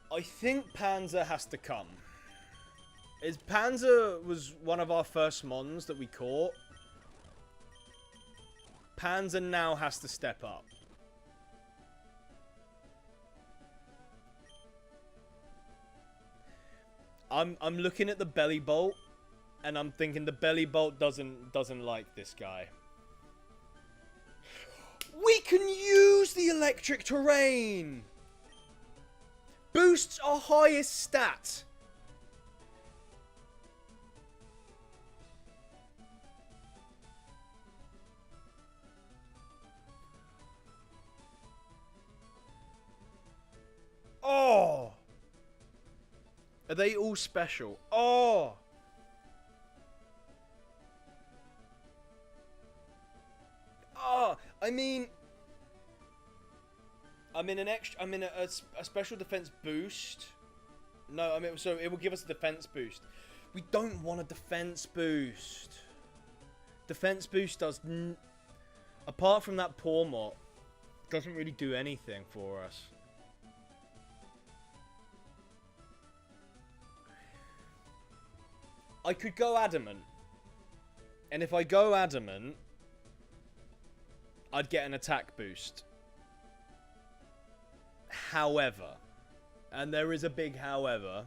[SPEAKER 1] I think Panzer has to come. Panzer was one of our first mons that we caught. Panzer now has to step up. I'm looking at the belly bolt, and I'm thinking the belly bolt doesn't like this guy. We can use the electric terrain. Boosts our highest stat. Oh. Are they all special? Oh. Oh, I mean, I'm in a special defense boost. No, I mean, so it will give us a defense boost. We don't want a defense boost. Defense boost does, apart from that poor mot, doesn't really do anything for us. I could go adamant. And if I go adamant, I'd get an attack boost. However, and there is a big however,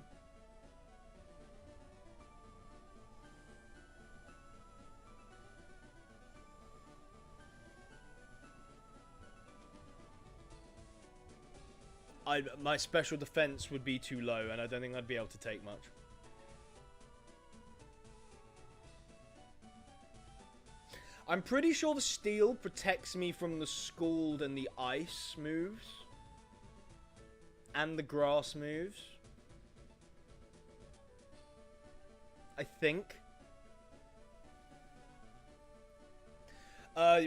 [SPEAKER 1] my special defense would be too low, and I don't think I'd be able to take much. I'm pretty sure the steel protects me from the scald and the ice moves. And the grass moves. I think.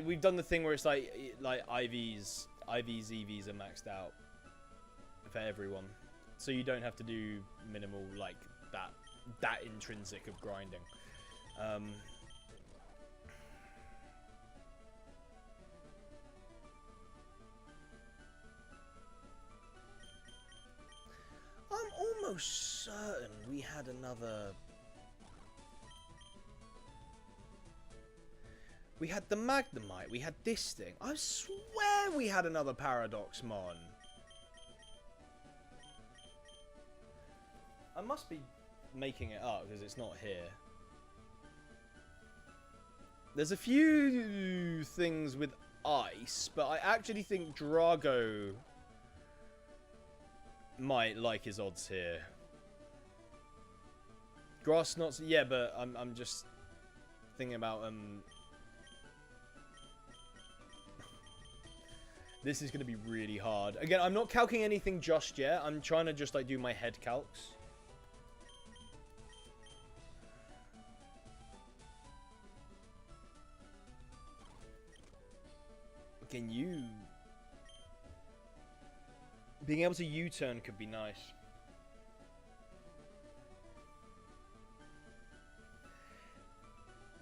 [SPEAKER 1] We've done the thing where it's like IVs, EVs are maxed out for everyone. So you don't have to do minimal like that intrinsic of grinding. I'm almost certain we had another... We had the Magnemite, we had this thing. I swear we had another Paradox Mon. I must be making it up because it's not here. There's a few things with ice, but I actually think Drago might like his odds here. Grass knots, yeah, but I'm just thinking about this is gonna be really hard. Again, I'm not calculating anything just yet. I'm trying to just like do my head calcs. Again, being able to U-turn could be nice.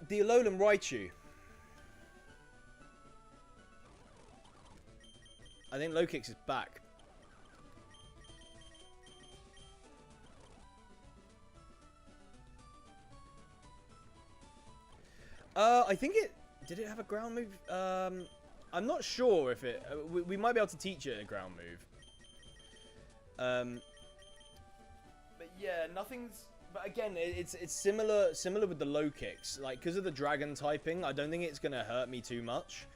[SPEAKER 1] The Alolan Raichu. I think low kicks is back. I think it... Did it have a ground move? I'm not sure if it... we might be able to teach it a ground move. But yeah, nothing's... But again, it's similar with the low kicks. Like, because of the dragon typing, I don't think it's going to hurt me too much.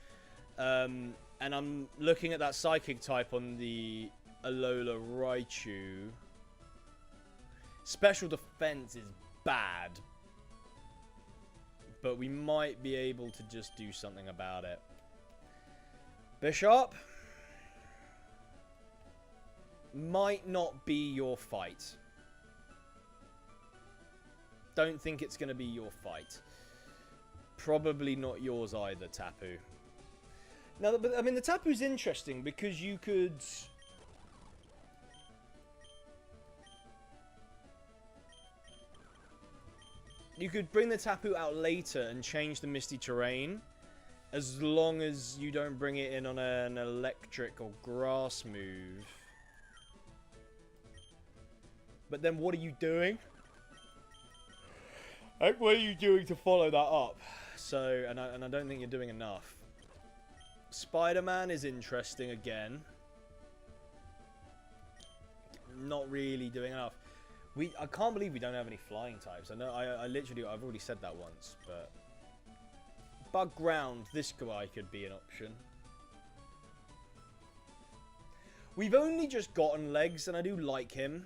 [SPEAKER 1] And I'm looking at that psychic type on the Alola Raichu. Special defense is bad. But we might be able to just do something about it. Bishop might not be your fight. Don't think it's going to be your fight. Probably not yours either, Tapu. Now, but I mean, the Tapu's interesting because you could... You could bring the Tapu out later and change the Misty Terrain, as long as you don't bring it in on an electric or grass move. But then what are you doing? Like, what are you doing to follow that up? So, and I don't think you're doing enough. Spider-Man is interesting again. Not really doing enough. I can't believe we don't have any flying types. I know I've already said that once, but bug ground, this guy could be an option. We've only just gotten legs, and I do like him.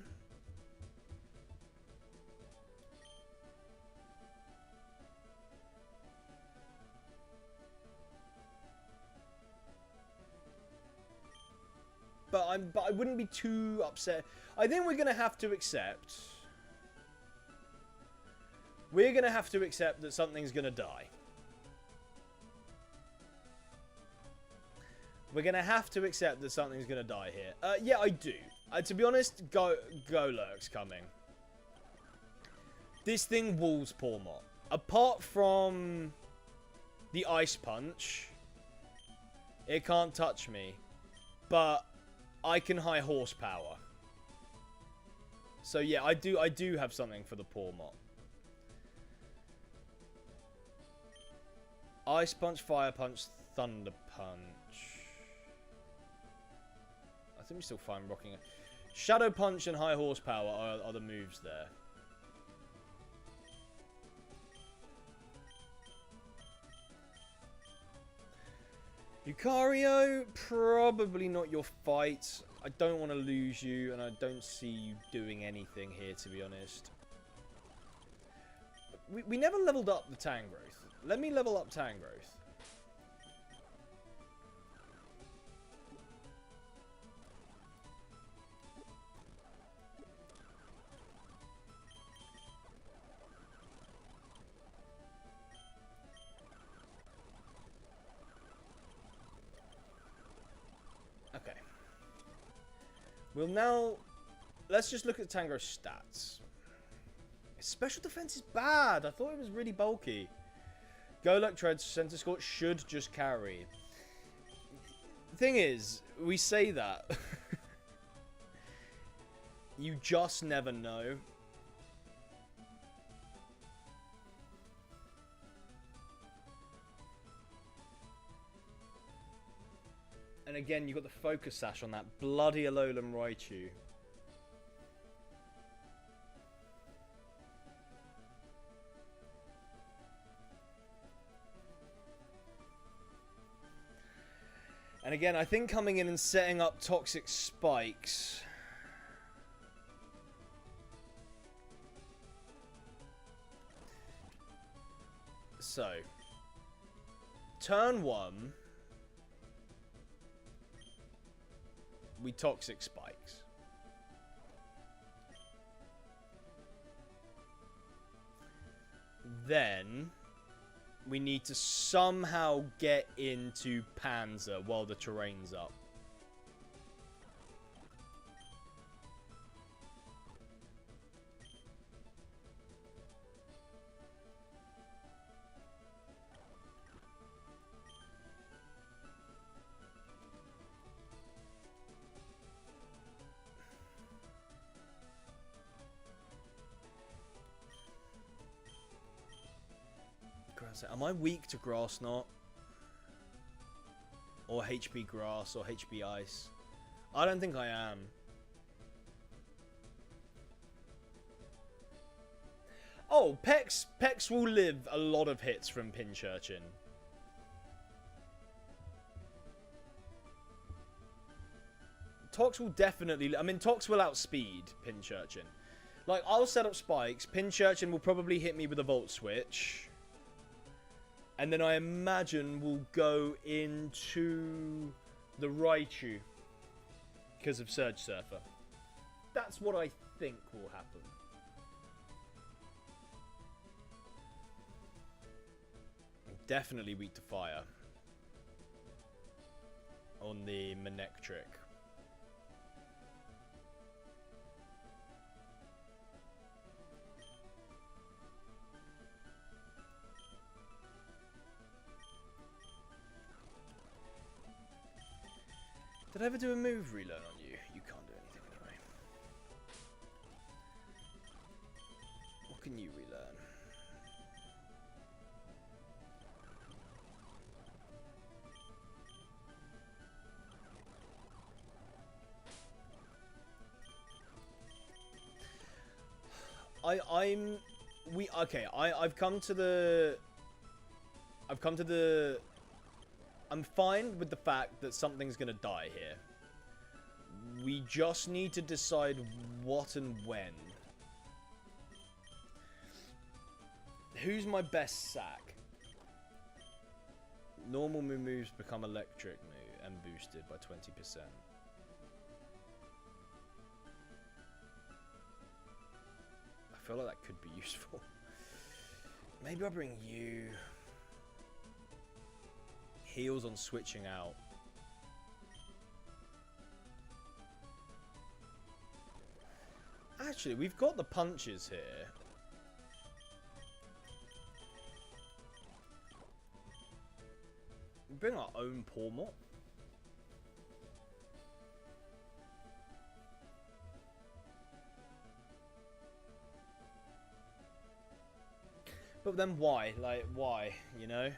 [SPEAKER 1] But I wouldn't be too upset. I think we're gonna have to accept. We're gonna have to accept that something's gonna die. We're gonna have to accept that something's gonna die here. Yeah, I do. To be honest, Golurk's coming. This thing walls Pormot. Apart from the Ice Punch, it can't touch me. But I can high horsepower. So yeah, I do have something for the Pormot. Ice Punch, Fire Punch, Thunder Punch. I think we still find rocking it. Shadow Punch and High Horsepower are the moves there. Lucario, probably not your fight. I don't want to lose you, and I don't see you doing anything here, to be honest. We never leveled up the Tangrowth. Let me level up Tangrowth. Okay. We'll now... Let's just look at Tangrowth's stats. His special defense is bad. I thought it was really bulky. Golurk, Treads, Center Scorch should just carry. The thing is, we say that. You just never know. And again, you've got the Focus Sash on that bloody Alolan Raichu. And again, I think coming in and setting up Toxic Spikes... So... Turn 1... We Toxic Spikes. Then... We need to somehow get into Panzer while the terrain's up. Am I weak to Grass Knot? Or HP Grass or HP Ice? I don't think I am. Oh, Pex will live a lot of hits from Pinchurchin. Tox will definitely... I mean, Tox will outspeed Pinchurchin. Like, I'll set up spikes. Pinchurchin will probably hit me with a Volt Switch. And then I imagine we'll go into the Raichu because of Surge Surfer. That's what I think will happen. I'm definitely weak to fire on the Manectric. Did I ever do a move relearn on you? You can't do anything anyway. What can you relearn? I've come to the... I'm fine with the fact that something's gonna die here. We just need to decide what and when. Who's my best sack? Normal moves become electric move and boosted by 20%. I feel like that could be useful. Maybe I'll bring you. Heals on switching out. Actually, we've got the punches here. Bring our own Pormot. But then why? Like, why? You know?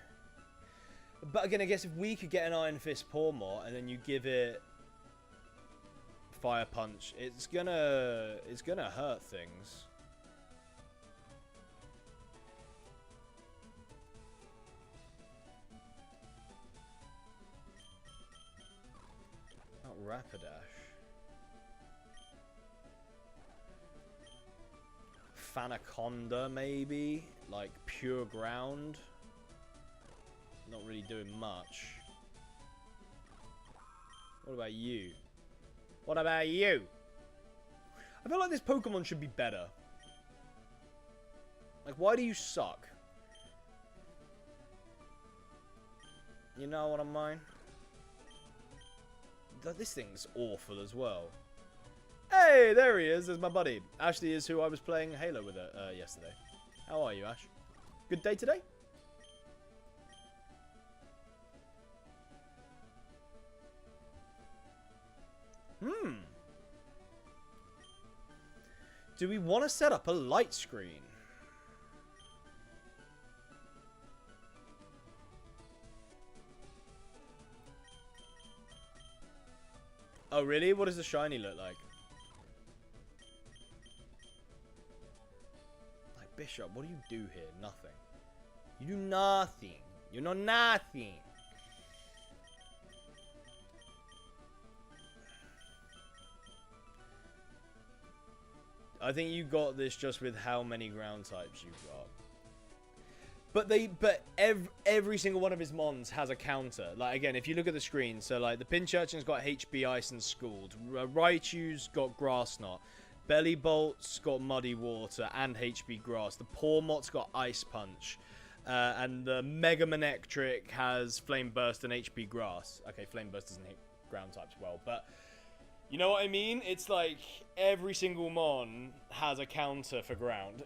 [SPEAKER 1] But again, I guess if we could get an Iron Fist Pormot and then you give it Fire Punch, it's gonna hurt things. Not Rapidash. Fanaconda, maybe? Like, Pure Ground? Not really doing much. What about you? What about you? I feel like this Pokemon should be better. Like, why do you suck? You know what I mean? This thing's awful as well. Hey, there he is. There's my buddy. Ashley is who I was playing Halo with yesterday. How are you, Ash? Good day today? Do we want to set up a light screen? Oh, really? What does the shiny look like? Like, Bishop, what do you do here? Nothing. You do nothing. You know nothing. I think you got this just with how many ground types you've got. But every single one of his mons has a counter. Like, again, if you look at the screen, so like the Pinchurchin's got HB Ice and Scald. Raichu's got Grass Knot. Bellybolt's got Muddy Water and HB Grass. The Pormot's got Ice Punch. And the Mega Manectric has Flame Burst and HB Grass. Okay, Flame Burst doesn't hit ground types well, but you know what I mean? It's like every single mon has a counter for ground.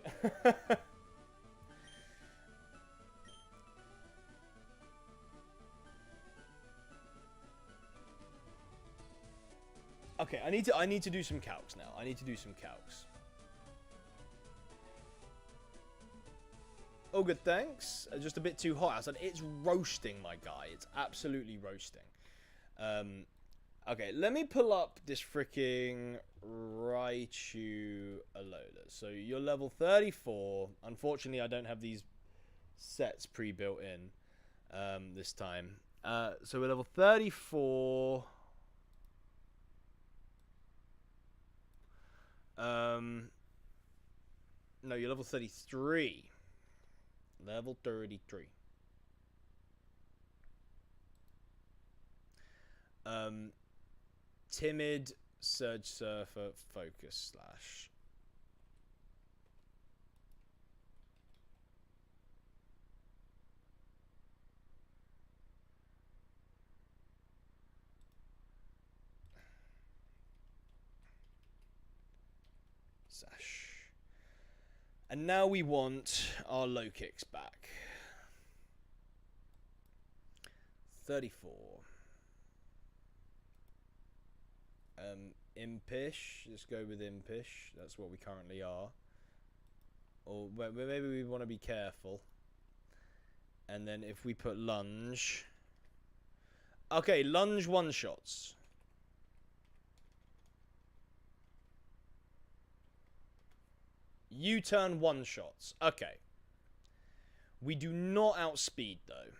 [SPEAKER 1] Okay, I need to do some calcs now. I need to do some calcs. Oh, good, thanks. Just a bit too hot outside. It's roasting, my guy. It's absolutely roasting. Okay, let me pull up this freaking Raichu Alola. So you're level 34. Unfortunately, I don't have these sets pre-built in this time. So we're level 34. No, you're level 33. Level 33. Timid, Surge Surfer, Focus Slash. Sash. And now we want our low kicks back. 34. Impish. Let's go with Impish. That's what we currently are. Or maybe we want to be careful. And then if we put Lunge. Okay, Lunge one-shots. U-turn one-shots. Okay. We do not outspeed, though.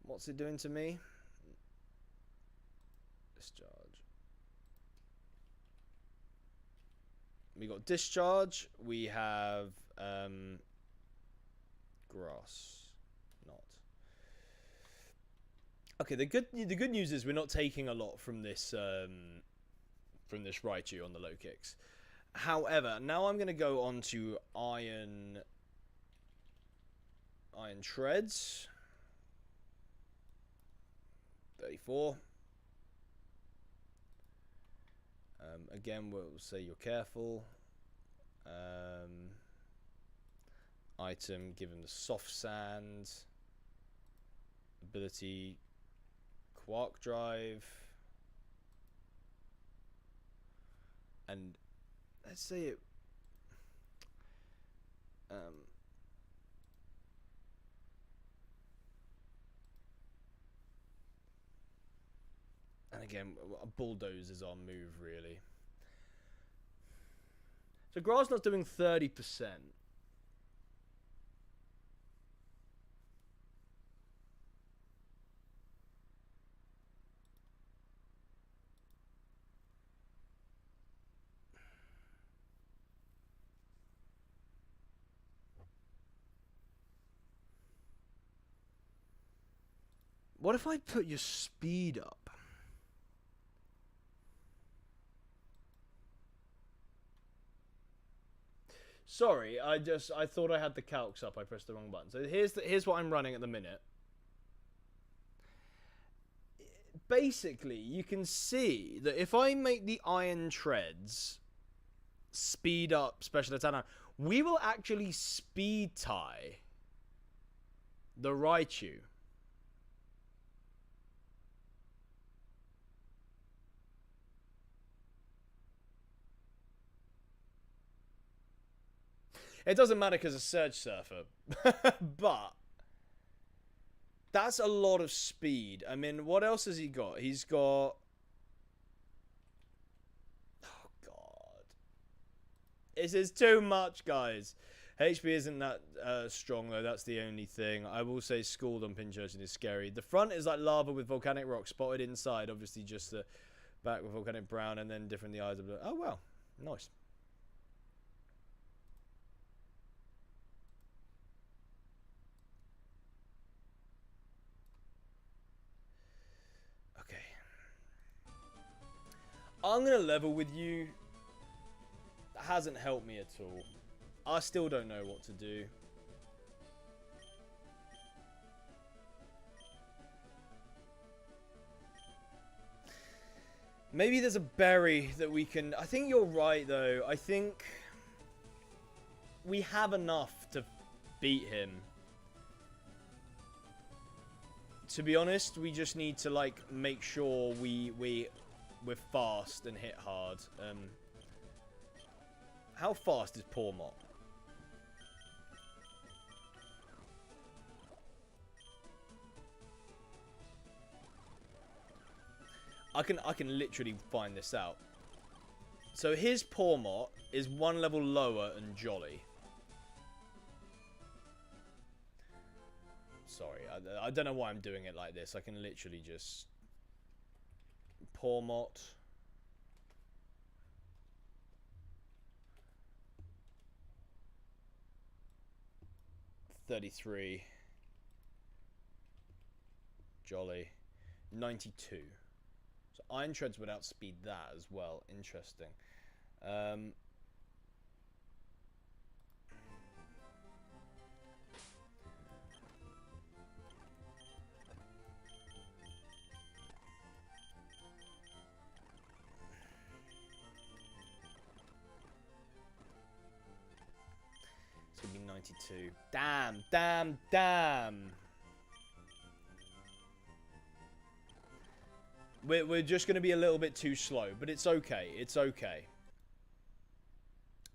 [SPEAKER 1] What's it doing to me? Discharge. We got discharge. We have grass. Not. Okay. The good news is we're not taking a lot from this Raichu on the low kicks. However, now I'm going to go on to iron treads. 34. Again, we'll say you're careful. Item, give him the soft sand. Ability, quark drive. And let's say it. And again, a bulldoze is our move, really. So grass not doing 30%. What if I put your speed up? Sorry, I thought I had the calcs up. I pressed the wrong button. So here's what I'm running at the minute. Basically, you can see that if I make the iron treads speed up special attack, we will actually speed tie the Raichu. It doesn't matter because of Surge Surfer. But that's a lot of speed. I mean, what else has he got? He's got... Oh, God. This is too much, guys. HP isn't that strong, though. That's the only thing. I will say Scald on Pinchurchin is scary. The front is like lava with volcanic rock spotted inside. Obviously, just the back with volcanic brown and then different the eyes of blue. Oh, well. Nice. I'm going to level with you. That hasn't helped me at all. I still don't know what to do. Maybe there's a berry that we can... I think you're right, though. I think we have enough to beat him. To be honest, we just need to, like, make sure we're fast and hit hard. How fast is Pormot? I can literally find this out. So his Pormot is one level lower than Jolly. Sorry, I don't know why I'm doing it like this. I can literally just... Pormot. $33. Jolly. 92. So Iron Treads would outspeed that as well. Interesting. It's going to be 92. Damn, damn, damn. We're just going to be a little bit too slow, but it's okay. It's okay.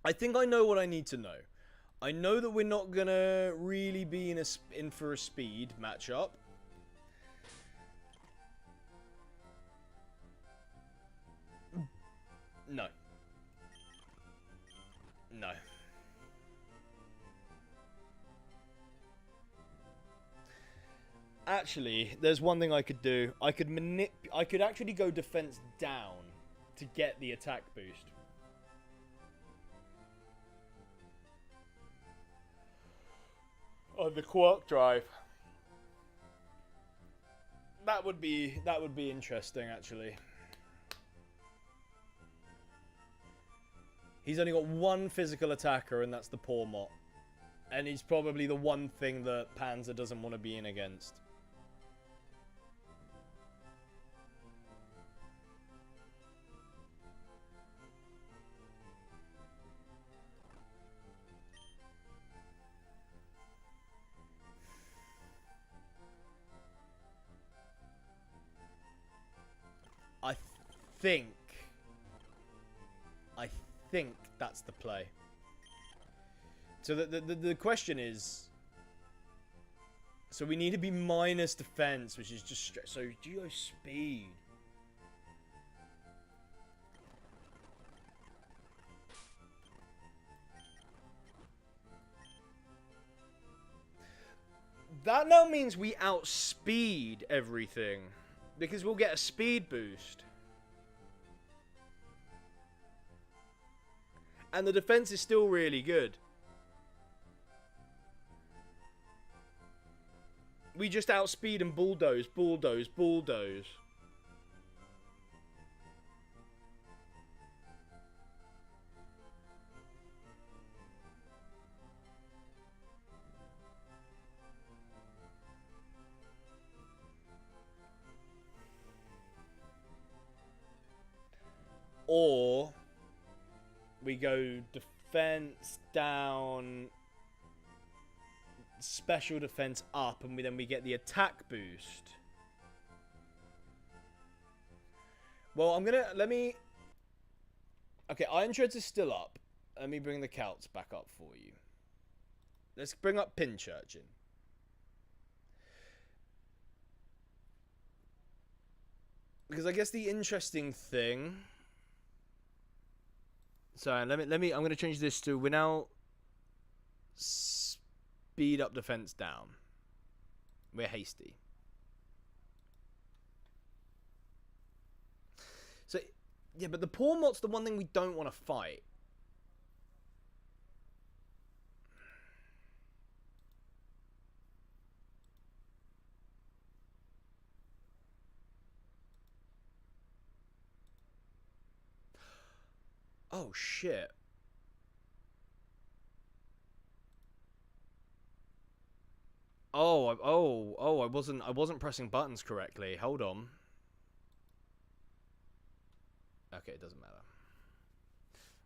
[SPEAKER 1] I think I know what I need to know. I know that we're not gonna really be in for a speed matchup. No. No. Actually, there's one thing I could do. I could actually go defense down to get the attack boost. On the quark drive. That would be interesting, actually. He's only got one physical attacker, and that's the poor Mott. And he's probably the one thing that Panzer doesn't want to be in against. I think that's the play. So the question is, so we need to be minus defense, which is just so geo speed. That now means we outspeed everything because we'll get a speed boost. And the defense is still really good. We just outspeed and bulldoze, bulldoze, bulldoze. Or we go defense down, special defense up, and then we get the attack boost. Well, okay, Iron Treads is still up. Let me bring the Celts back up for you. Let's bring up Pinchurchin. Because I guess the interesting thing. So I'm going to change this to, we're now speed up defense down. We're hasty. So, yeah, but the poor Mott's the one thing we don't want to fight. Oh shit. I wasn't pressing buttons correctly. Hold on. Okay, it doesn't matter.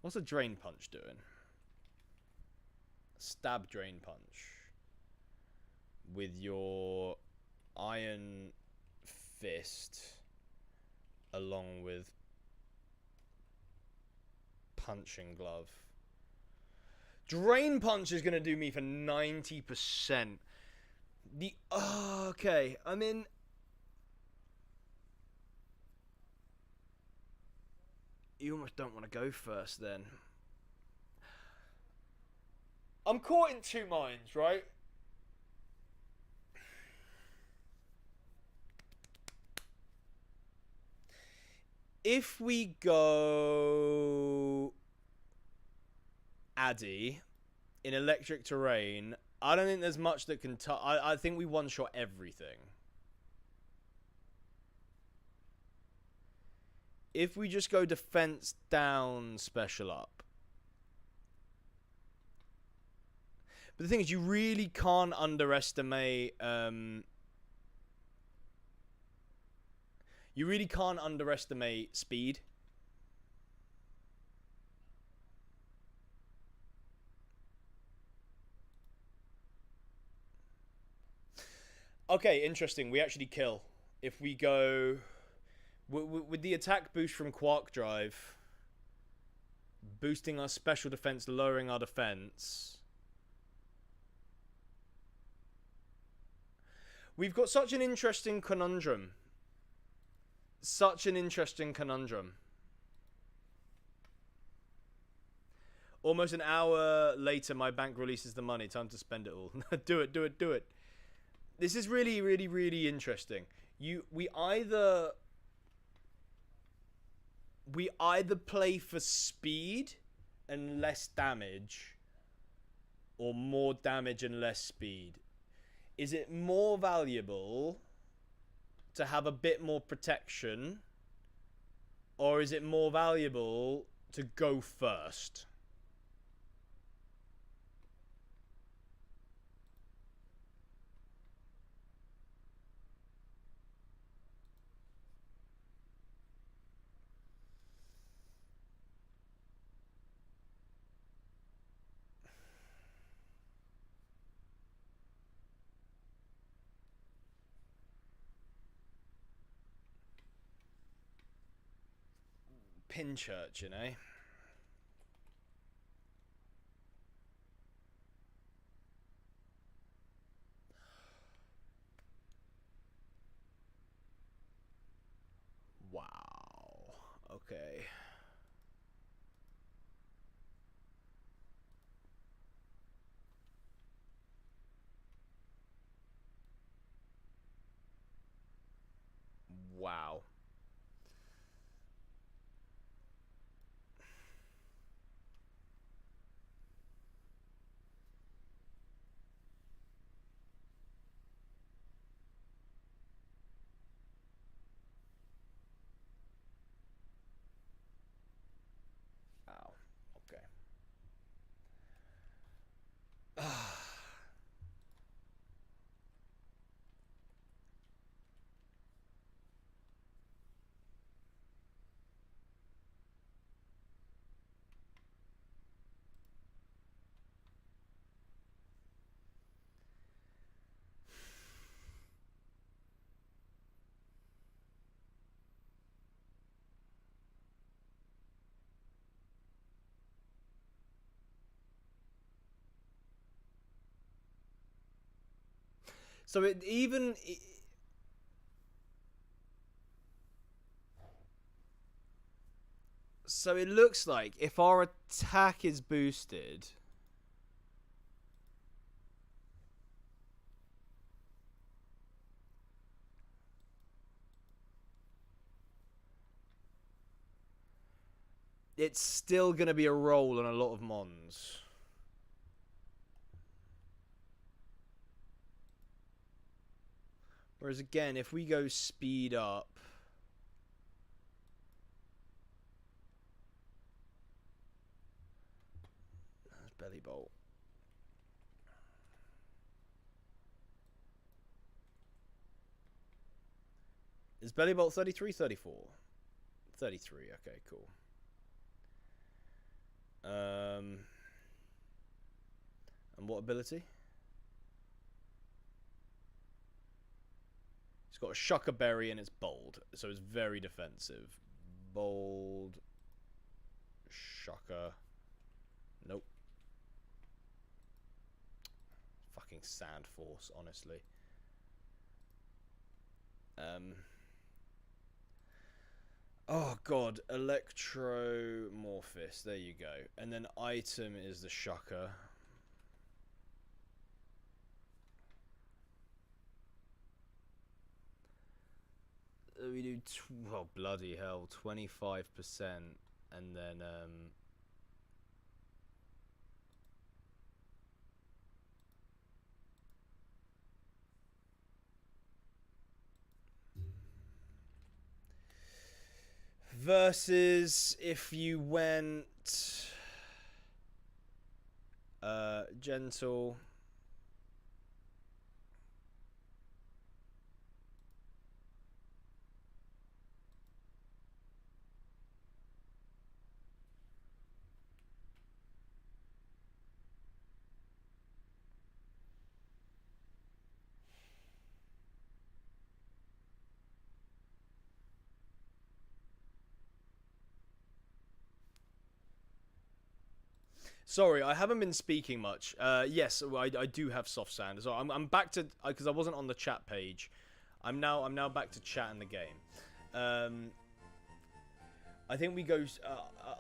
[SPEAKER 1] What's a drain punch doing? Stab drain punch with your iron fist along with punching glove. Drain punch is going to do me for 90%. Okay, I'm in. You almost don't want to go first then. I'm caught in two minds, right? If we go Addy in electric terrain, I don't think there's much that can I think we one-shot everything. If we just go defense down, special up. But the thing is, you really can't underestimate speed. Okay, interesting. We actually kill. If we go with the attack boost from Quark Drive, boosting our special defense, lowering our defense. We've got such an interesting conundrum. Such an interesting conundrum. Almost an hour later, my bank releases the money. Time to spend it all. Do it, do it, do it. This is really, really, really interesting. We either play for speed and less damage, or more damage and less speed. Is it more valuable to have a bit more protection, or is it more valuable to go first? Pinchurch, you know. Wow. Okay. Wow. Wow. Okay. So it even... So it looks like if our attack is boosted... it's still going to be a roll on a lot of mons. Whereas again, if we go speed up... That's belly bolt. Is belly bolt 33, 34? 33, okay, cool. And what ability? It's got a Shucker Berry and it's bold, so it's very defensive. Bold. Shucker. Nope. Fucking Sand Force, honestly. Oh god, Electromorphis. There you go. And then item is the Shucker. We do, oh bloody hell, 25%, and then versus if you went gentle. Sorry, I haven't been speaking much. Yes, I do have soft sand. So I'm back to because I wasn't on the chat page. I'm now back to chat in the game. I think we go.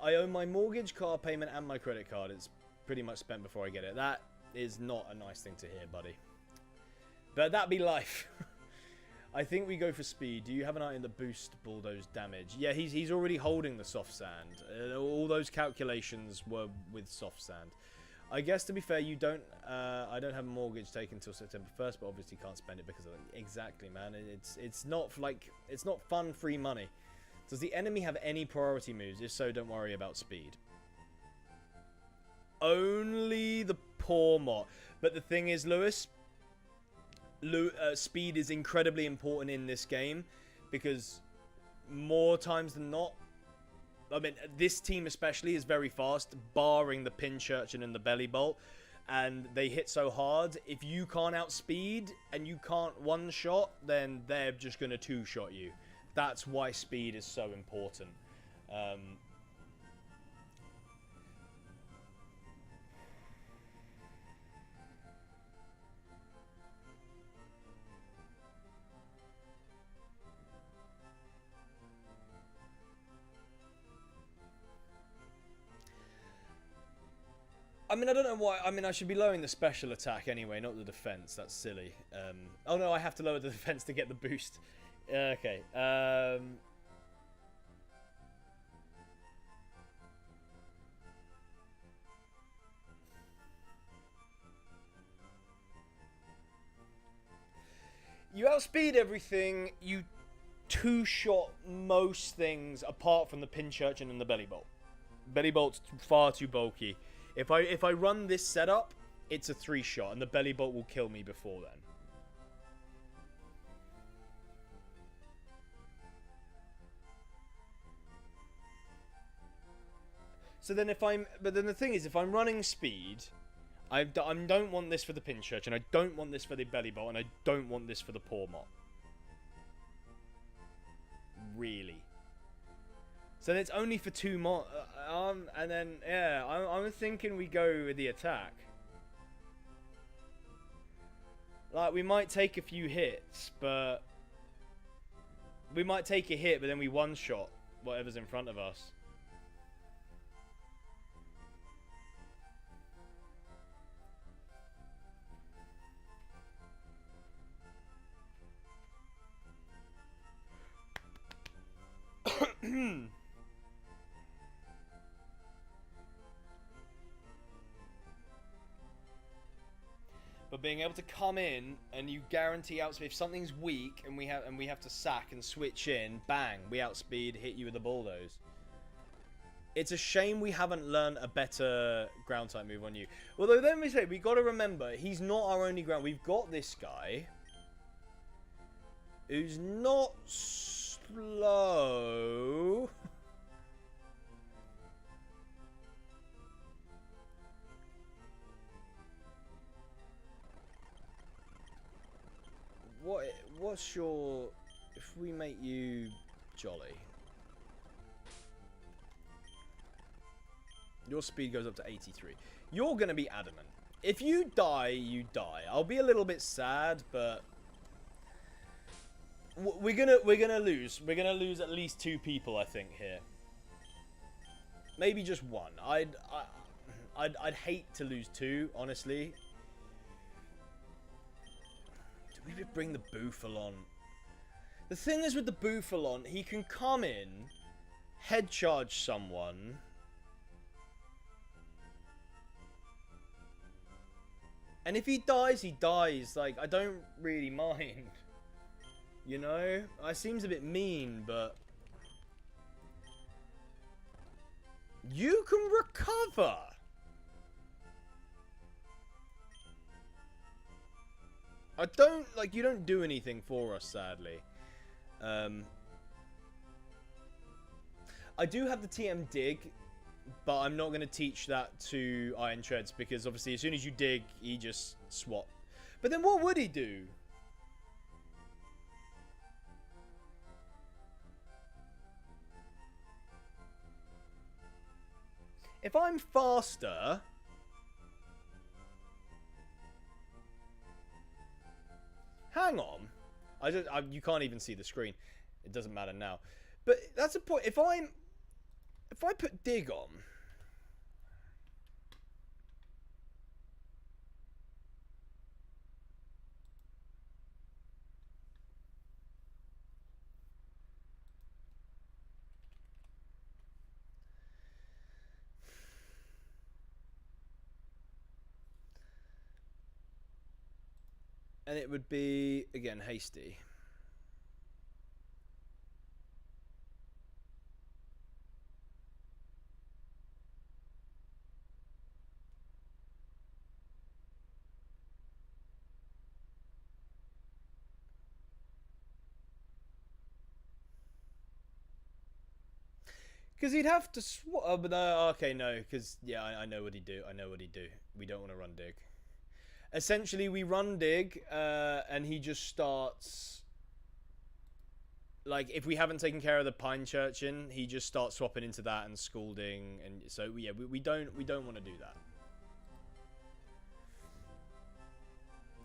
[SPEAKER 1] I owe my mortgage, car payment, and my credit card. It's pretty much spent before I get it. That is not a nice thing to hear, buddy. But that be life. I think we go for speed. Do you have an item that boosts bulldoze damage? Yeah, he's already holding the soft sand. All those calculations were with soft sand. I guess to be fair, you don't. I don't have a mortgage taken until September 1st, but obviously can't spend it because of it. Exactly, man. It's not like it's not fun free money. Does the enemy have any priority moves? If so, don't worry about speed. Only the poor mod. But the thing is, Lewis, speed is incredibly important in this game because more times than not, I mean, this team especially is very fast, barring the Pinchurchin and the Belly Bolt, and they hit so hard. If you can't outspeed and you can't one-shot, then they're just going to two-shot you. That's why speed is so important. I mean, I don't know why. I mean, I should be lowering the special attack anyway, not the defense. That's silly. Oh no, I have to lower the defense to get the boost. Okay. You outspeed everything. You two-shot most things apart from the Pinchurchin and the Belly Bolt. Belly Bolt's far too bulky. If I run this setup, it's a 3-shot, and the Belly Bolt will kill me before then. So then but then the thing is, if I'm running speed, I don't want this for the Pinchurchin, and I don't want this for the Belly Bolt, and I don't want this for the Poor Mot. Really. So then it's only for 2 Mot, and then, yeah, I'm thinking we go with the attack. Like, we might take a few hits, but... We might take a hit, but then we one-shot whatever's in front of us. But being able to come in and you guarantee outspeed. If something's weak and we have to sack and switch in, bang, we outspeed, hit you with a bulldoze. It's a shame we haven't learned a better ground type move on you. Although let me say, we got to remember he's not our only ground. We've got this guy who's not slow. What's your... If we make you jolly. Your speed goes up to 83. You're going to be adamant. If you die, you die. I'll be a little bit sad, but... We're gonna lose. We're gonna lose at least 2 people, I think, here. Maybe just 1. I'd hate to lose 2, honestly. Do we bring the Bufalon? The thing is with the Bufalon, he can come in, head charge someone, and if he dies, he dies. Like, I don't really mind. You know? It seems a bit mean, but... You can recover! You don't do anything for us, sadly. I do have the TM dig, but I'm not going to teach that to Iron Treads, because obviously as soon as you dig, he just swap. But then what would he do? If I'm faster, You can't even see the screen. It doesn't matter now. But that's a point. If I put dig on, and it would be again hasty. Because he'd have to swap. Oh, but no, okay, no. Because, yeah, I know what he'd do. I know what he'd do. We don't want to run dig. Essentially, we run dig, and he just starts... Like, if we haven't taken care of the pine churchin, he just starts swapping into that and scalding. And so, yeah, we don't want to do that.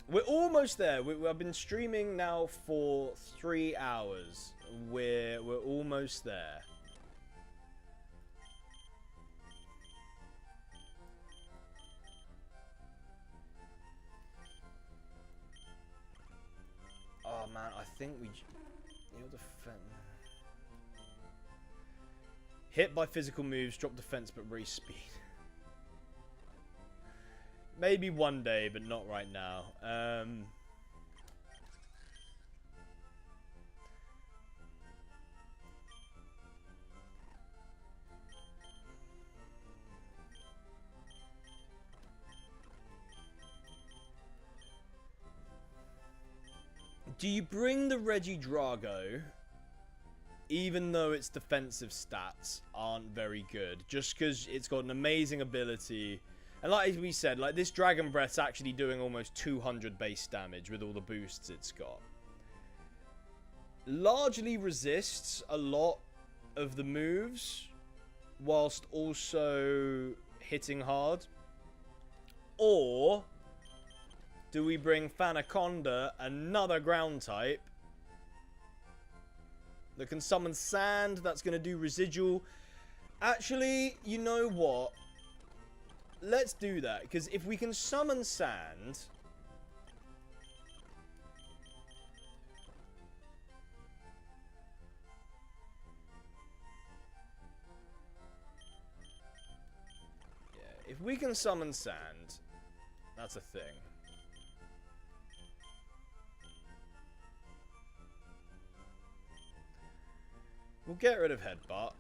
[SPEAKER 1] We're almost there. I've been streaming now for 3 hours. We're almost there. Oh man, I think we... Hit by physical moves, drop defense, but raise speed. Maybe one day, but not right now. Do you bring the Regidrago, even though its defensive stats aren't very good, just because it's got an amazing ability? And like we said, like this Dragon Breath's actually doing almost 200 base damage with all the boosts it's got. Largely resists a lot of the moves, whilst also hitting hard. Or... do we bring Fanaconda, another ground type, that can summon sand, that's going to do residual? Actually, you know what? Let's do that, because if we can summon sand... yeah, if we can summon sand, that's a thing. We'll get rid of Headbutt.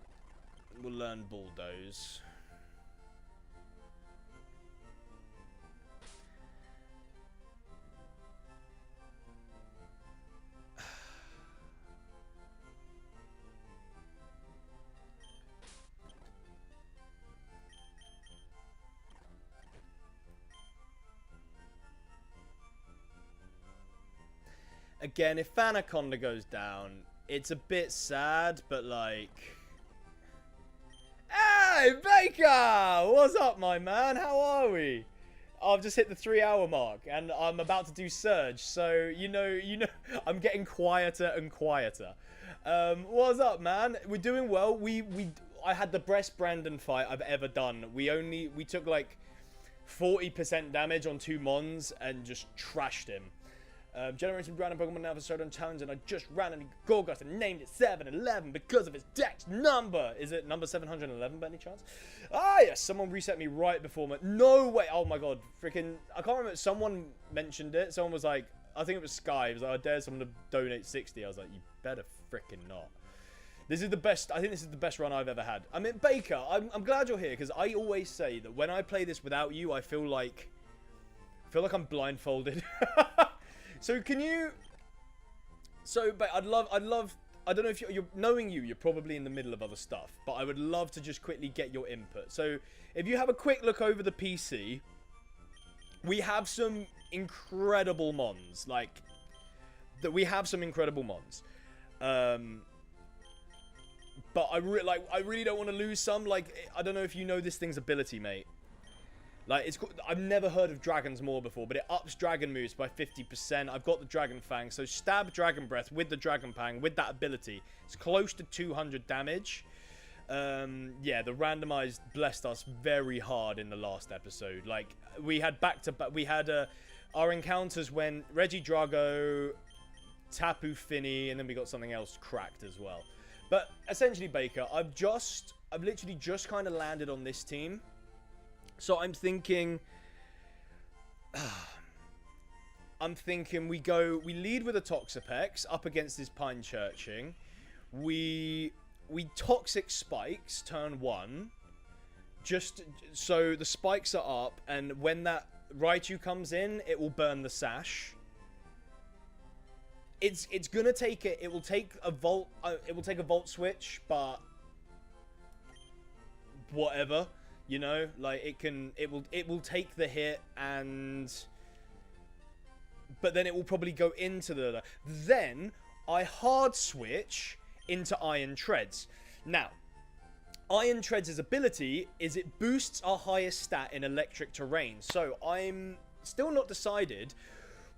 [SPEAKER 1] We'll learn Bulldoze. Again, if Fanaconda goes down... it's a bit sad, but like... Hey, Baker! What's up, my man? How are we? I've just hit the 3-hour mark, and I'm about to do Surge, so, you know, I'm getting quieter and quieter. What's up, man? We're doing well. I had the best Brandon fight I've ever done. We took, like, 40% damage on 2 Mons and just trashed him. Generated random Pokemon now for Sodan Challenge, and I just randomly Gorgust and named it 711 because of its dex number. Is it number 711 by any chance? Ah, yes, someone reset me right before my... No way! Oh my god, freaking... I can't remember. Someone mentioned it. Someone was like... I think it was Sky. He was like, I dare someone to donate 60. I was like, you better freaking not. This is the best... I think this is the best run I've ever had. I mean, Baker, I'm glad you're here, because I always say that when I play this without you, I feel like I'm blindfolded. So can you... So, but I'd love... I don't know if you're knowing you're probably in the middle of other stuff, but I would love to just quickly get your input. So, if you have a quick look over the PC, we have some incredible mons. Like, we have some incredible mons. But I really don't want to lose some. Like, I don't know if you know this thing's ability, mate. Like, I've never heard of Dragon's Maw before, but it ups dragon moves by 50%. I've got the Dragon Fang, so stab Dragon Breath with the Dragon Fang, with that ability. It's close to 200 damage. Yeah, the randomized blessed us very hard in the last episode. Like, we had back-to-back, we had our encounters when Reggie Drago, Tapu Fini, and then we got something else cracked as well. But essentially, Baker, I've literally just kind of landed on this team. So I'm thinking we lead with a Toxapex up against this Pine Churching. We Toxic Spikes turn 1. Just so the spikes are up, and when that Raichu comes in, it will burn the sash. It's gonna take it. It will take a Volt. It will take a Volt Switch, but whatever. You know, like it will take the hit, but then it will probably go into then I hard switch into Iron Treads. Now, Iron Treads' ability is it boosts our highest stat in electric terrain. So I'm still not decided.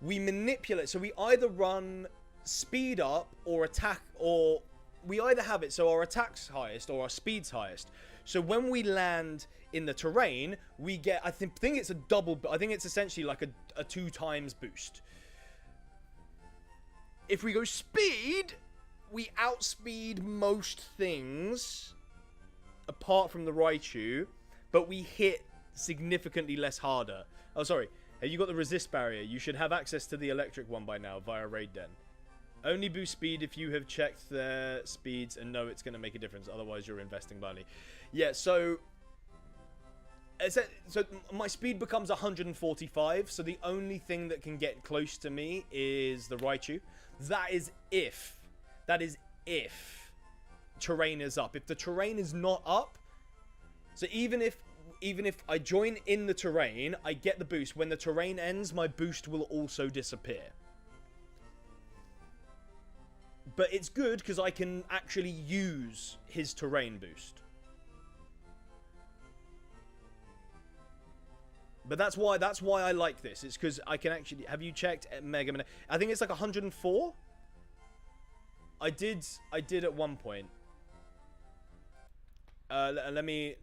[SPEAKER 1] We manipulate, so we either run speed up or attack, or we either have it so our attack's highest or our speed's highest. So when we land in the terrain, we get, I think it's a double, I think it's essentially like a 2 times boost. If we go speed, we outspeed most things, apart from the Raichu, but we hit significantly less harder. Oh, sorry. Have you got the resist barrier? You should have access to the electric one by now via Raid Den. Only boost speed if you have checked their speeds and know it's going to make a difference. Otherwise, you're investing blindly. Yeah, so my speed becomes 145. So the only thing that can get close to me is the Raichu. That is if terrain is up. If the terrain is not up, so even if I join in the terrain, I get the boost. When the terrain ends, my boost will also disappear. But it's good because I can actually use his terrain boost. But that's why I like this. It's because I can actually... Have you checked Mega Man? I think it's like 104. I did at one point. Let me...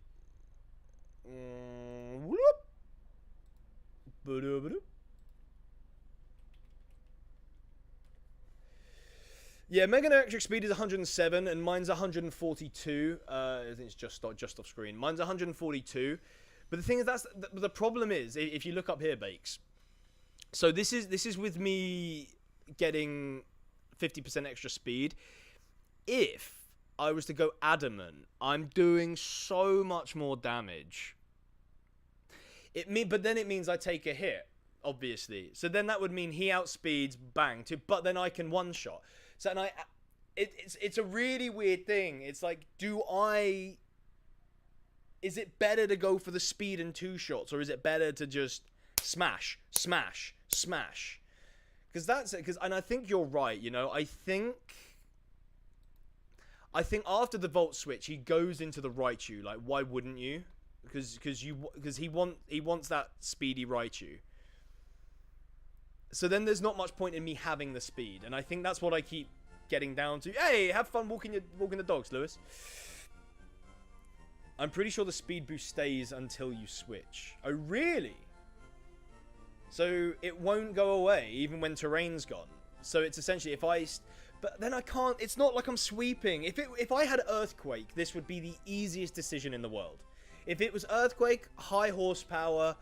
[SPEAKER 1] Yeah, Mega Electric Speed is 107, and mine's 142. I think it's just off screen. Mine's 142. But the thing is, the problem is, if you look up here, Bakes. So this is with me getting 50% extra speed. If I was to go Adamant, I'm doing so much more damage. But then it means I take a hit, obviously. So then that would mean he outspeeds bang too. But then I can one shot. So and it's a really weird thing. It's like, is it better to go for the speed and 2 shots, or is it better to just smash, smash, smash? Because that's it. And I think you're right. You know, I think after the Volt Switch, he goes into the Raichu. Like, why wouldn't you? Because he wants that speedy Raichu. So then there's not much point in me having the speed, and I think that's what I keep getting down to. Hey, have fun walking the dogs, Lewis. I'm pretty sure the speed boost stays until you switch. Oh, really? So it won't go away even when terrain's gone. So it's essentially but then I can't. It's not like I'm sweeping. If I had Earthquake, this would be the easiest decision in the world. If it was Earthquake, high horsepower,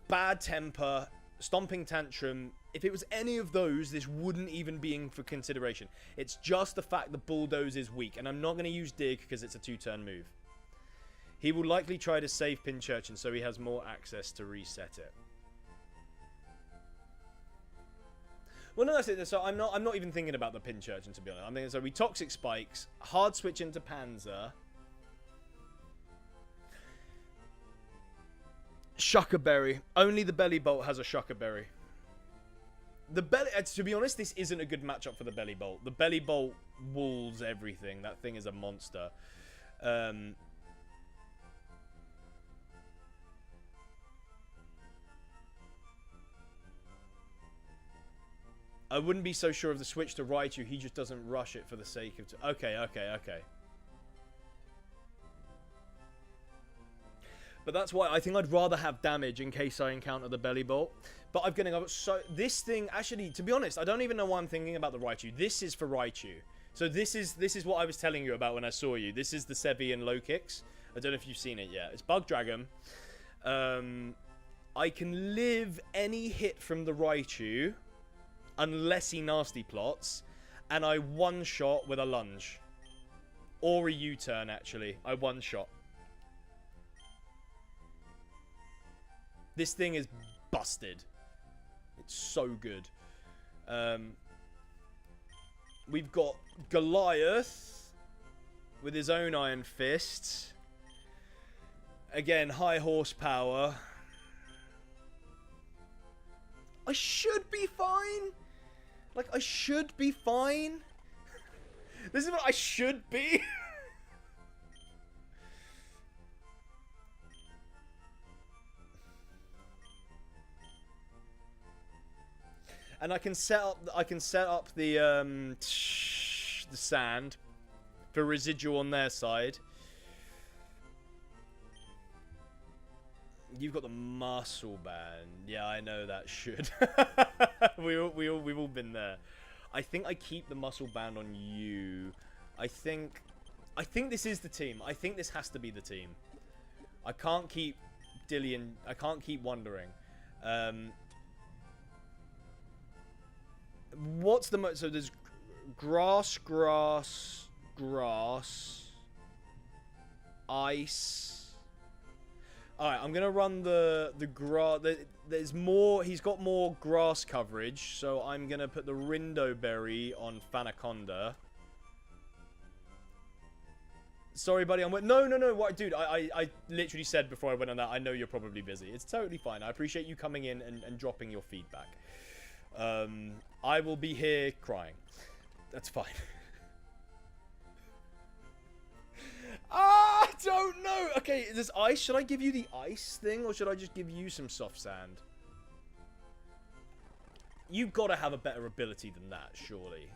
[SPEAKER 1] bad temper, stomping tantrum, if it was any of those, this wouldn't even be in for consideration. It's just the fact that Bulldoze is weak, and I'm not going to use Dig because it's a 2-turn move. He will likely try to save Pinchurchin, so he has more access to reset it. Well, no, that's it. So I'm not even thinking about the Pinchurchin, to be honest. I'm thinking, so we Toxic Spikes, hard switch into Panzer. Shuckerberry. Only the Belly Bolt has a Shuckerberry. To be honest, this isn't a good matchup for the Belly Bolt. The Belly Bolt walls everything. That thing is a monster. I wouldn't be so sure of the switch to Raichu. He just doesn't rush it for the sake of... Okay, okay, okay. But that's why I think I'd rather have damage in case I encounter the Belly Bolt. But I'm getting up so... This thing, actually, to be honest, I don't even know why I'm thinking about the Raichu. This is for Raichu. So this is what I was telling you about when I saw you. This is the Sevian low kicks. I don't know if you've seen it yet. It's Bug Dragon. I can live any hit from the Raichu unless he nasty plots, and I one-shot with a lunge. Or a U-turn, actually. I one-shot. This thing is busted. It's so good. We've got Goliath with his own Iron Fist. Again, high horsepower. I should be fine. Like, I should be fine. This is what I should be. And I can set up the sand for residual on their side. You've got the muscle band. Yeah, I know that should. We've all been there. I think I keep the muscle band on you. I think this is the team. I think this has to be the team. I can't keep Dillian. I can't keep wondering. What's the so there's grass, ice. All right, I'm gonna run the grass. There's more. He's got more grass coverage, so I'm gonna put the Rindo Berry on Fanaconda. Sorry, buddy. No. What, dude? I literally said before I went on that. I know you're probably busy. It's totally fine. I appreciate you coming in and dropping your feedback. I will be here crying. That's fine. I don't know. Okay, there's ice. Should I give you the ice thing, or should I just give you some soft sand? You've got to have a better ability than that, surely.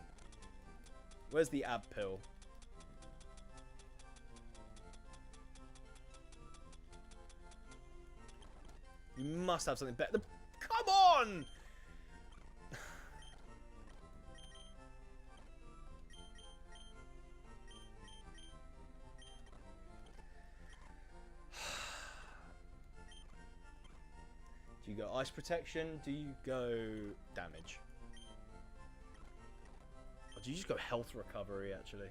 [SPEAKER 1] Where's the ab pill? You must have something better. Come on! Do you go ice protection? Do you go damage? Or do you just go health recovery, actually?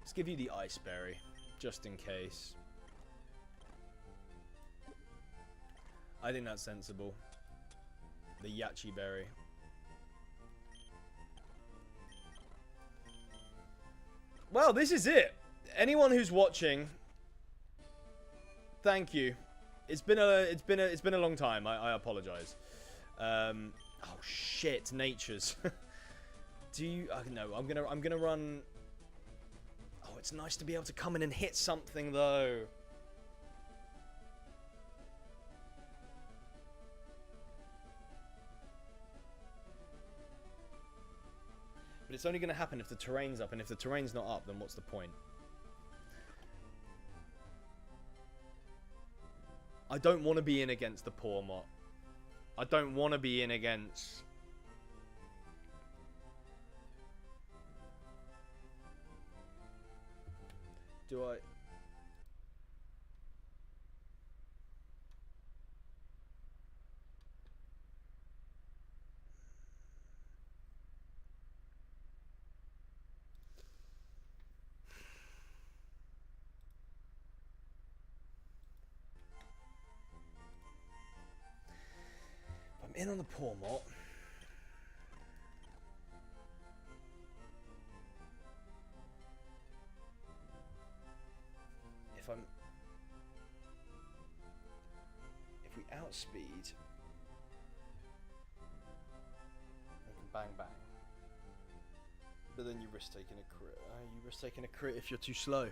[SPEAKER 1] Let's give you the ice berry, just in case. I think that's sensible. The Yachi berry. Well, this is it. Anyone who's watching, thank you. It's been a long time. I apologize. Oh shit, natures. Do you? No, I'm gonna run. Oh, it's nice to be able to come in and hit something though. But it's only going to happen if the terrain's up, and if the terrain's not up, then what's the point? I don't want to be in against the poor Mott. I don't want to be in against... Do I... in on the poor Mott. If we outspeed, we can bang bang. But then you risk taking a crit. You risk taking a crit if you're too slow.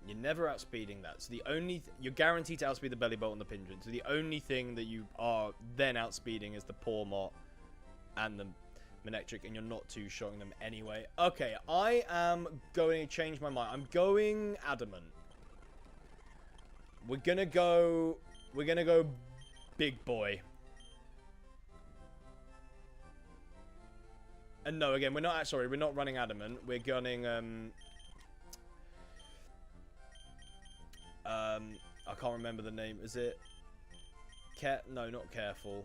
[SPEAKER 1] You're never outspeeding that. So the only you're guaranteed to outspeed the belly bolt and the pingent. So the only thing that you are then outspeeding is the poor mot and the Manectric, and you're not too showing them anyway. Okay, I am going to change my mind. I'm going adamant. We're gonna go big boy. And no, again, we're not sorry, we're not running adamant. We're gunning I can't remember the name. Is it no, not careful.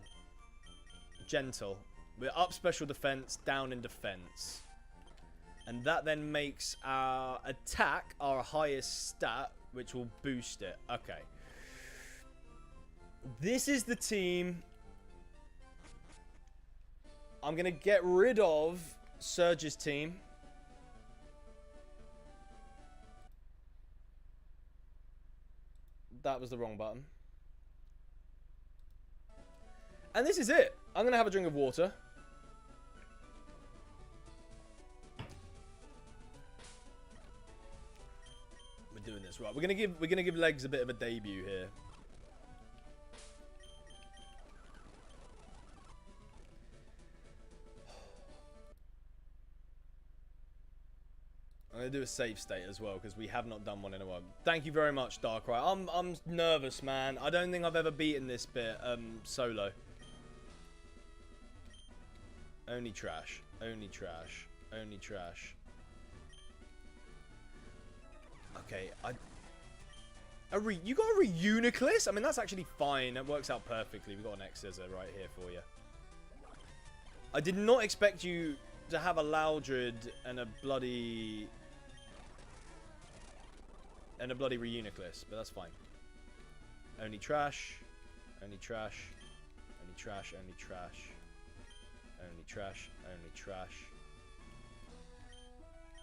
[SPEAKER 1] Gentle. We're up special defense, down in defense. And that then makes our attack our highest stat, which will boost it. Okay. This is the team. I'm going to get rid of Surge's team. That was the wrong button. And this is it. I'm going to have a drink of water. We're doing this right. We're going to give legs a bit of a debut here. I'm going to do a save state as well, because we have not done one in a while. Thank you very much, Darkrai. I'm nervous, man. I don't think I've ever beaten this bit solo. Only trash. Only trash. Only trash. Okay, you got a Reuniclus? I mean, that's actually fine. It works out perfectly. We've got an X-Scissor right here for you. I did not expect you to have a Loudred and a bloody Reuniclus, but that's fine. Only trash. Only trash. Only trash. Only trash. Only trash. Only trash.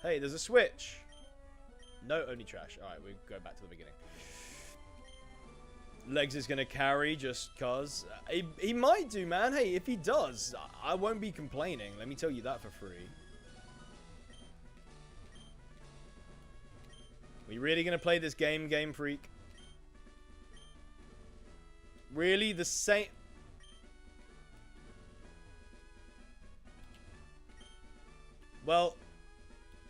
[SPEAKER 1] Hey, there's a switch. No, only trash. Alright, we go back to the beginning. Legs is going to carry just cuz. He might do, man. Hey, if he does, I won't be complaining. Let me tell you that for free. We really going to play this game, Game Freak? Really? The same... Well,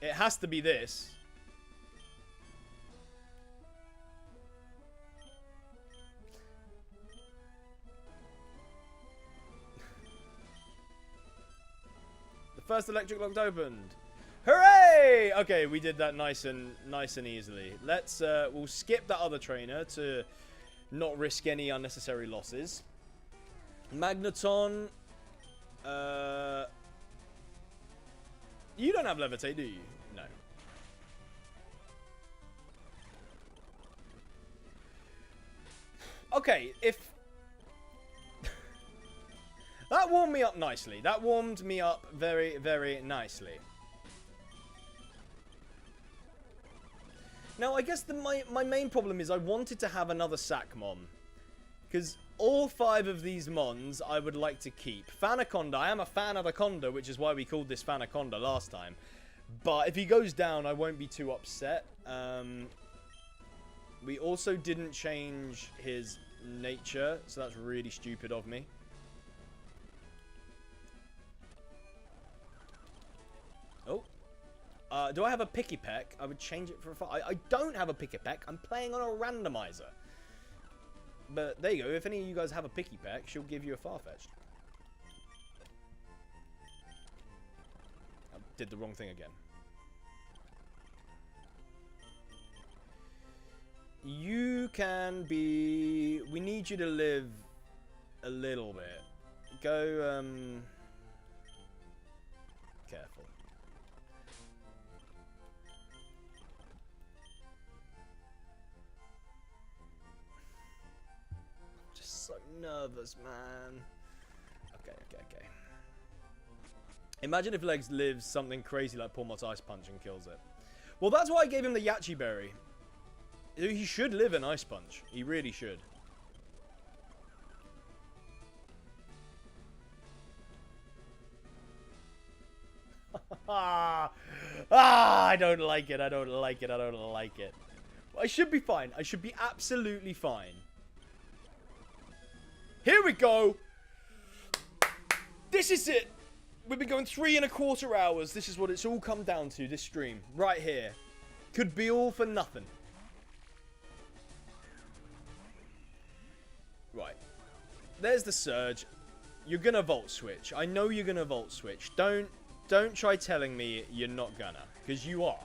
[SPEAKER 1] it has to be this. The first electric locked opened. Hooray! Okay, we did that nice and easily. Let's we'll skip that other trainer to not risk any unnecessary losses. Magneton. You don't have Levitate, do you? No. Okay, if... That warmed me up nicely. That warmed me up very, very nicely. Now, I guess my main problem is I wanted to have another Sackmon. Because all 5 of these Mons I would like to keep. Fanaconda, I am a fan of Anaconda, which is why we called this Fanaconda last time. But if he goes down, I won't be too upset. We also didn't change his nature, so that's really stupid of me. Oh. Do I have a Picky Peck? I would change it for a... I don't have a Picky Peck. I'm playing on a randomizer. But there you go. If any of you guys have a Picky Peck, she'll give you a Farfetch'd. I did the wrong thing again. You can be... We need you to live a little bit. Go, careful. So nervous, man. Okay. Imagine if Legs lives something crazy like Pormot's Ice Punch and kills it. Well, that's why I gave him the Yachi Berry. He should live an Ice Punch. He really should. I don't like it. I don't like it. I don't like it. I should be fine. I should be absolutely fine. Here we go. This is it. We've been going 3¼ hours. This is what it's all come down to, this stream. Right here. Could be all for nothing. Right. There's the Surge. You're gonna Volt Switch. I know you're gonna Volt Switch. Don't try telling me you're not gonna. Because you are.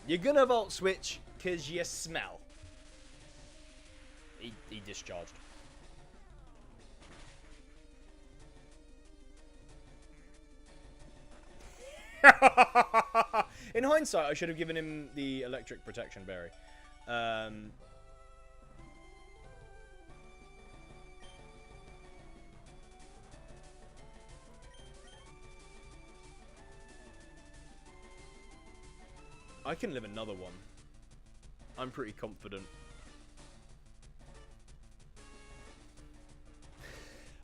[SPEAKER 1] You're gonna Volt Switch because you smell. He discharged. In hindsight, I should have given him the Electric Protection Berry. I can live another one. I'm pretty confident.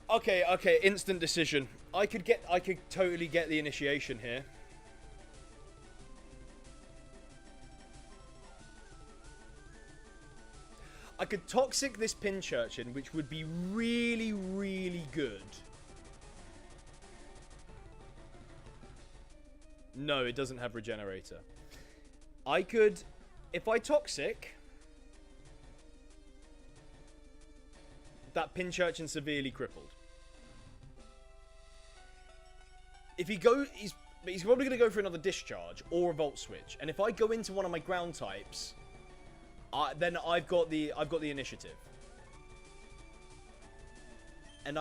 [SPEAKER 1] Okay, instant decision. I could totally get the initiation here. I could Toxic this Pinchurchin, which would be really, really good. No, it doesn't have Regenerator. I could, if I Toxic, that Pinchurchin severely crippled. If he goes, he's probably going to go for another Discharge or a Volt Switch. And if I go into one of my ground types, then I've got the initiative. And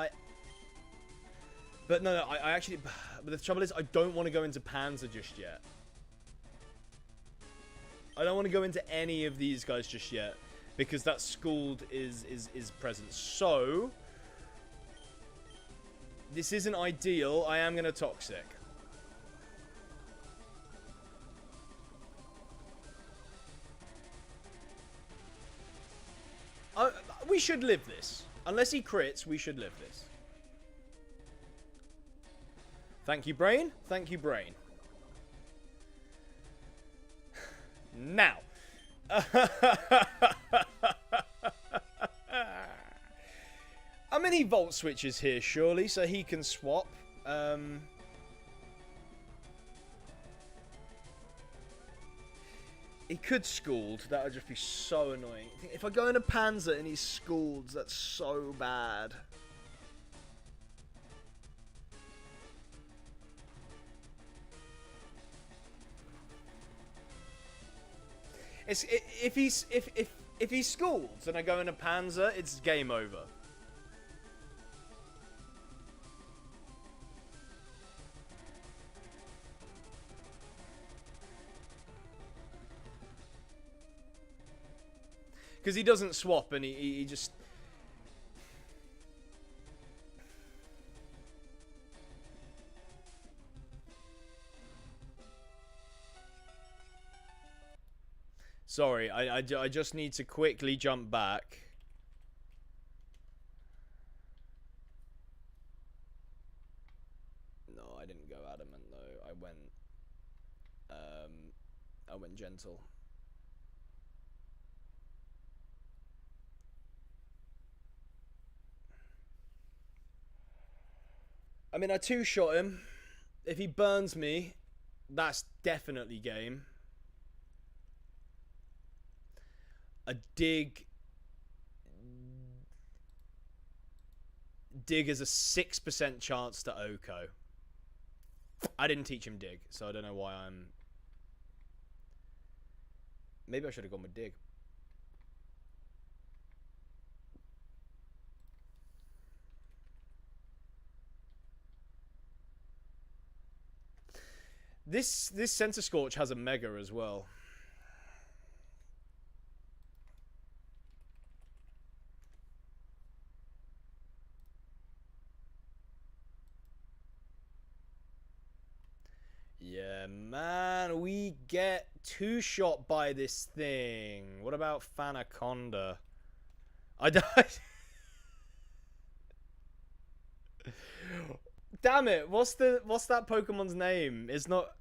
[SPEAKER 1] but no, I actually, but the trouble is I don't want to go into Panzer just yet. I don't want to go into any of these guys just yet because that Scald is present. So this isn't ideal. I am going to Toxic. We should live this. Unless he crits, we should live this. Thank you, Brain. Thank you, Brain. Now. How many Volt Switches here, surely, so he can swap? He could Scald. That would just be so annoying. If I go into Panzer and he Scalds, that's so bad. If he Scalds and I go into Panzer, it's game over. Because he doesn't swap and he just... Sorry, I just need to quickly jump back. No, I didn't go adamant though. I went gentle. I mean, I two-shot him. If he burns me, that's definitely game. A dig is a 6% chance to Oko. I didn't teach him dig, so I don't know why I'm... Maybe I should have gone with dig. This Sensor Scorch has a Mega as well. man. We get two-shot by this thing. What about Fanaconda? I died. Damn it! What's that Pokemon's name? It's not.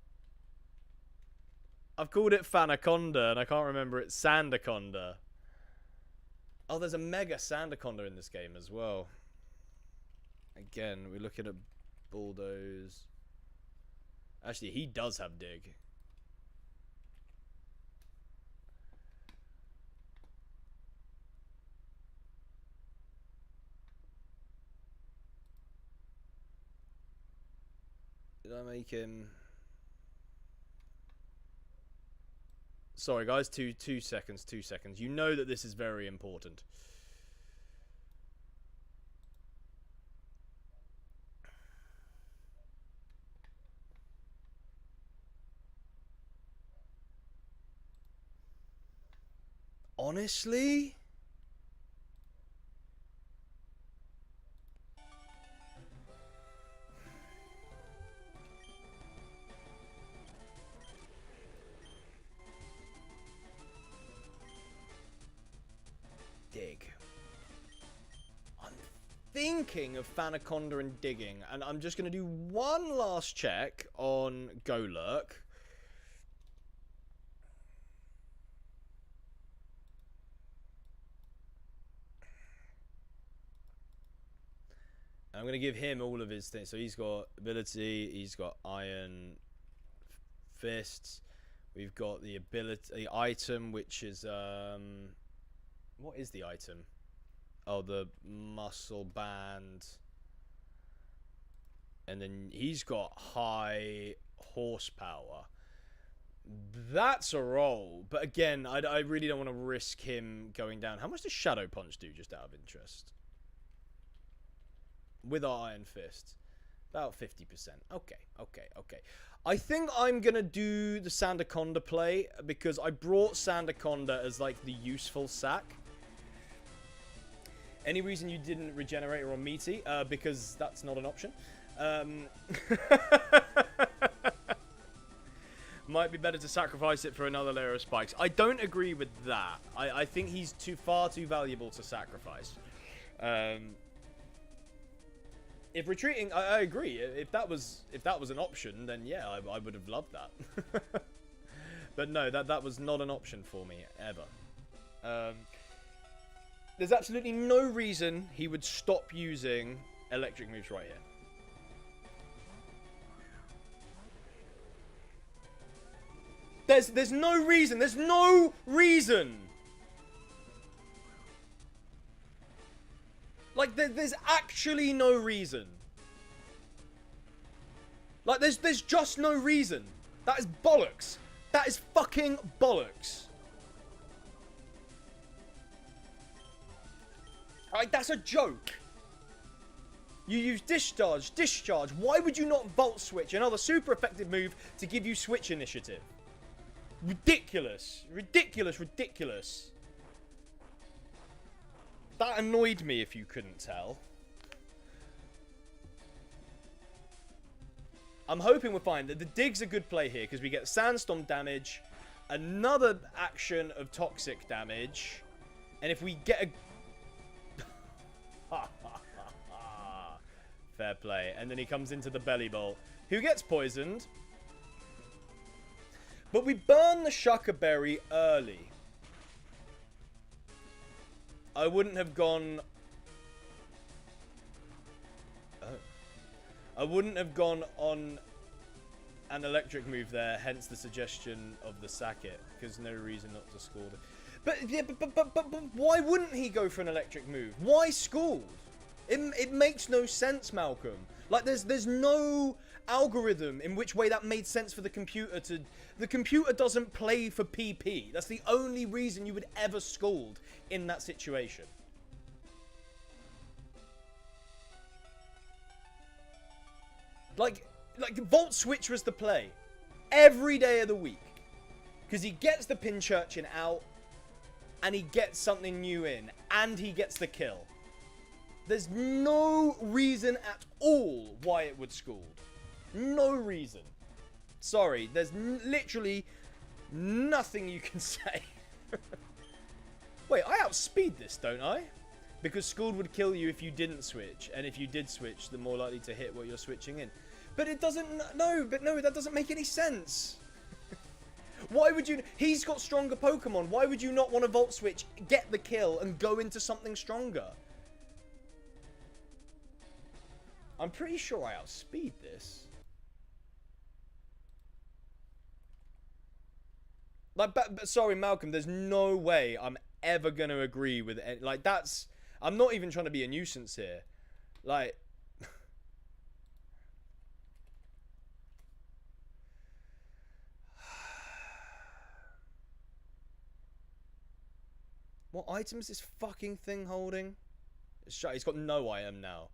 [SPEAKER 1] I've called it Fanaconda and I can't remember it. Sandaconda. Oh, there's a Mega Sandaconda in this game as well. Again, we're looking at Bulldoze. Actually, he does have Dig. Did I make him? Sorry, guys. Two seconds. 2 seconds. You know that this is very important. Honestly? Dig. I'm thinking of Fanaconda and digging, and I'm just going to do one last check on Golurk. I'm going to give him all of his things. So he's got ability, he's got Iron Fists. We've got the ability, the item, which is what is the item? Oh, the muscle band. And then he's got high horsepower. That's a roll. But again, I really don't want to risk him going down. How much does Shadow Punch do, just out of interest? With our Iron Fist. About 50%. Okay. I think I'm going to do the Sandaconda play, because I brought Sandaconda as, like, the useful sack. Any reason you didn't regenerate her on Meaty? Because that's not an option. Might be better to sacrifice it for another layer of spikes. I don't agree with that. I think he's far too valuable to sacrifice. If retreating, I agree. If that was an option, then yeah, I would have loved that. But no, that was not an option for me ever. There's absolutely no reason he would stop using electric moves right here. There's no reason. There's no reason. Like, there's actually no reason. Like, there's just no reason. That is bollocks. That is fucking bollocks. Like, that's a joke. You use discharge. Why would you not Volt Switch, another super effective move to give you switch initiative? Ridiculous. That annoyed me, if you couldn't tell. I'm hoping we're fine. The Dig's a good play here, because we get Sandstorm damage, another action of Toxic damage, and if we get a... Fair play. And then he comes into the Belly Bolt, who gets poisoned. But we burn the Shucker Berry early. I wouldn't have gone... Oh. I wouldn't have gone on an electric move there, hence the suggestion of the sack it, because no reason not to Scald it. But, yeah, but why wouldn't he go for an electric move? Why Scald? It makes no sense, Malcolm. Like, there's no algorithm in which way that made sense for the computer to... The computer doesn't play for PP. That's the only reason you would ever Scald in that situation. Like Volt Switch was the play. Every day of the week. Because he gets the Pinchurchin out, and he gets something new in, and he gets the kill. There's no reason at all why it would Scald. No reason. Sorry, there's literally nothing you can say. Wait, I outspeed this, don't I? Because Scald would kill you if you didn't switch, and if you did switch, the more likely to hit what you're switching in. But it doesn't... No, that doesn't make any sense. Why would you... He's got stronger Pokemon. Why would you not want to Volt Switch, get the kill, and go into something stronger? I'm pretty sure I outspeed this. Like, but sorry, Malcolm, there's no way I'm ever going to agree with it. Like, that's... I'm not even trying to be a nuisance here. Like... What item is this fucking thing holding? He's got no item now.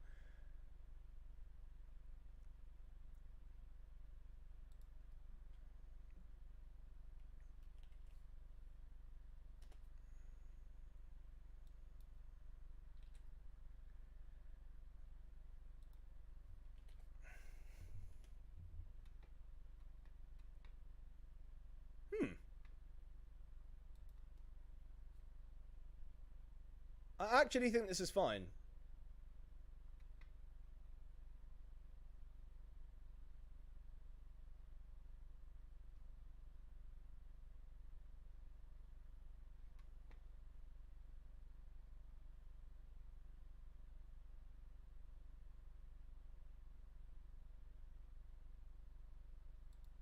[SPEAKER 1] I actually think this is fine.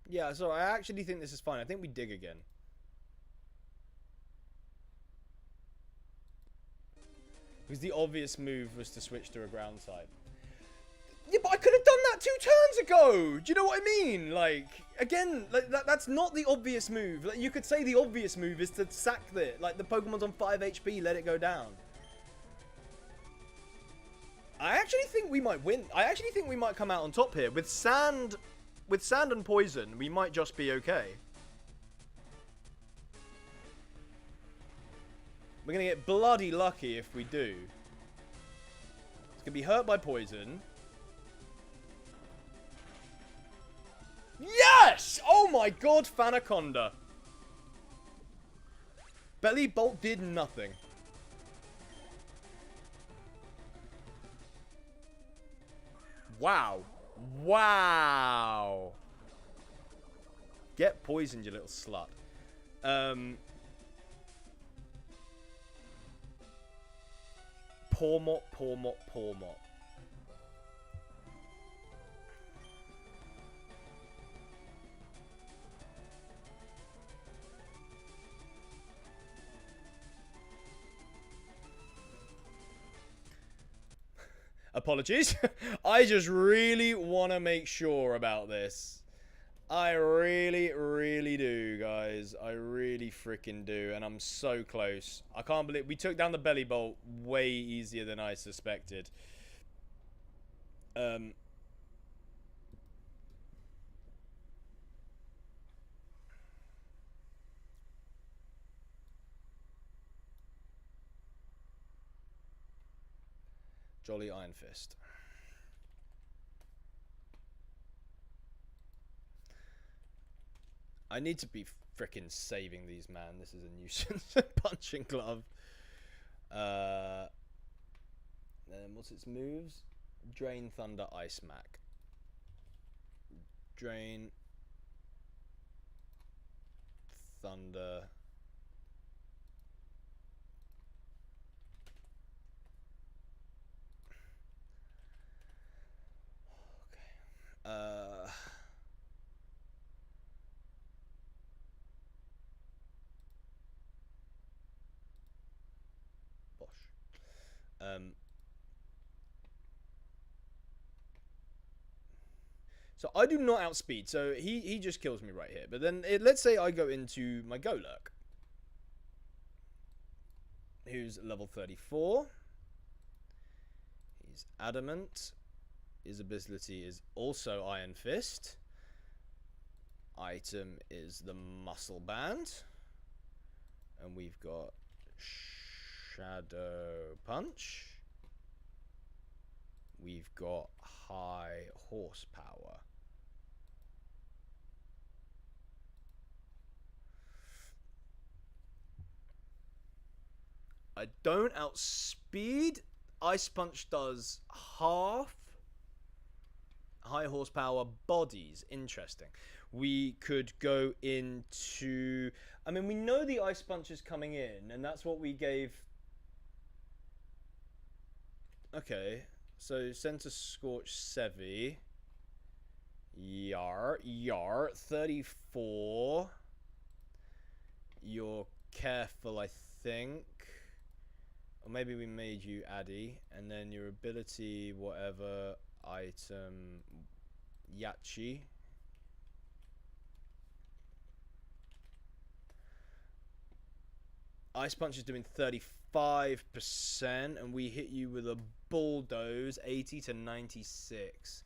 [SPEAKER 1] Yeah, so I actually think this is fine. I think we dig again. Because the obvious move was to switch to a ground type. Yeah, but I could have done that 2 turns ago! Do you know what I mean? Like, again, like, that's not the obvious move. Like, you could say the obvious move is to sack it. Like, the Pokemon's on 5 HP, let it go down. I actually think we might win. I actually think we might come out on top here. With sand and poison, we might just be okay. We're going to get bloody lucky if we do. It's going to be hurt by poison. Yes! Oh my god, Fanaconda. Belly Bolt did nothing. Wow. Wow. Get poisoned, you little slut. Pormot, Pormot, Pormot. Apologies. I just really want to make sure about this. I really, really do, guys. I really freaking do. And I'm so close. I can't believe we took down the Belly Bolt way easier than I suspected. Jolly Iron Fist. I need to be frickin' saving these, man. This is a nuisance. Punching glove. Then what's its moves? Drain, Thunder, Ice Mac. Drain. Thunder. Okay. So I do not outspeed, so he just kills me right here. But then, let's say I go into my Golurk, who's level 34. He's Adamant. His ability is also Iron Fist. Item is the Muscle Band. And we've got Shadow Punch. We've got High Horsepower. I don't outspeed. Ice Punch does half. High horsepower bodies. Interesting. We could go into... I mean, we know the Ice Punch is coming in, and that's what we gave... Okay. So, Center Scorch Sevi. Yar. 34. You're careful, I think. Or maybe we made you Addy. And then your ability, whatever... Item Yachi. Ice Punch is doing 35%, and we hit you with a bulldoze 80 to 96.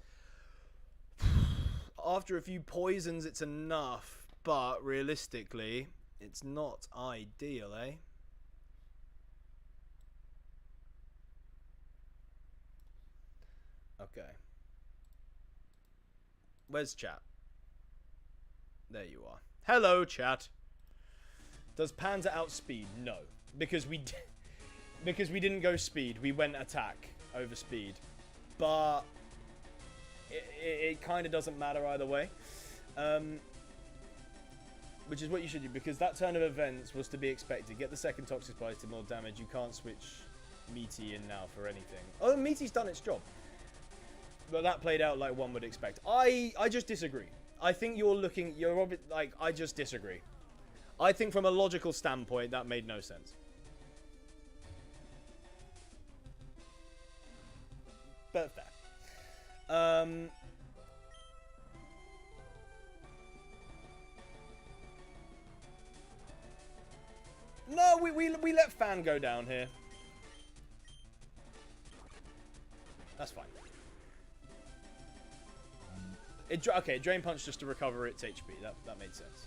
[SPEAKER 1] After a few poisons, it's enough, but realistically, it's not ideal, eh? Okay. Where's chat? There you are. Hello, chat. Does Panzer outspeed? No, because we didn't go speed. We went attack over speed, but it kind of doesn't matter either way. Which is what you should do, because that turn of events was to be expected. Get the second Toxic Splice to more damage. You can't switch Meaty in now for anything. Oh, Meaty's done its job. But that played out like one would expect. I just disagree. I think I just disagree. I think from a logical standpoint, that made no sense. But fair. No, we let Fan go down here. That's fine. Okay, Drain Punch just to recover its HP. That made sense.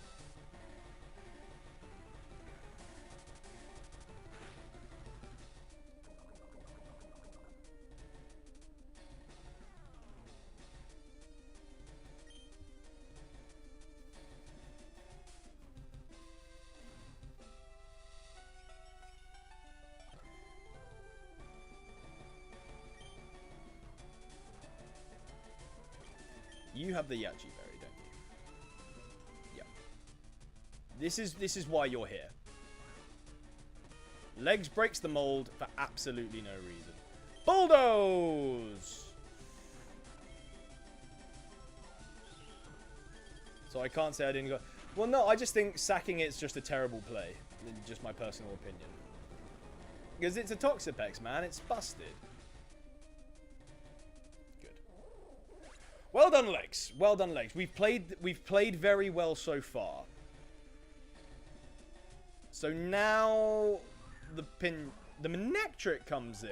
[SPEAKER 1] You have the Yachi Berry, don't you? Yeah. This is why you're here. Legs breaks the mold for absolutely no reason. Bulldoze! So I can't say I didn't go... Well, no, I just think sacking it's just a terrible play. Just my personal opinion. Because it's a Toxapex, man. It's busted. Well done, Legs. Well done, Legs. We've played very well so far. So now the Manectric comes in.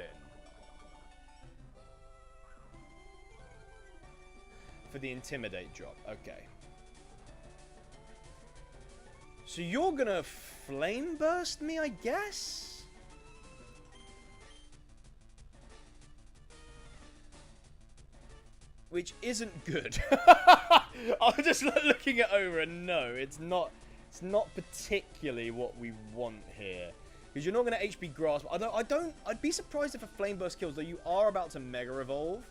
[SPEAKER 1] For the Intimidate drop. Okay. So you're gonna Flame Burst me, I guess? Which isn't good. I'm just looking it over, and no, it's not particularly what we want here. Because you're not going to HP Grasp. I'd be surprised if a Flame Burst kills, though you are about to Mega Evolve.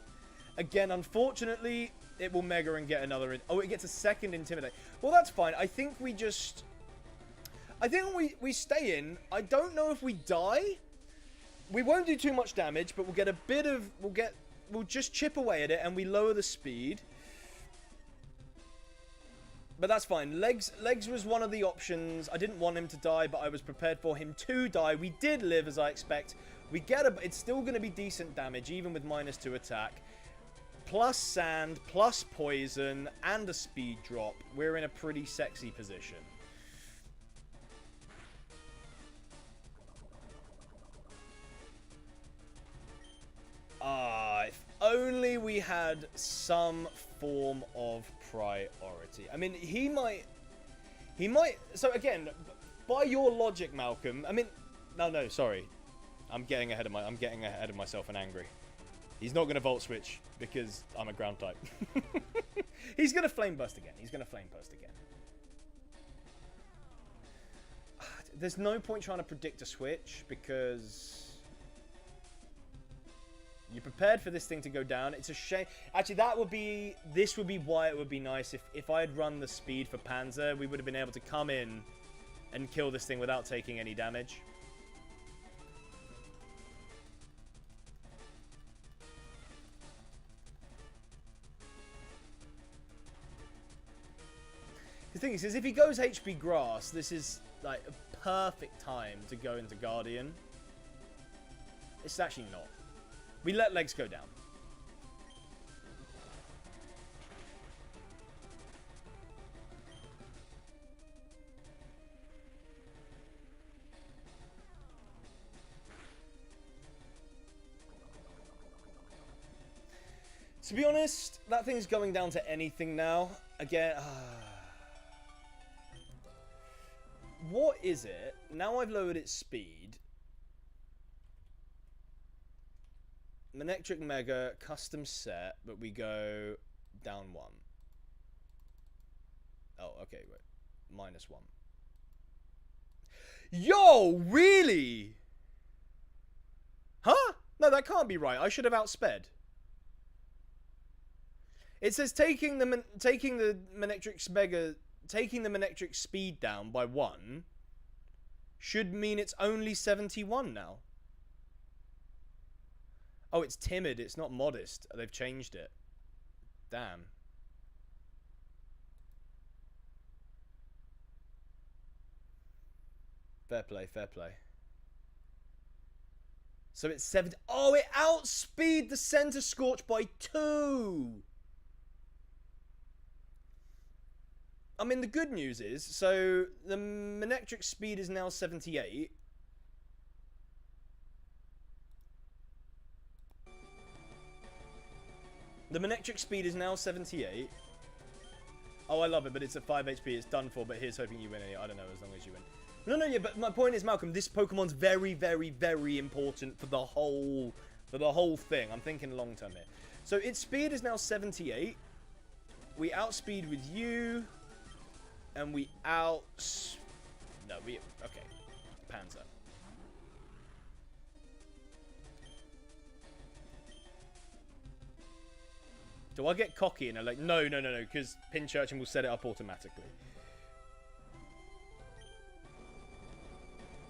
[SPEAKER 1] Again, unfortunately, it will Mega and get another... Oh, it gets a second Intimidate. Well, that's fine. I think we just... I think we stay in. I don't know if we die. We won't do too much damage, but we'll get a bit of... We'll just chip away at it, and we lower the speed. But that's fine. Legs was one of the options. I didn't want him to die, but I was prepared for him to die. We did live, as I expect. We get it's still going to be decent damage, even with -2 attack. Plus sand, plus poison, and a speed drop. We're in a pretty sexy position. If only we had some form of priority. I mean, he might... So again, by your logic, Malcolm... I mean... No, sorry. I'm getting ahead of myself and angry. He's not going to Volt Switch because I'm a ground type. He's going to Flame Burst again. There's no point trying to predict a switch because you're prepared for this thing to go down. It's a shame. Actually, this would be why it would be nice if I had run the speed for Panzer. We would have been able to come in and kill this thing without taking any damage. The thing is if he goes HP Grass, this is like a perfect time to go into Guardian. It's actually not. We let legs go down. To be honest, that thing's going down to anything now. Again, what is it? Now I've lowered its speed. Manectric Mega, custom set, but we go down 1. Oh, okay, wait. -1. Yo, really? Huh? No, that can't be right. I should have outsped. It says taking the Manectric speed down by 1 should mean it's only 71 now. Oh, it's timid. It's not modest. They've changed it. Damn. Fair play, fair play. So it's 70. Oh, it outspeed the Center Scorch by 2. I mean, the good news is, so the Manectric speed is now 78. The Manectric speed is now 78. Oh, I love it, but it's at 5 HP. It's done for, but here's hoping you win it. I don't know, as long as you win. No, yeah, but my point is, Malcolm, this Pokemon's very, very, very important for the whole thing. I'm thinking long term here. So its speed is now 78. We outspeed with you. And we okay, Panzer. Do I get cocky and I'm like, no, because Pinchurchin will set it up automatically.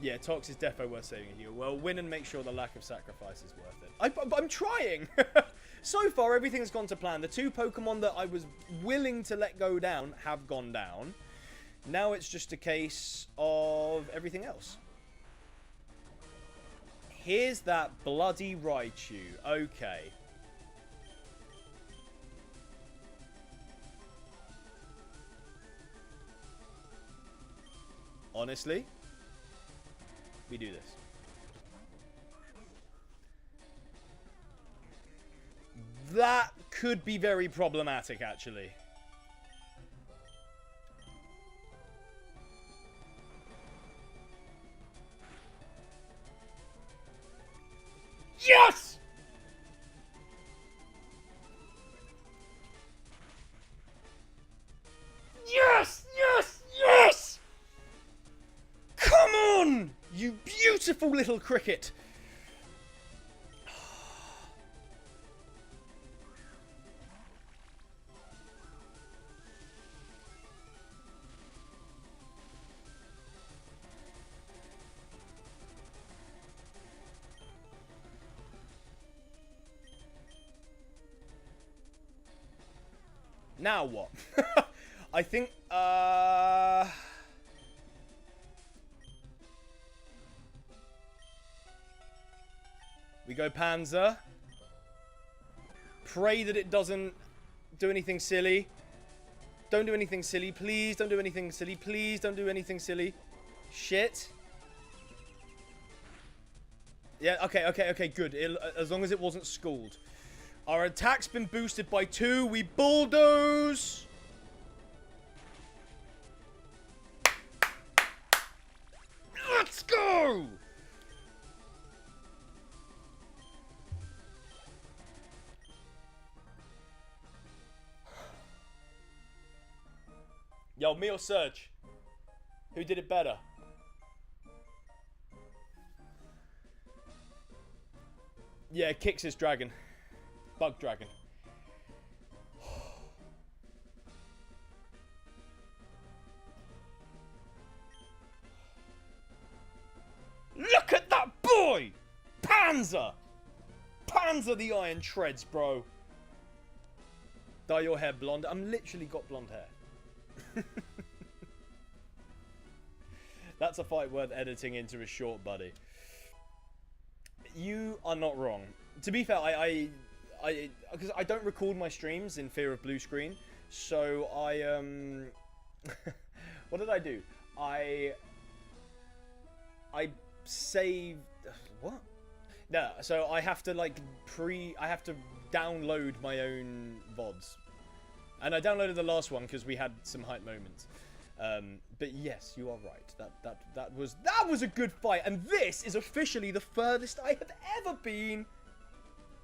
[SPEAKER 1] Yeah, Tox is defo worth saving here. Well, win and make sure the lack of sacrifice is worth it. I'm trying! So far, everything's gone to plan. The 2 Pokemon that I was willing to let go down have gone down. Now it's just a case of everything else. Here's that bloody Raichu. Okay. Honestly, we do this. That could be very problematic, actually. Yes! Yes! Yes! Yes! Come on! You beautiful little cricket! Now what? I think, we go Panzer. Pray that it doesn't do anything silly. Don't do anything silly. Please don't do anything silly. Please don't do anything silly. Shit. Yeah, okay, good. As long as it wasn't schooled. Our attack's been boosted by 2. We bulldoze. Let's go. Yo, me or Surge? Who did it better? Yeah, kicks his dragon. Bug dragon. Look at that boy! Panzer! Panzer the Iron Treads, bro. Dye your hair blonde. I'm literally got blonde hair. That's a fight worth editing into a short, buddy. You are not wrong. To be fair, because I don't record my streams in fear of blue screen, so what did I do? I saved what? No, so I have to I have to download my own VODs, and I downloaded the last one because we had some hype moments. But yes, you are right. That was a good fight, and this is officially the furthest I have ever been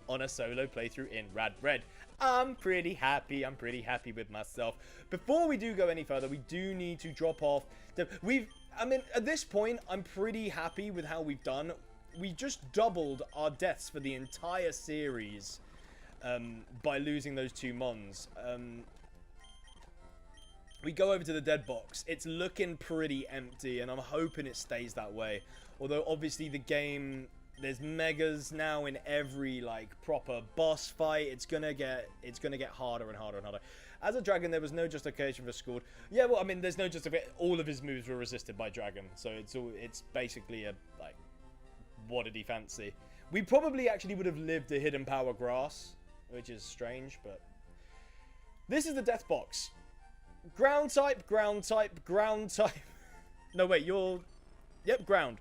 [SPEAKER 1] on a solo playthrough in Rad Red. I'm pretty happy. I'm pretty happy with myself. Before we do go any further, we do need to drop off. I mean, at this point, I'm pretty happy with how we've done. We just doubled our deaths for the entire series by losing those 2 mons. We go over to the dead box. It's looking pretty empty, and I'm hoping it stays that way. Although, obviously, the game, there's megas now in every proper boss fight. It's gonna get harder and harder and harder. As a dragon, there was no justification for Scored. Yeah, well, I mean, there's no justification. All of his moves were resisted by dragon, so it's basically a what did he fancy? We probably actually would have lived a hidden power grass, which is strange, but this is the death box. Ground type, ground type, ground type. No, wait, yep, ground.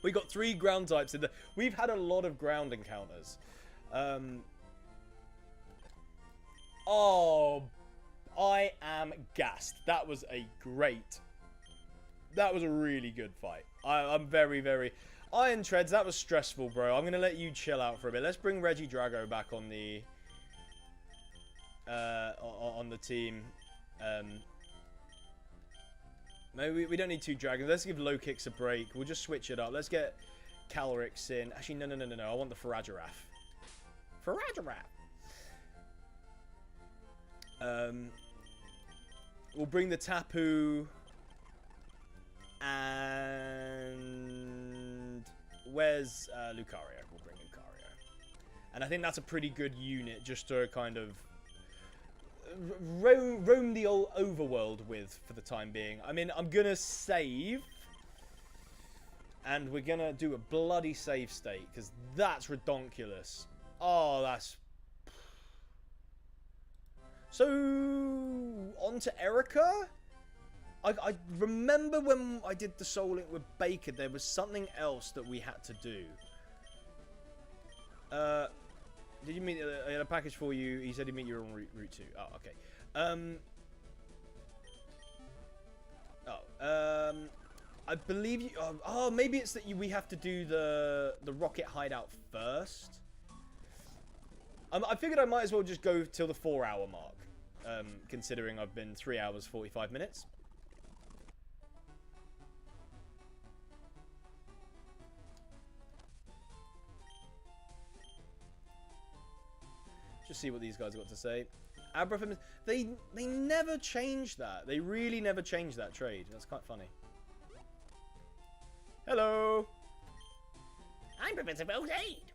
[SPEAKER 1] We got 3 ground types in the... We've had a lot of ground encounters. Oh, I am gassed. That was a really good fight. I'm very, very... Iron Treads, that was stressful, bro. I'm going to let you chill out for a bit. Let's bring Reggie Drago back on the... on the team. Maybe we don't need 2 dragons. Let's give low kicks a break. We'll just switch it up. Let's get Calrix in. Actually, no. I want the Farajarath. We'll bring the Tapu. And where's Lucario? We'll bring Lucario. And I think that's a pretty good unit just to kind of roam the old overworld with for the time being. I mean, I'm gonna save, and we're gonna do a bloody save state because that's redonkulous. Oh, that's so. On to Erica. I remember when I did the Soul Link with Baker, there was something else that we had to do. Did you mean I had a package for you? He said he'd meet you on route 2. Oh, okay. I believe you. Oh, maybe it's that we have to do the rocket hideout first. I figured I might as well just go till the 4-hour mark, considering I've been 3 hours 45 minutes. Just see what these guys have got to say. Abrapham, they never changed that. They really never changed that trade. That's quite funny. Hello.
[SPEAKER 2] I'm Professor Bozade.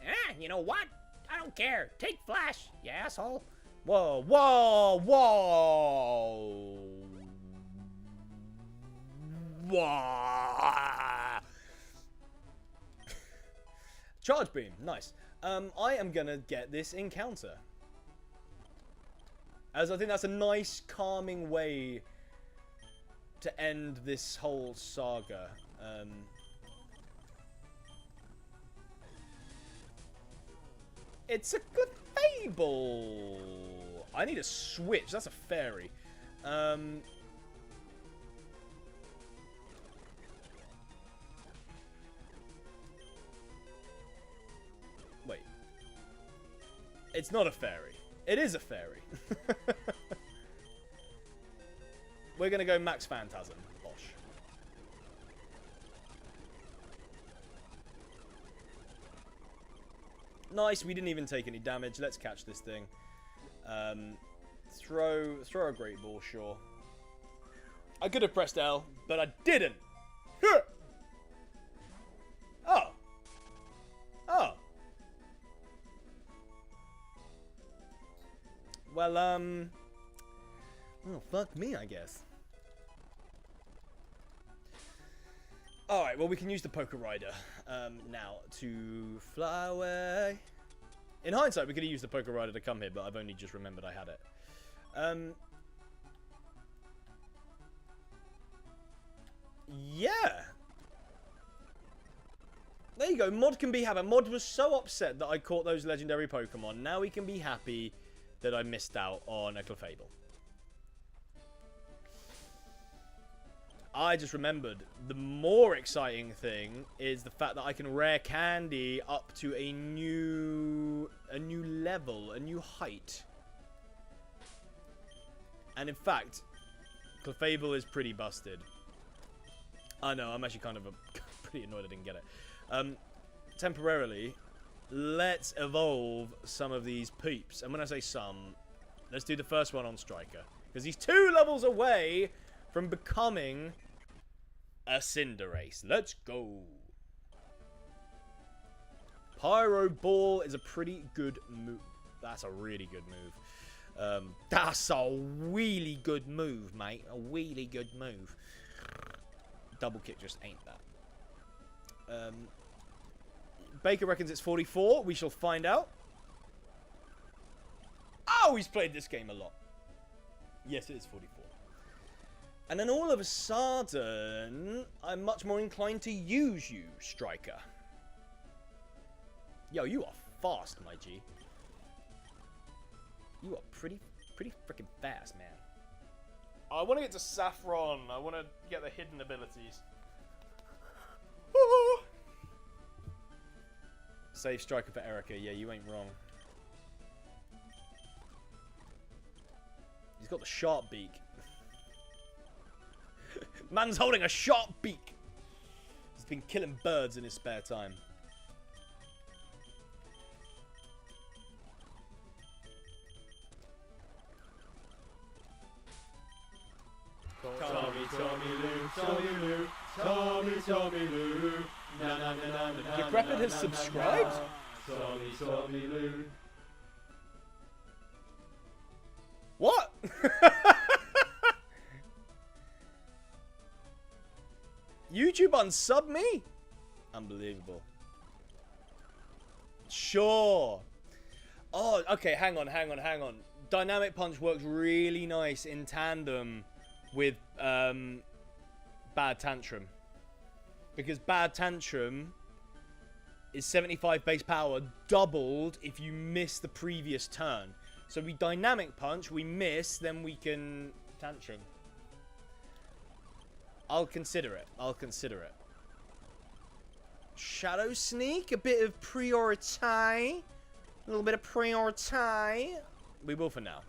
[SPEAKER 2] Ah, you know what? I don't care. Take Flash, you asshole.
[SPEAKER 1] Whoa, whoa, whoa. Whoa. Charge beam, nice. I am gonna get this encounter, as I think that's a nice, calming way to end this whole saga. It's a good fable. I need a switch. That's a fairy. Wait. It's not a fairy. It is a fairy. We're gonna go Max Phantasm. Bosh. Nice, we didn't even take any damage. Let's catch this thing. Throw a great ball, sure. I could have pressed L, but I didn't. Oh. Oh. Well, oh, fuck me, I guess. Alright, well, we can use the Poker Rider now to fly away. In hindsight, we could have used the Poker Rider to come here, but I've only just remembered I had it. Yeah. There you go. Mod can be happy. Mod was so upset that I caught those legendary Pokemon. Now he can be happy that I missed out on a Clefable. I just remembered the more exciting thing is the fact that I can rare candy up to a new level, a new height. And in fact, Clefable is pretty busted. I know, I'm actually kind of pretty annoyed I didn't get it. Temporarily, let's evolve some of these peeps. And when I say some, let's do the first one on Striker. Because he's 2 levels away from becoming a Cinderace. Let's go. Pyro Ball is a pretty good move. That's a really good move. That's a really good move, mate. A really good move. Double kick just ain't that. Baker reckons it's 44. We shall find out. Oh, he's played this game a lot. Yes, it is 44. And then all of a sudden, I'm much more inclined to use you, Striker. Yo, you are fast, my G. You are pretty freaking fast, man. I want to get to Saffron. I want to get the hidden abilities. Save Striker for Erica. Yeah, you ain't wrong. He's got the sharp beak. Man's holding a sharp beak. He's been killing birds in his spare time.
[SPEAKER 3] TommyLew.
[SPEAKER 1] Decrepit has subscribed?
[SPEAKER 3] TommyLew.
[SPEAKER 1] What? YouTube unsub me? Unbelievable. Sure. Oh, okay, hang on. Dynamic Punch works really nice in tandem with Bad Tantrum. Because Bad Tantrum is 75 base power doubled if you miss the previous turn. So we Dynamic Punch, we miss, then we can Tantrum. I'll consider it. Shadow Sneak, a bit of priority. A little bit of priority. We will for now.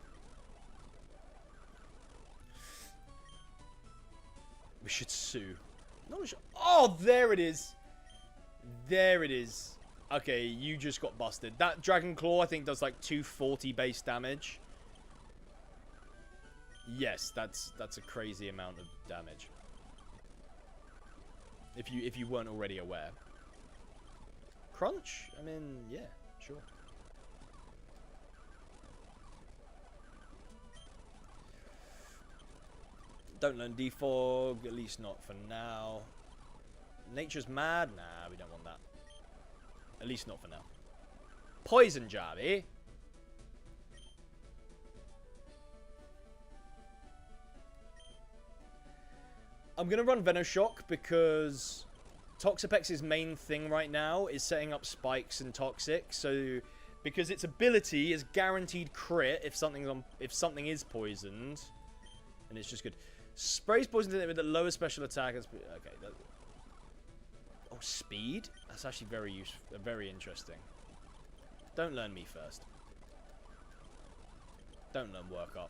[SPEAKER 1] We should sue. No, we should. Oh, there it is. Okay, you just got busted. That Dragon Claw, I think, does like 240 base damage. Yes, that's a crazy amount of damage. If you weren't already aware. Crunch? I mean, yeah, sure. Don't learn Defog, at least not for now. Nature's Mad? Nah, we don't want that. At least not for now. Poison Jab, eh? I'm going to run Venoshock because Toxapex's main thing right now is setting up spikes and Toxic. So, because its ability is guaranteed crit if something is poisoned. And it's just good. Sprays poison with the lower special attack. Okay. Oh, speed? That's actually very useful. Very interesting. Don't learn me first. Don't learn work up.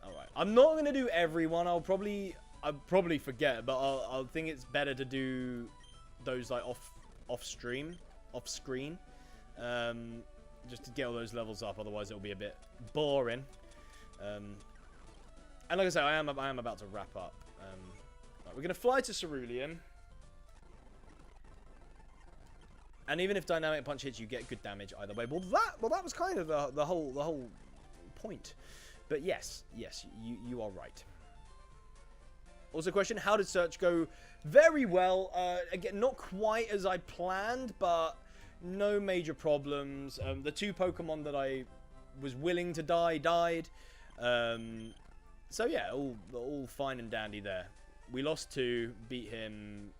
[SPEAKER 1] Alright. I'm not going to do everyone. I'll probably forget, but I'll think it's better to do those like off stream. off screen. Just to get all those levels up, otherwise it'll be a bit boring. And like I said, I am about to wrap up. Right, we're gonna fly to Cerulean, and even if dynamic punch hits, you get good damage either way. Well, that was kind of the whole point. But yes, you are right. Also, question: how did search go? Very well. Again, not quite as I planned, but no major problems. The 2 Pokemon that I was willing to die died. So yeah, all fine and dandy there. We lost 2, beat him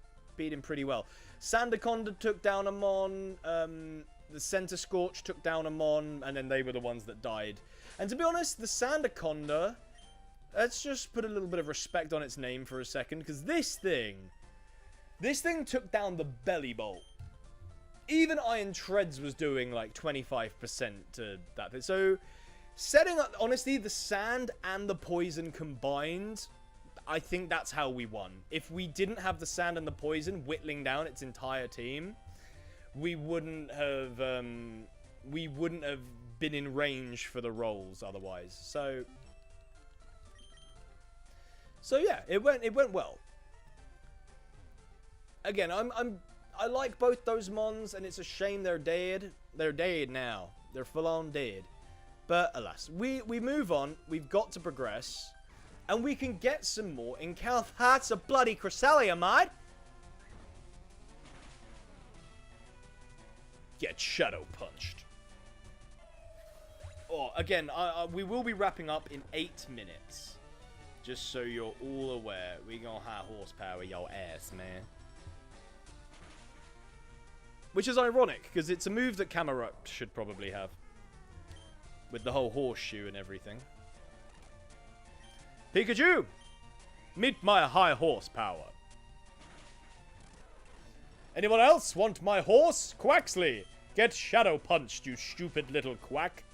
[SPEAKER 1] pretty well. Sandaconda took down a Mon. The Center Scorch took down a Mon, and then they were the ones that died. And to be honest, the Sandaconda, let's just put a little bit of respect on its name for a second, because this thing took down the Belly Bolt. Even Iron Treads was doing like 25% to that thing. So, setting up, honestly, the sand and the poison combined, I think that's how we won. If we didn't have the sand and the poison whittling down its entire team, we wouldn't have been in range for the rolls otherwise. So yeah, it went well. Again, I like both those Mons, and it's a shame they're dead. They're dead now. They're full on dead. But alas, we move on. We've got to progress, and we can get some more encounter. That's a bloody Cresselia, mate. Get shadow punched. Oh, again, we will be wrapping up in 8 minutes. Just so you're all aware, we gonna high horsepower your ass, man. Which is ironic, because it's a move that Camerupt should probably have. With the whole horseshoe and everything. Pikachu! Meet my high horsepower. Anyone else want my horse? Quaxley! Get shadow punched, you stupid little quack.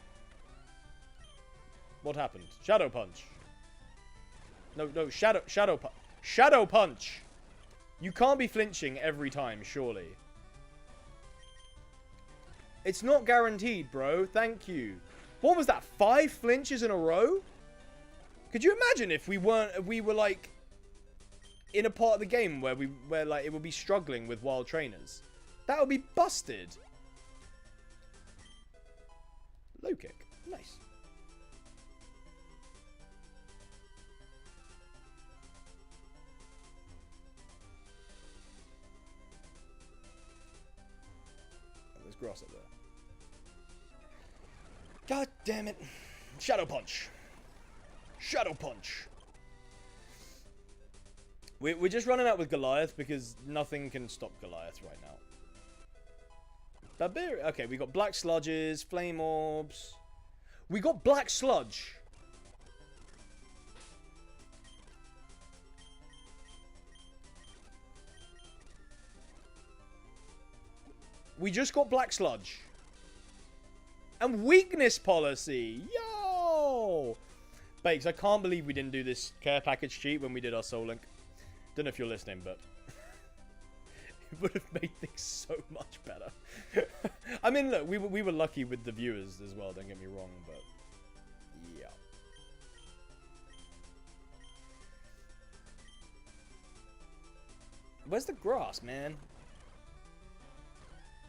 [SPEAKER 1] What happened? Shadow punch. No, shadow punch! You can't be flinching every time, surely. It's not guaranteed, bro. Thank you. What was that? 5 flinches in a row? Could you imagine if we were like in a part of the game where like it would be struggling with wild trainers? That would be busted. Low kick. Nice. Oh, there's grass up there. God damn it. Shadow punch. Shadow punch. We're just running out with Goliath because nothing can stop Goliath right now. Barbarian. Okay, we got black sludges, flame orbs. We got black sludge. We just got black sludge. And weakness policy. Yo! Bakes, I can't believe we didn't do this care package cheat when we did our Soul Link. Don't know if you're listening, but it would have made things so much better. I mean, look, we were lucky with the viewers as well, don't get me wrong, but yeah. Where's the grass, man?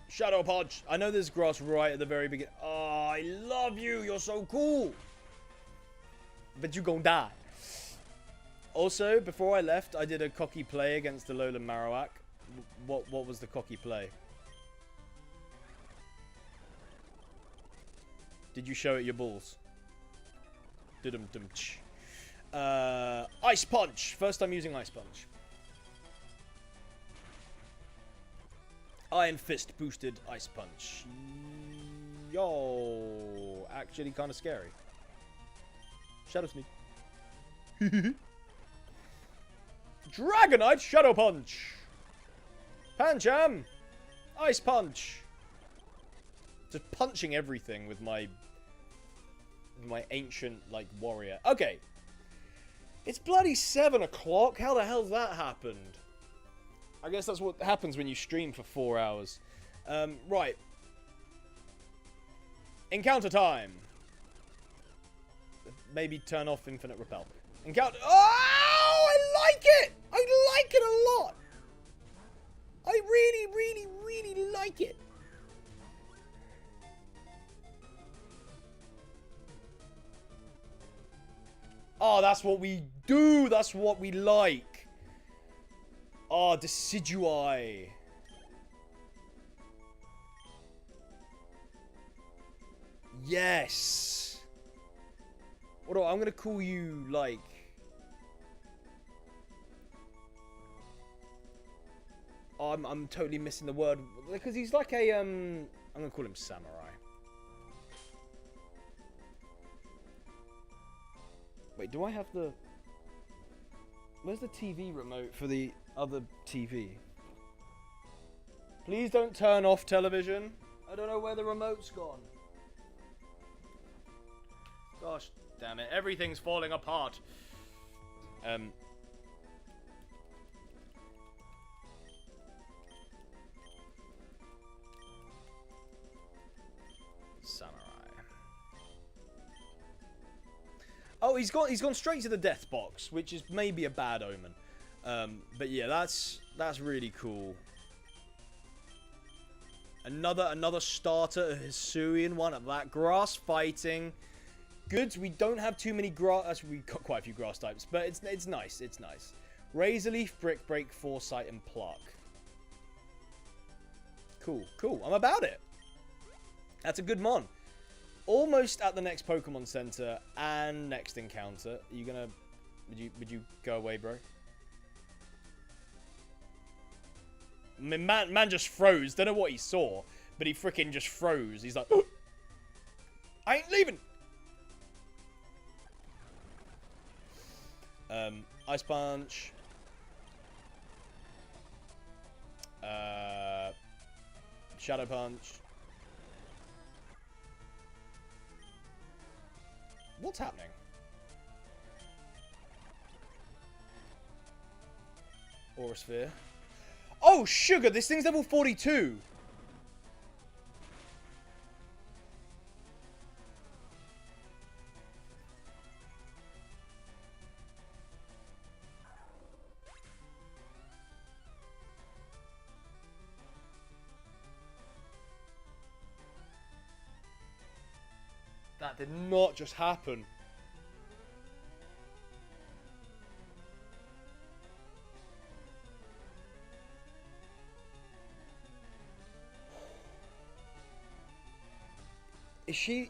[SPEAKER 1] Shadow Punch. I know there's grass right at the very beginning. Oh, I love you. You're so cool. But you gonna die. Also, before I left, I did a cocky play against the Alolan Marowak. What was the cocky play? Did you show it your balls? Ice Punch. First time using Ice Punch. Iron Fist boosted Ice Punch. Yo, actually kind of scary. Shadow Sneak. Dragonite Shadow Punch. Pancham. Ice Punch. Just punching everything with my ancient, like, warrior. Okay. It's bloody 7 o'clock. How the hell's that happened? I guess that's what happens when you stream for 4 hours. Right. Encounter time. Maybe turn off infinite repel. Encounter. Oh, I like it. I like it a lot. I really, really, really like it. Oh, that's what we do. That's what we like. Oh, Decidui. Yes. What do I'm gonna call you, like... Oh, I'm totally missing the word. Because he's like a, I'm gonna call him Samurai. Wait, do I have the... Where's the TV remote for the other TV? Please don't turn off television. I don't know where the remote's gone. Gosh damn it, everything's falling apart. Samurai. Oh, he's gone straight to the death box, which is maybe a bad omen. But yeah, that's really cool. Another starter, a Hisuian one at that. Grass fighting. Good. We don't have too many grass. Actually, we've got quite a few grass types, but it's nice. It's nice. Razor Leaf, Brick Break, Foresight, and Pluck. Cool. I'm about it. That's a good mon. Almost at the next Pokemon Center and next encounter. Are you gonna? Would you go away, bro? I mean, man just froze. Don't know what he saw, but he freaking just froze. He's like, oh, I ain't leaving. Ice Punch. Shadow Punch. What's happening? Aura Sphere. Oh, sugar! This thing's level 42! That did not just happen. Is she...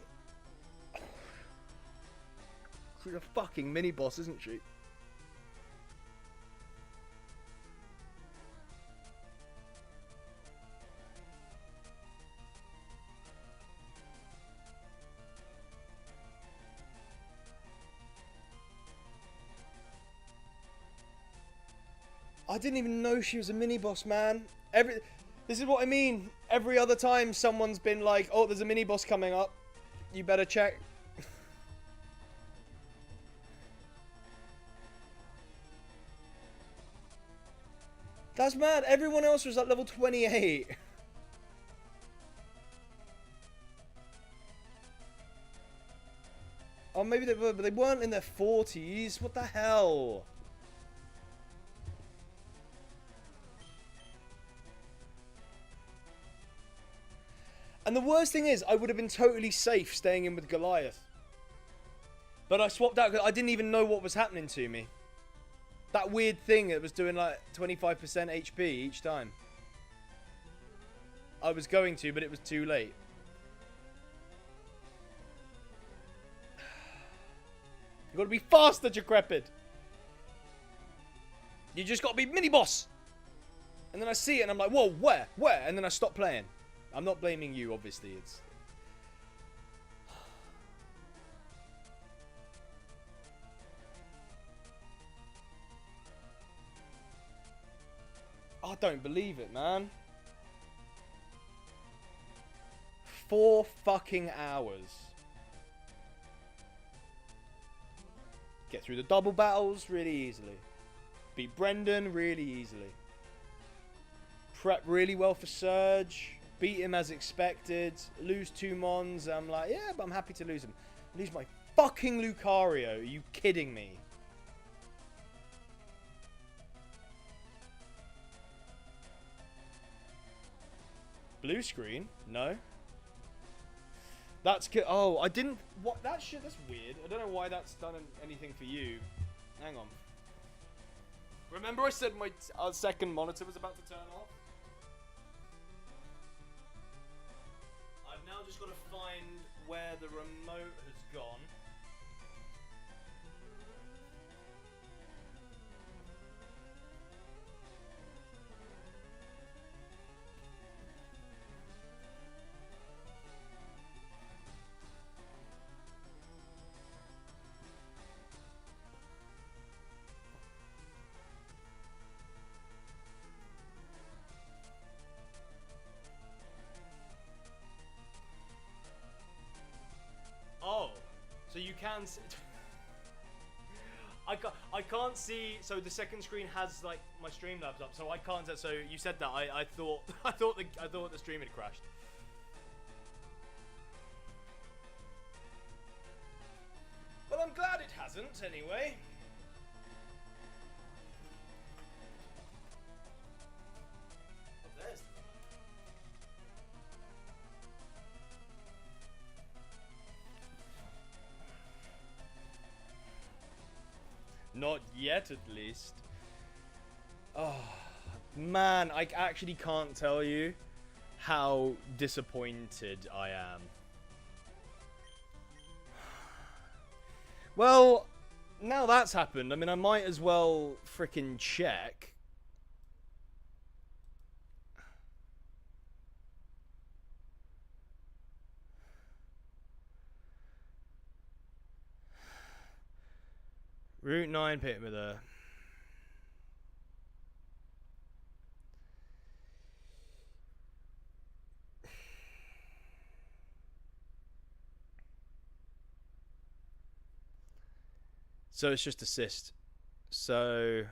[SPEAKER 1] She's a fucking mini-boss, isn't she? I didn't even know she was a mini-boss, man. This is what I mean. Every other time someone's been like, oh, there's a mini-boss coming up. You better check. That's mad. Everyone else was at level 28. Oh, maybe they were, but they weren't in their 40s. What the hell? And the worst thing is, I would have been totally safe staying in with Goliath. But I swapped out because I didn't even know what was happening to me. That weird thing that was doing like 25% HP each time. I was going to, but it was too late. You gotta be faster, Decrepit. You just gotta be mini-boss. And then I see it and I'm like, whoa, where? Where? And then I stop playing. I'm not blaming you, obviously. It's... I don't believe it, man. 4 fucking hours. Get through the double battles really easily. Beat Brendan really easily. Prep really well for Surge. beat him as expected, lose 2 Mons. I'm like, yeah, but I'm happy to lose him. Lose my fucking Lucario. Are you kidding me? Blue screen? No. That's good. Oh, I didn't. What? That shit. That's weird. I don't know why that's done anything for you. Hang on. Remember, I said my second monitor was about to turn off. I've now just got to find where the remote has gone. Oh, so you can. I can't see. So the second screen has like my Streamlabs up, so I can't. So you said that. I thought I thought the stream had crashed. Well, I'm glad it hasn't. Anyway. Oh, there's. Not yet, at least. Oh, man, I actually can't tell you how disappointed I am. Well, now that's happened, I mean, I might as well frickin' check. Route 9 pit me there. So it's just assist. So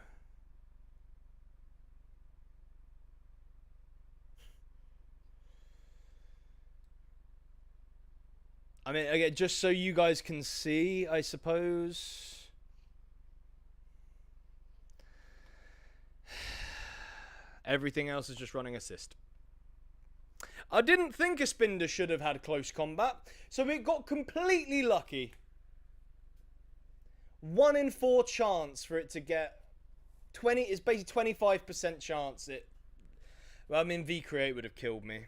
[SPEAKER 1] I mean, again, just so you guys can see, I suppose. Everything else is just running assist. I didn't think a Spinder should have had close combat, so it got completely lucky. 1 in 4 chance for it to get 20. It's basically 25% chance it. Well, I mean, V-Create would have killed me.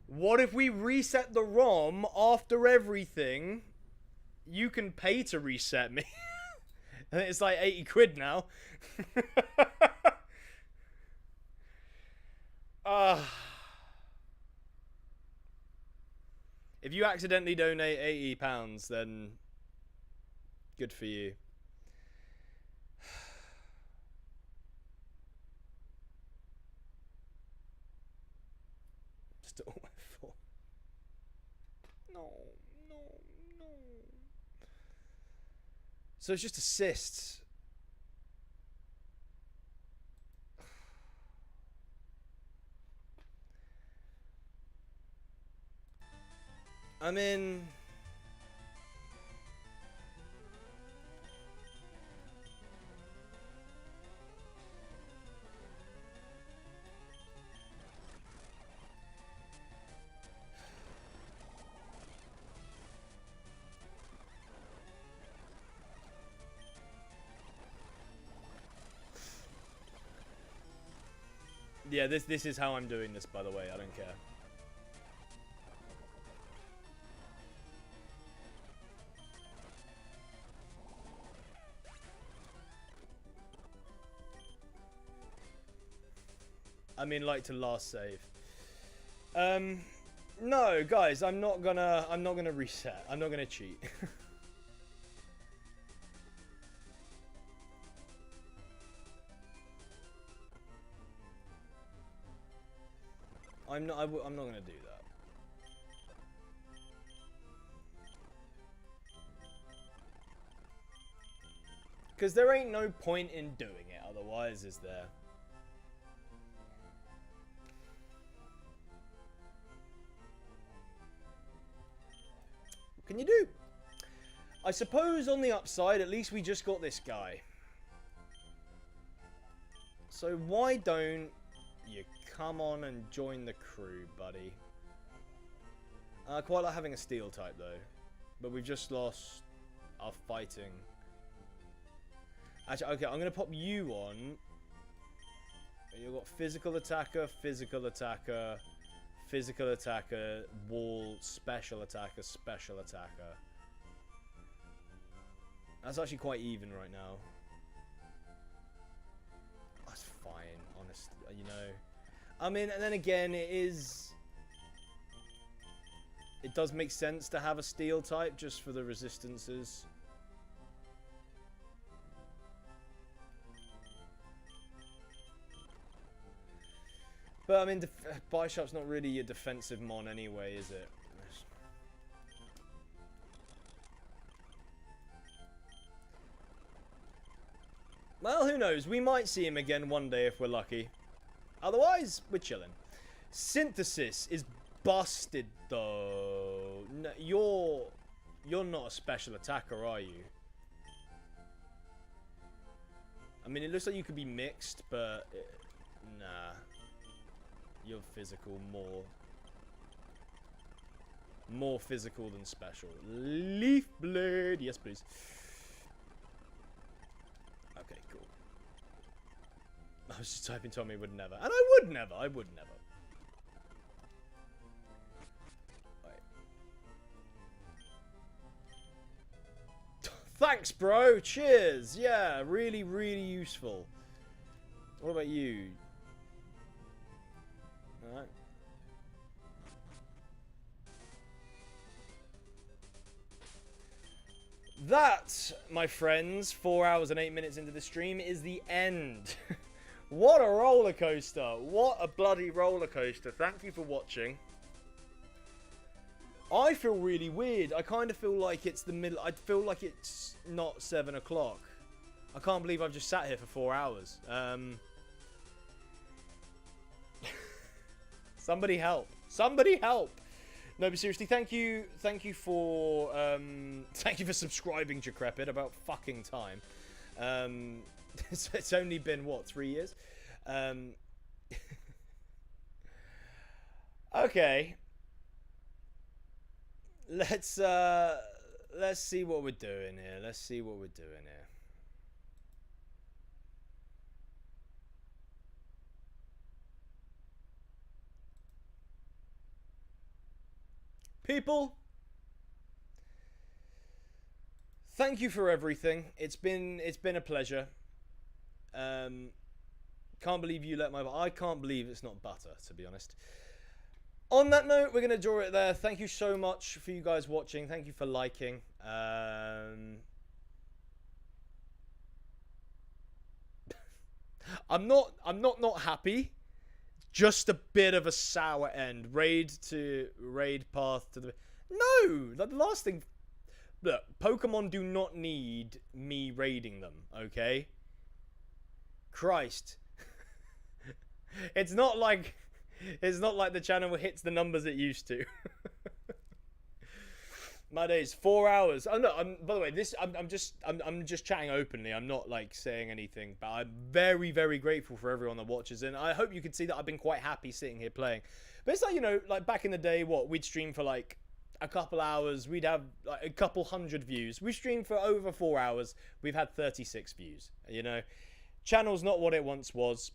[SPEAKER 1] What if we reset the ROM after everything? You can pay to reset me. And it's like 80 quid now. If you accidentally donate £80, then good for you. Just all my fault. No. So it's just assists. I mean, yeah, this is how I'm doing this, by the way. I don't care. I mean, like to last save. No, guys, I'm not gonna reset. I'm not gonna cheat. I'm not gonna do that. Because there ain't no point in doing it otherwise, is there? What can you do? I suppose on the upside, at least we just got this guy. So why don't you come on and join the crew, buddy? I quite like having a steel type, though. But we've just lost our fighting. Actually, okay, I'm going to pop you on. You've got physical attacker, physical attacker, physical attacker, wall, special attacker, special attacker. That's actually quite even right now. That's fine, honestly, you know. I mean, and then again, it does make sense to have a steel type just for the resistances. But I mean, Bishop's not really a defensive mon anyway, is it? Well, who knows? We might see him again one day if we're lucky. Otherwise, we're chilling. Synthesis is busted, though. No, you're not a special attacker, are you? I mean, it looks like you could be mixed, but nah. You're physical, more physical than special. Leaf blade, yes, please. Okay, cool. I was just typing Tommy would never, and I would never. Right. Thanks, bro. Cheers. Yeah, really, really useful. What about you? Alright. That, my friends, 4 hours and 8 minutes into the stream is the end. What a roller coaster. What a bloody roller coaster. Thank you for watching. I feel really weird. I kind of feel like it's the middle. I feel like it's not 7 o'clock. I can't believe I've just sat here for 4 hours. Somebody help. Somebody help. No, but seriously, thank you for subscribing, Decrepit. About fucking time. It's only been what, 3 years? Okay. Let's see what we're doing here. People, thank you for everything. It's been a pleasure. Can't believe you let I can't believe it's not butter, to be honest. On that note, we're gonna draw it there. Thank you so much for you guys watching. Thank you for liking. I'm not happy. Just a bit of a sour end. Raid path to the... No! The last thing... Look, Pokemon do not need me raiding them, okay? Christ. It's not like the channel hits the numbers it used to. My days, 4 hours. Oh no! By the way, I'm just chatting openly. I'm not like saying anything, but I'm very, very grateful for everyone that watches, and I hope you can see that I've been quite happy sitting here playing. But it's like, you know, like back in the day, we'd stream for like a couple hours, we'd have like a couple hundred views. We streamed for over 4 hours, we've had 36 views. You know, channel's not what it once was,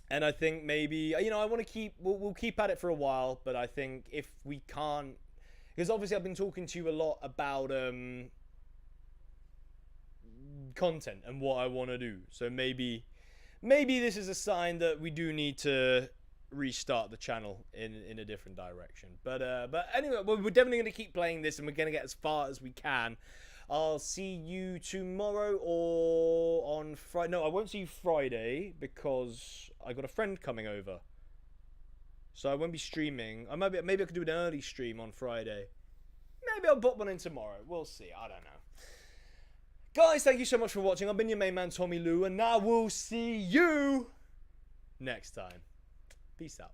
[SPEAKER 1] and I think maybe, you know, I want to keep. We'll keep at it for a while, but I think if we can't. Because obviously I've been talking to you a lot about content and what I want to do. So maybe this is a sign that we do need to restart the channel in a different direction. But anyway, we're definitely going to keep playing this, and we're going to get as far as we can. I'll see you tomorrow or on Friday. No, I won't see you Friday because I got a friend coming over. So I won't be streaming. Maybe I could do an early stream on Friday. Maybe I'll put one in tomorrow. We'll see. I don't know. Guys, thank you so much for watching. I've been your main man, TommyLew, and I will see you next time. Peace out.